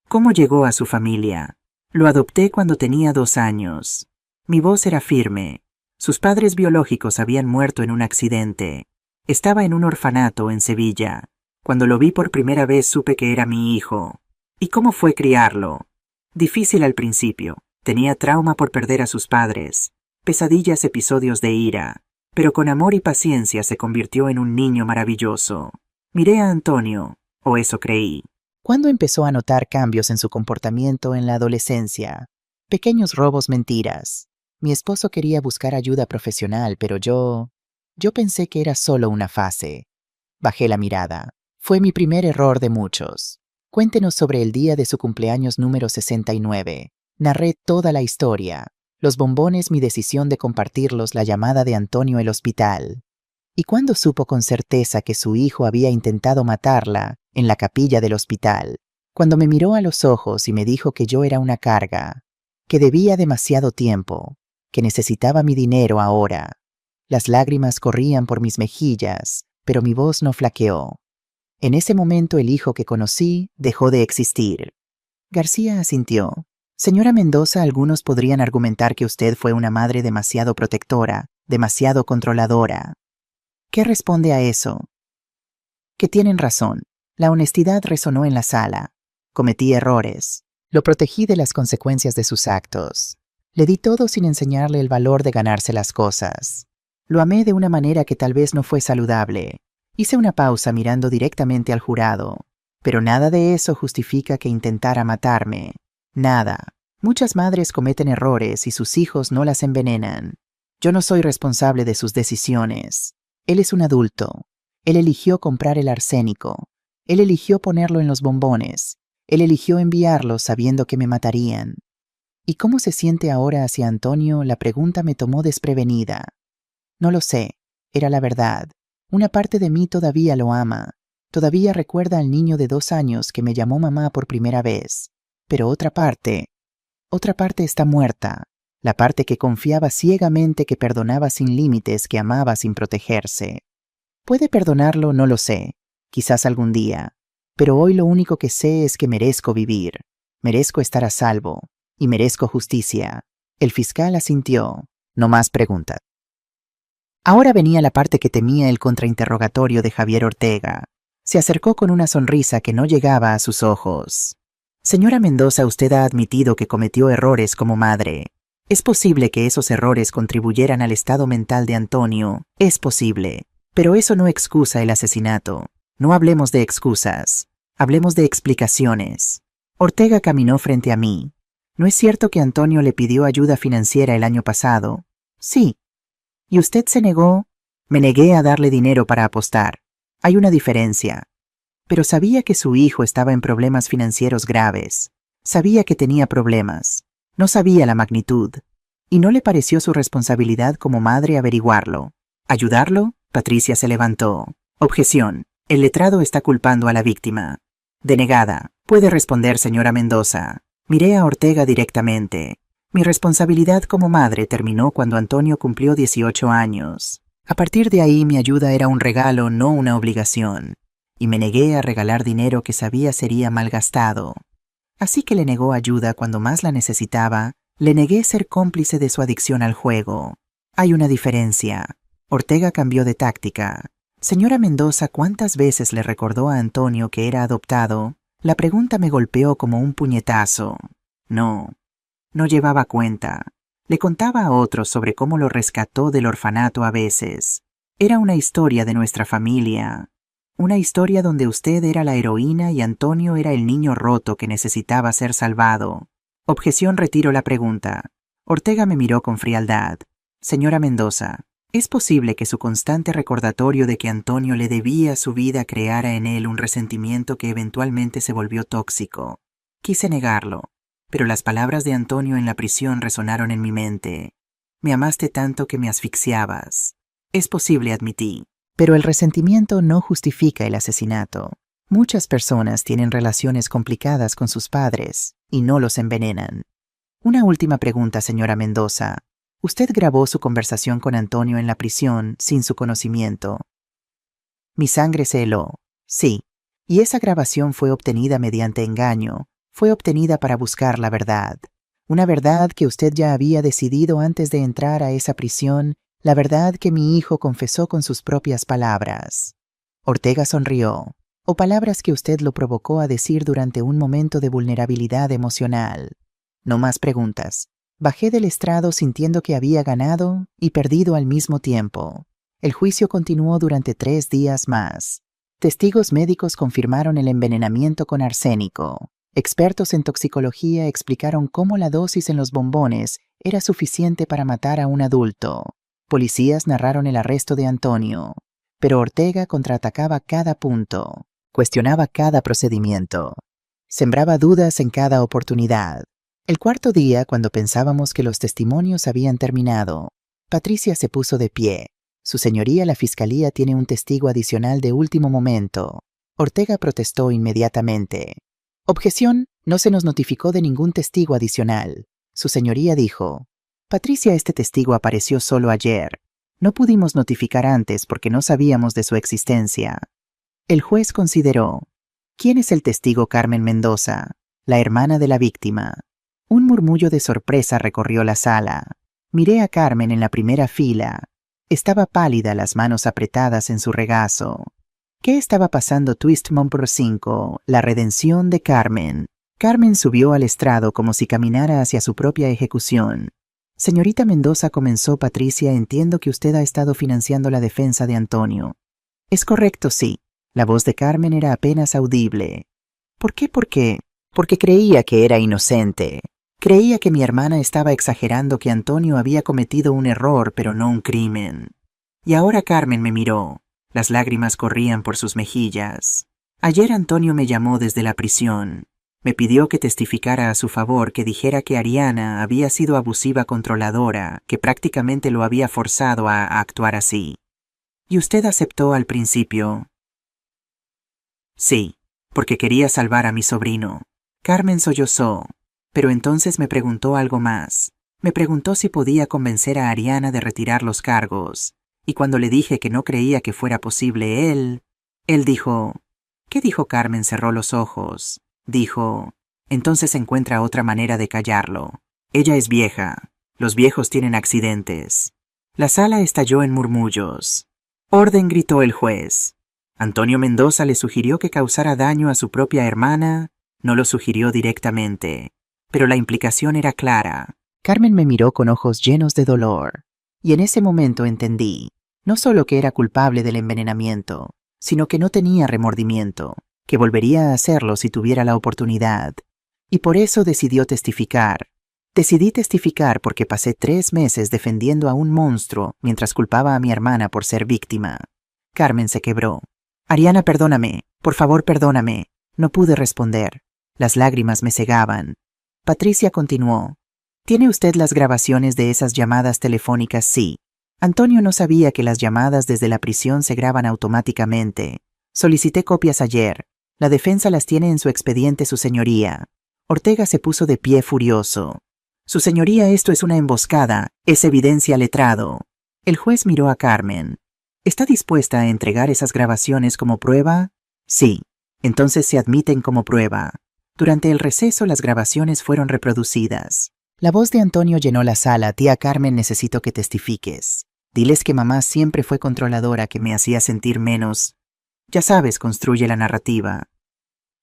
¿Cómo llegó a su familia? Lo adopté cuando tenía 2 años. Mi voz era firme. Sus padres biológicos habían muerto en un accidente. Estaba en un orfanato en Sevilla. Cuando lo vi por primera vez supe que era mi hijo. ¿Y cómo fue criarlo? Difícil al principio. Tenía trauma por perder a sus padres. Pesadillas, episodios de ira. Pero con amor y paciencia se convirtió en un niño maravilloso. Miré a Antonio, o eso creí. ¿Cuándo empezó a notar cambios en su comportamiento en la adolescencia? Pequeños robos, mentiras. Mi esposo quería buscar ayuda profesional, pero yo pensé que era solo una fase. Bajé la mirada. Fue mi primer error de muchos. Cuéntenos sobre el día de su cumpleaños número 69. Narré toda la historia. Los bombones, mi decisión de compartirlos, la llamada de Antonio al hospital. ¿Y cuándo supo con certeza que su hijo había intentado matarla? En la capilla del hospital. Cuando me miró a los ojos y me dijo que yo era una carga, que debía demasiado tiempo, que necesitaba mi dinero ahora. Las lágrimas corrían por mis mejillas, pero mi voz no flaqueó. En ese momento el hijo que conocí dejó de existir. García asintió. Señora Mendoza, algunos podrían argumentar que usted fue una madre demasiado protectora, demasiado controladora. ¿Qué responde a eso? Que tienen razón. La honestidad resonó en la sala. Cometí errores. Lo protegí de las consecuencias de sus actos. Le di todo sin enseñarle el valor de ganarse las cosas. Lo amé de una manera que tal vez no fue saludable. Hice una pausa mirando directamente al jurado. Pero nada de eso justifica que intentara matarme. Nada. Muchas madres cometen errores y sus hijos no las envenenan. Yo no soy responsable de sus decisiones. Él es un adulto. Él eligió comprar el arsénico. Él eligió ponerlo en los bombones. Él eligió enviarlos sabiendo que me matarían. ¿Y cómo se siente ahora hacia Antonio? La pregunta me tomó desprevenida. No lo sé. Era la verdad. Una parte de mí todavía lo ama. Todavía recuerda al niño de 2 años que me llamó mamá por primera vez. Pero otra parte está muerta. La parte que confiaba ciegamente, que perdonaba sin límites, que amaba sin protegerse. ¿Puede perdonarlo? No lo sé. Quizás algún día. Pero hoy lo único que sé es que merezco vivir. Merezco estar a salvo. Y merezco justicia. El fiscal asintió. No más preguntas. Ahora venía la parte que temía el contrainterrogatorio de Javier Ortega. Se acercó con una sonrisa que no llegaba a sus ojos. Señora Mendoza, usted ha admitido que cometió errores como madre. Es posible que esos errores contribuyeran al estado mental de Antonio. Es posible. Pero eso no excusa el asesinato. No hablemos de excusas. Hablemos de explicaciones. Ortega caminó frente a mí. ¿No es cierto que Antonio le pidió ayuda financiera el año pasado? Sí. ¿Y usted se negó? Me negué a darle dinero para apostar. Hay una diferencia. Pero sabía que su hijo estaba en problemas financieros graves. Sabía que tenía problemas. No sabía la magnitud. ¿Y no le pareció su responsabilidad como madre averiguarlo? ¿Ayudarlo? Patricia se levantó. Objeción. El letrado está culpando a la víctima. Denegada. Puede responder, señora Mendoza. Miré a Ortega directamente. Mi responsabilidad como madre terminó cuando Antonio cumplió 18 años. A partir de ahí mi ayuda era un regalo, no una obligación. Y me negué a regalar dinero que sabía sería malgastado. Así que le negó ayuda cuando más la necesitaba, le negué ser cómplice de su adicción al juego. Hay una diferencia. Ortega cambió de táctica. Señora Mendoza, ¿cuántas veces le recordó a Antonio que era adoptado? La pregunta me golpeó como un puñetazo. No llevaba cuenta. Le contaba a otros sobre cómo lo rescató del orfanato a veces. Era una historia de nuestra familia. Una historia donde usted era la heroína y Antonio era el niño roto que necesitaba ser salvado. Objeción, retiro la pregunta. Ortega me miró con frialdad. Señora Mendoza, ¿es posible que su constante recordatorio de que Antonio le debía su vida creara en él un resentimiento que eventualmente se volvió tóxico? Quise negarlo, pero las palabras de Antonio en la prisión resonaron en mi mente. Me amaste tanto que me asfixiabas. Es posible, admití. Pero el resentimiento no justifica el asesinato. Muchas personas tienen relaciones complicadas con sus padres y no los envenenan. Una última pregunta, señora Mendoza. ¿Usted grabó su conversación con Antonio en la prisión sin su conocimiento? Mi sangre se heló. Sí. Y esa grabación fue obtenida mediante engaño. Fue obtenida para buscar la verdad. Una verdad que usted ya había decidido antes de entrar a esa prisión, la verdad que mi hijo confesó con sus propias palabras. Ortega sonrió. O palabras que usted lo provocó a decir durante un momento de vulnerabilidad emocional. No más preguntas. Bajé del estrado sintiendo que había ganado y perdido al mismo tiempo. El juicio continuó durante 3 días más. Testigos médicos confirmaron el envenenamiento con arsénico. Expertos en toxicología explicaron cómo la dosis en los bombones era suficiente para matar a un adulto. Policías narraron el arresto de Antonio. Pero Ortega contraatacaba cada punto. Cuestionaba cada procedimiento. Sembraba dudas en cada oportunidad. El 4.º día, cuando pensábamos que los testimonios habían terminado, Patricia se puso de pie. Su señoría, la fiscalía tiene un testigo adicional de último momento. Ortega protestó inmediatamente. Objeción, no se nos notificó de ningún testigo adicional. Su señoría dijo, Patricia, este testigo apareció solo ayer. No pudimos notificar antes porque no sabíamos de su existencia. El juez consideró, ¿quién es el testigo Carmen Mendoza? La hermana de la víctima. Un murmullo de sorpresa recorrió la sala. Miré a Carmen en la primera fila. Estaba pálida, las manos apretadas en su regazo. ¿Qué estaba pasando? Twist Number 5, la redención de Carmen. Carmen subió al estrado como si caminara hacia su propia ejecución. Señorita Mendoza, comenzó Patricia, entiendo que usted ha estado financiando la defensa de Antonio. Es correcto, sí. La voz de Carmen era apenas audible. ¿Por qué? ¿Por qué? Porque creía que era inocente. Creía que mi hermana estaba exagerando, que Antonio había cometido un error, pero no un crimen. Y ahora Carmen me miró. Las lágrimas corrían por sus mejillas. Ayer Antonio me llamó desde la prisión. Me pidió que testificara a su favor, que dijera que Ariana había sido abusiva, controladora, que prácticamente lo había forzado a actuar así. ¿Y usted aceptó al principio? Sí, porque quería salvar a mi sobrino. Carmen sollozó, pero entonces me preguntó algo más. Me preguntó si podía convencer a Ariana de retirar los cargos, y cuando le dije que no creía que fuera posible él dijo... ¿Qué dijo Carmen? Cerró los ojos. Dijo... Entonces encuentra otra manera de callarlo. Ella es vieja. Los viejos tienen accidentes. La sala estalló en murmullos. ¡Orden!, gritó el juez. Antonio Mendoza le sugirió que causara daño a su propia hermana. No lo sugirió directamente, pero la implicación era clara. Carmen me miró con ojos llenos de dolor, y en ese momento entendí, no solo que era culpable del envenenamiento, sino que no tenía remordimiento, que volvería a hacerlo si tuviera la oportunidad. Y por eso decidió testificar. Decidí testificar porque pasé 3 meses defendiendo a un monstruo mientras culpaba a mi hermana por ser víctima. Carmen se quebró. Ariana, perdóname, por favor, perdóname. No pude responder. Las lágrimas me cegaban. Patricia continuó. ¿Tiene usted las grabaciones de esas llamadas telefónicas? Sí. Antonio no sabía que las llamadas desde la prisión se graban automáticamente. Solicité copias ayer. La defensa las tiene en su expediente, su señoría. Ortega se puso de pie furioso. Su señoría, esto es una emboscada, es evidencia, letrado. El juez miró a Carmen. ¿Está dispuesta a entregar esas grabaciones como prueba? Sí. Entonces se admiten como prueba. Durante el receso las grabaciones fueron reproducidas. La voz de Antonio llenó la sala. Tía Carmen, necesito que testifiques. Diles que mamá siempre fue controladora, que me hacía sentir menos. Ya sabes, construye la narrativa.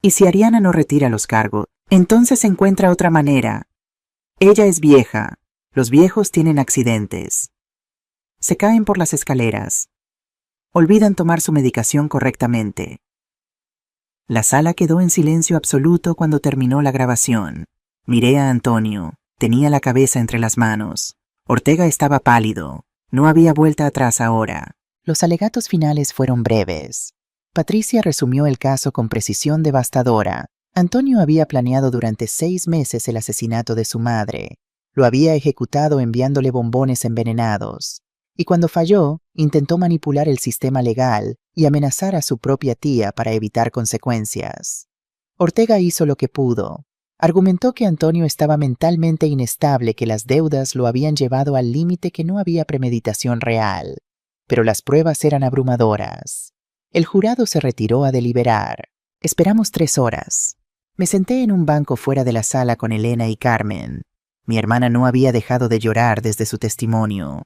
Y si Ariana no retira los cargos, entonces encuentra otra manera. Ella es vieja. Los viejos tienen accidentes. Se caen por las escaleras. Olvidan tomar su medicación correctamente. La sala quedó en silencio absoluto cuando terminó la grabación. Miré a Antonio. Tenía la cabeza entre las manos. Ortega estaba pálido. No había vuelta atrás ahora. Los alegatos finales fueron breves. Patricia resumió el caso con precisión devastadora. Antonio había planeado durante 6 meses el asesinato de su madre. Lo había ejecutado enviándole bombones envenenados. Y cuando falló, intentó manipular el sistema legal y amenazar a su propia tía para evitar consecuencias. Ortega hizo lo que pudo. Argumentó que Antonio estaba mentalmente inestable, que las deudas lo habían llevado al límite, que no había premeditación real. Pero las pruebas eran abrumadoras. El jurado se retiró a deliberar. Esperamos 3 horas. Me senté en un banco fuera de la sala con Elena y Carmen. Mi hermana no había dejado de llorar desde su testimonio.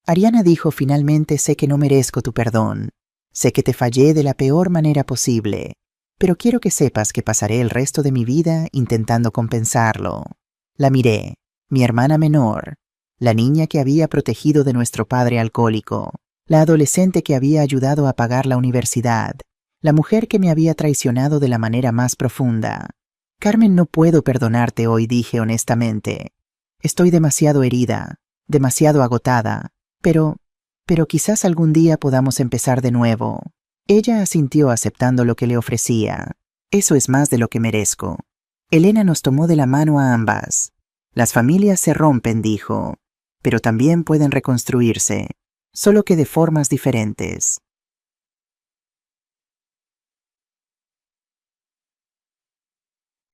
Ariana dijo finalmente: sé que no merezco tu perdón. Sé que te fallé de la peor manera posible. Pero quiero que sepas que pasaré el resto de mi vida intentando compensarlo. La miré, mi hermana menor, la niña que había protegido de nuestro padre alcohólico, la adolescente que había ayudado a pagar la universidad, la mujer que me había traicionado de la manera más profunda. Carmen, no puedo perdonarte hoy, dije honestamente. Estoy demasiado herida, demasiado agotada, pero quizás algún día podamos empezar de nuevo. Ella asintió aceptando lo que le ofrecía. Eso es más de lo que merezco. Elena nos tomó de la mano a ambas. Las familias se rompen, dijo, pero también pueden reconstruirse, solo que de formas diferentes.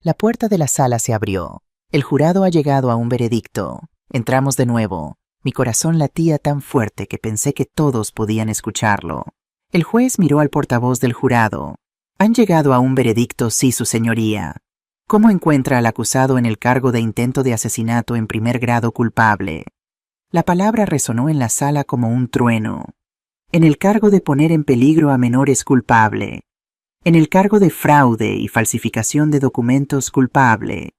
La puerta de la sala se abrió. El jurado ha llegado a un veredicto. Entramos de nuevo. Mi corazón latía tan fuerte que pensé que todos podían escucharlo. El juez miró al portavoz del jurado. Han llegado a un veredicto, sí, su señoría. ¿Cómo encuentra al acusado en el cargo de intento de asesinato en primer grado culpable? La palabra resonó en la sala como un trueno. En el cargo de poner en peligro a menores, culpable. En el cargo de fraude y falsificación de documentos, culpable.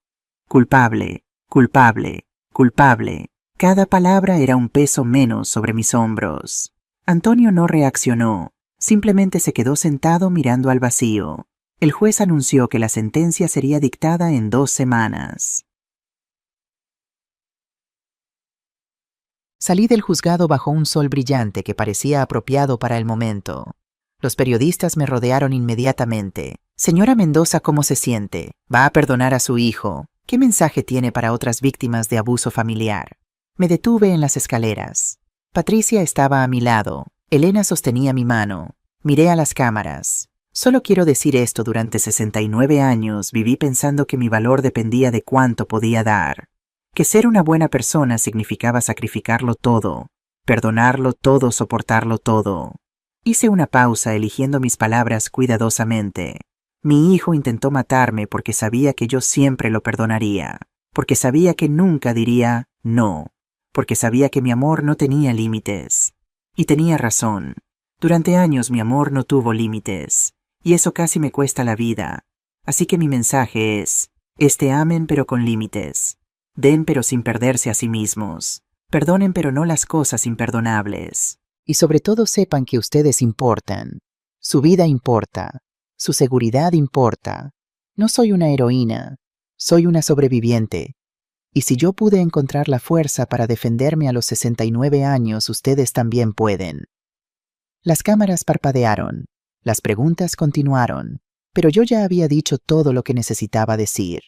Culpable, culpable, culpable. Cada palabra era un peso menos sobre mis hombros. Antonio no reaccionó. Simplemente se quedó sentado mirando al vacío. El juez anunció que la sentencia sería dictada en 2 semanas. Salí del juzgado bajo un sol brillante que parecía apropiado para el momento. Los periodistas me rodearon inmediatamente. Señora Mendoza, ¿cómo se siente? ¿Va a perdonar a su hijo? ¿Qué mensaje tiene para otras víctimas de abuso familiar? Me detuve en las escaleras. Patricia estaba a mi lado. Elena sostenía mi mano. Miré a las cámaras. Solo quiero decir esto: durante 69 años viví pensando que mi valor dependía de cuánto podía dar. Que ser una buena persona significaba sacrificarlo todo, perdonarlo todo, soportarlo todo. Hice una pausa, eligiendo mis palabras cuidadosamente. Mi hijo intentó matarme porque sabía que yo siempre lo perdonaría, porque sabía que nunca diría no, porque sabía que mi amor no tenía límites. Y tenía razón. Durante años mi amor no tuvo límites, y eso casi me cuesta la vida. Así que mi mensaje es: amen pero con límites. Den pero sin perderse a sí mismos. Perdonen pero no las cosas imperdonables. Y sobre todo sepan que ustedes importan. Su vida importa. Su seguridad importa. No soy una heroína. Soy una sobreviviente. Y si yo pude encontrar la fuerza para defenderme a los 69 años, ustedes también pueden. Las cámaras parpadearon. Las preguntas continuaron. Pero yo ya había dicho todo lo que necesitaba decir.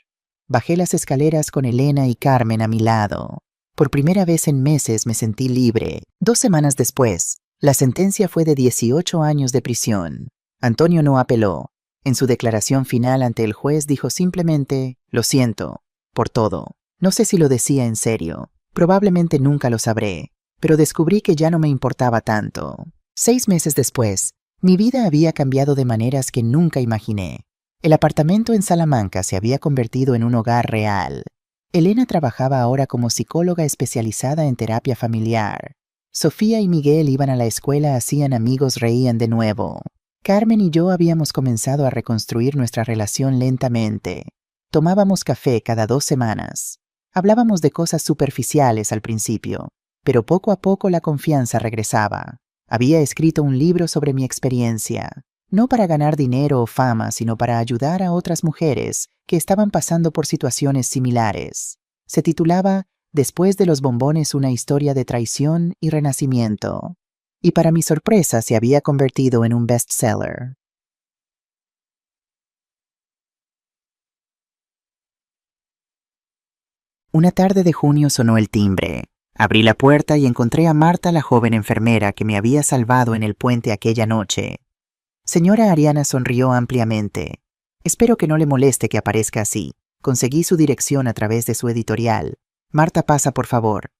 Bajé las escaleras con Elena y Carmen a mi lado. Por primera vez en meses me sentí libre. 2 semanas después, la sentencia fue de 18 años de prisión. Antonio no apeló. En su declaración final ante el juez dijo simplemente: lo siento, por todo. No sé si lo decía en serio. Probablemente nunca lo sabré. Pero descubrí que ya no me importaba tanto. 6 meses después, mi vida había cambiado de maneras que nunca imaginé. El apartamento en Salamanca se había convertido en un hogar real. Elena trabajaba ahora como psicóloga especializada en terapia familiar. Sofía y Miguel iban a la escuela, hacían amigos, reían de nuevo. Carmen y yo habíamos comenzado a reconstruir nuestra relación lentamente. Tomábamos café cada 2 semanas. Hablábamos de cosas superficiales al principio, pero poco a poco la confianza regresaba. Había escrito un libro sobre mi experiencia, no para ganar dinero o fama, sino para ayudar a otras mujeres que estaban pasando por situaciones similares. Se titulaba Después de los bombones, una historia de traición y renacimiento. Y para mi sorpresa se había convertido en un bestseller. Una tarde de junio sonó el timbre. Abrí la puerta y encontré a Marta, la joven enfermera que me había salvado en el puente aquella noche. Señora Ariana sonrió ampliamente. Espero que no le moleste que aparezca así. Conseguí su dirección a través de su editorial. Marta, pasa por favor.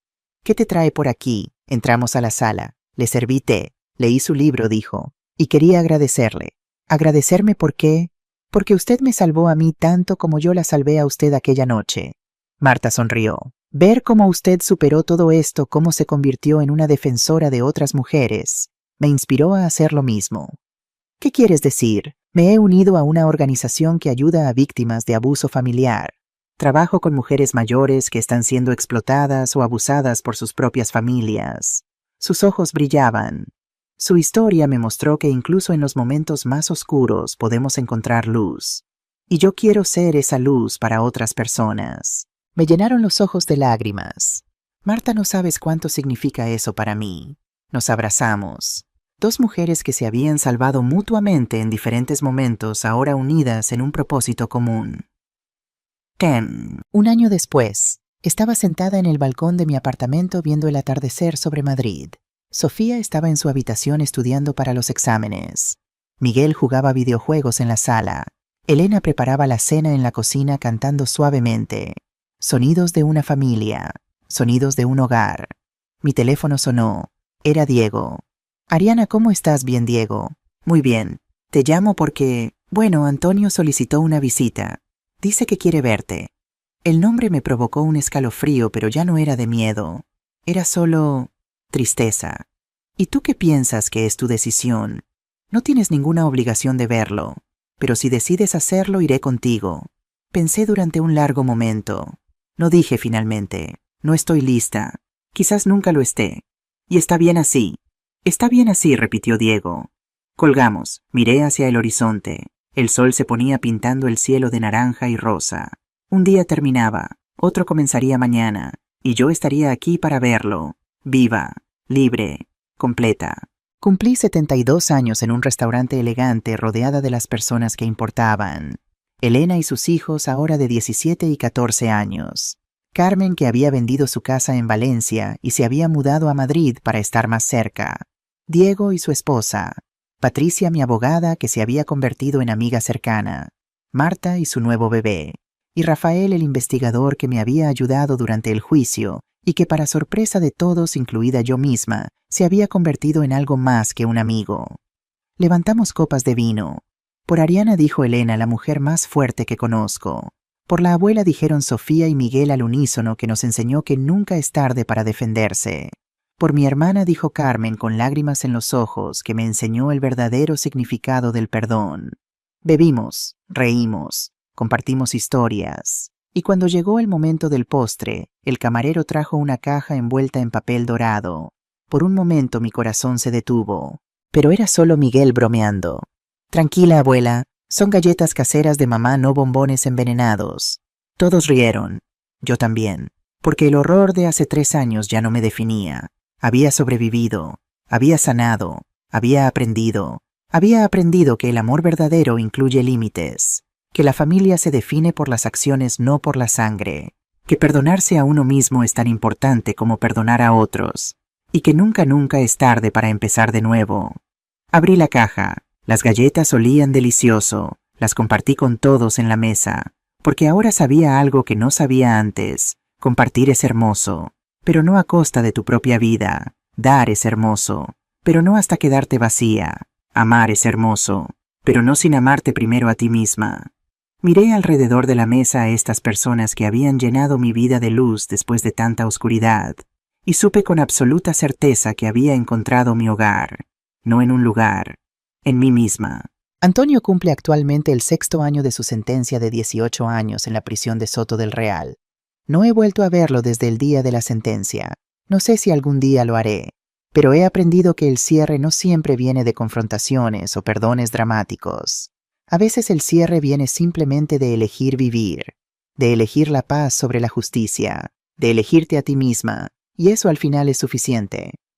¿Qué te trae por aquí? Entramos a la sala. Le serví té. Leí su libro, dijo. Y quería agradecerle. ¿Agradecerme por qué? Porque usted me salvó a mí tanto como yo la salvé a usted aquella noche. Marta sonrió. Ver cómo usted superó todo esto, cómo se convirtió en una defensora de otras mujeres, me inspiró a hacer lo mismo. ¿Qué quieres decir? Me he unido a una organización que ayuda a víctimas de abuso familiar. Trabajo con mujeres mayores que están siendo explotadas o abusadas por sus propias familias. Sus ojos brillaban. Su historia me mostró que incluso en los momentos más oscuros podemos encontrar luz. Y yo quiero ser esa luz para otras personas. Me llenaron los ojos de lágrimas. Marta, no sabes cuánto significa eso para mí. Nos abrazamos. 2 mujeres que se habían salvado mutuamente en diferentes momentos, ahora unidas en un propósito común. 10. Un año después, estaba sentada en el balcón de mi apartamento viendo el atardecer sobre Madrid. Sofía estaba en su habitación estudiando para los exámenes. Miguel jugaba videojuegos en la sala. Elena preparaba la cena en la cocina cantando suavemente. Sonidos de una familia, sonidos de un hogar. Mi teléfono sonó. Era Diego. Ariana, ¿cómo estás? Bien, Diego. Muy bien. Te llamo porque, Antonio solicitó una visita. Dice que quiere verte. El nombre me provocó un escalofrío, pero ya no era de miedo. Era solo tristeza. ¿Y tú qué piensas que es tu decisión? No tienes ninguna obligación de verlo, pero si decides hacerlo, iré contigo. Pensé durante un largo momento. No dije finalmente, no estoy lista. Quizás nunca lo esté. Y está bien así. Está bien así, repitió Diego. Colgamos. Miré hacia el horizonte. El sol se ponía pintando el cielo de naranja y rosa. Un día terminaba, otro comenzaría mañana, y yo estaría aquí para verlo. Viva, libre, completa. Cumplí 72 años en un restaurante elegante rodeada de las personas que importaban. Elena y sus hijos, ahora de 17 y 14 años. Carmen, que había vendido su casa en Valencia y se había mudado a Madrid para estar más cerca. Diego y su esposa, Patricia, mi abogada, que se había convertido en amiga cercana, Marta y su nuevo bebé, y Rafael, el investigador que me había ayudado durante el juicio y que, para sorpresa de todos, incluida yo misma, se había convertido en algo más que un amigo. Levantamos copas de vino. Por Ariana dijo Elena, la mujer más fuerte que conozco. Por la abuela dijeron Sofía y Miguel al unísono, que nos enseñó que nunca es tarde para defenderse. Por mi hermana dijo Carmen con lágrimas en los ojos, que me enseñó el verdadero significado del perdón. Bebimos, reímos, compartimos historias. Y cuando llegó el momento del postre, el camarero trajo una caja envuelta en papel dorado. Por un momento mi corazón se detuvo, pero era solo Miguel bromeando. Tranquila, abuela, son galletas caseras de mamá, no bombones envenenados. Todos rieron, yo también, porque el horror de hace 3 años ya no me definía. Había sobrevivido, había sanado, había aprendido que el amor verdadero incluye límites, que la familia se define por las acciones, no por la sangre, que perdonarse a uno mismo es tan importante como perdonar a otros, y que nunca es tarde para empezar de nuevo. Abrí la caja, las galletas olían delicioso, las compartí con todos en la mesa, porque ahora sabía algo que no sabía antes: compartir es hermoso, pero no a costa de tu propia vida. Dar es hermoso, pero no hasta quedarte vacía. Amar es hermoso, pero no sin amarte primero a ti misma. Miré alrededor de la mesa a estas personas que habían llenado mi vida de luz después de tanta oscuridad, y supe con absoluta certeza que había encontrado mi hogar, no en un lugar, en mí misma. Antonio cumple actualmente el 6º año de su sentencia de 18 años en la prisión de Soto del Real. No he vuelto a verlo desde el día de la sentencia. No sé si algún día lo haré, pero he aprendido que el cierre no siempre viene de confrontaciones o perdones dramáticos. A veces el cierre viene simplemente de elegir vivir, de elegir la paz sobre la justicia, de elegirte a ti misma, y eso al final es suficiente.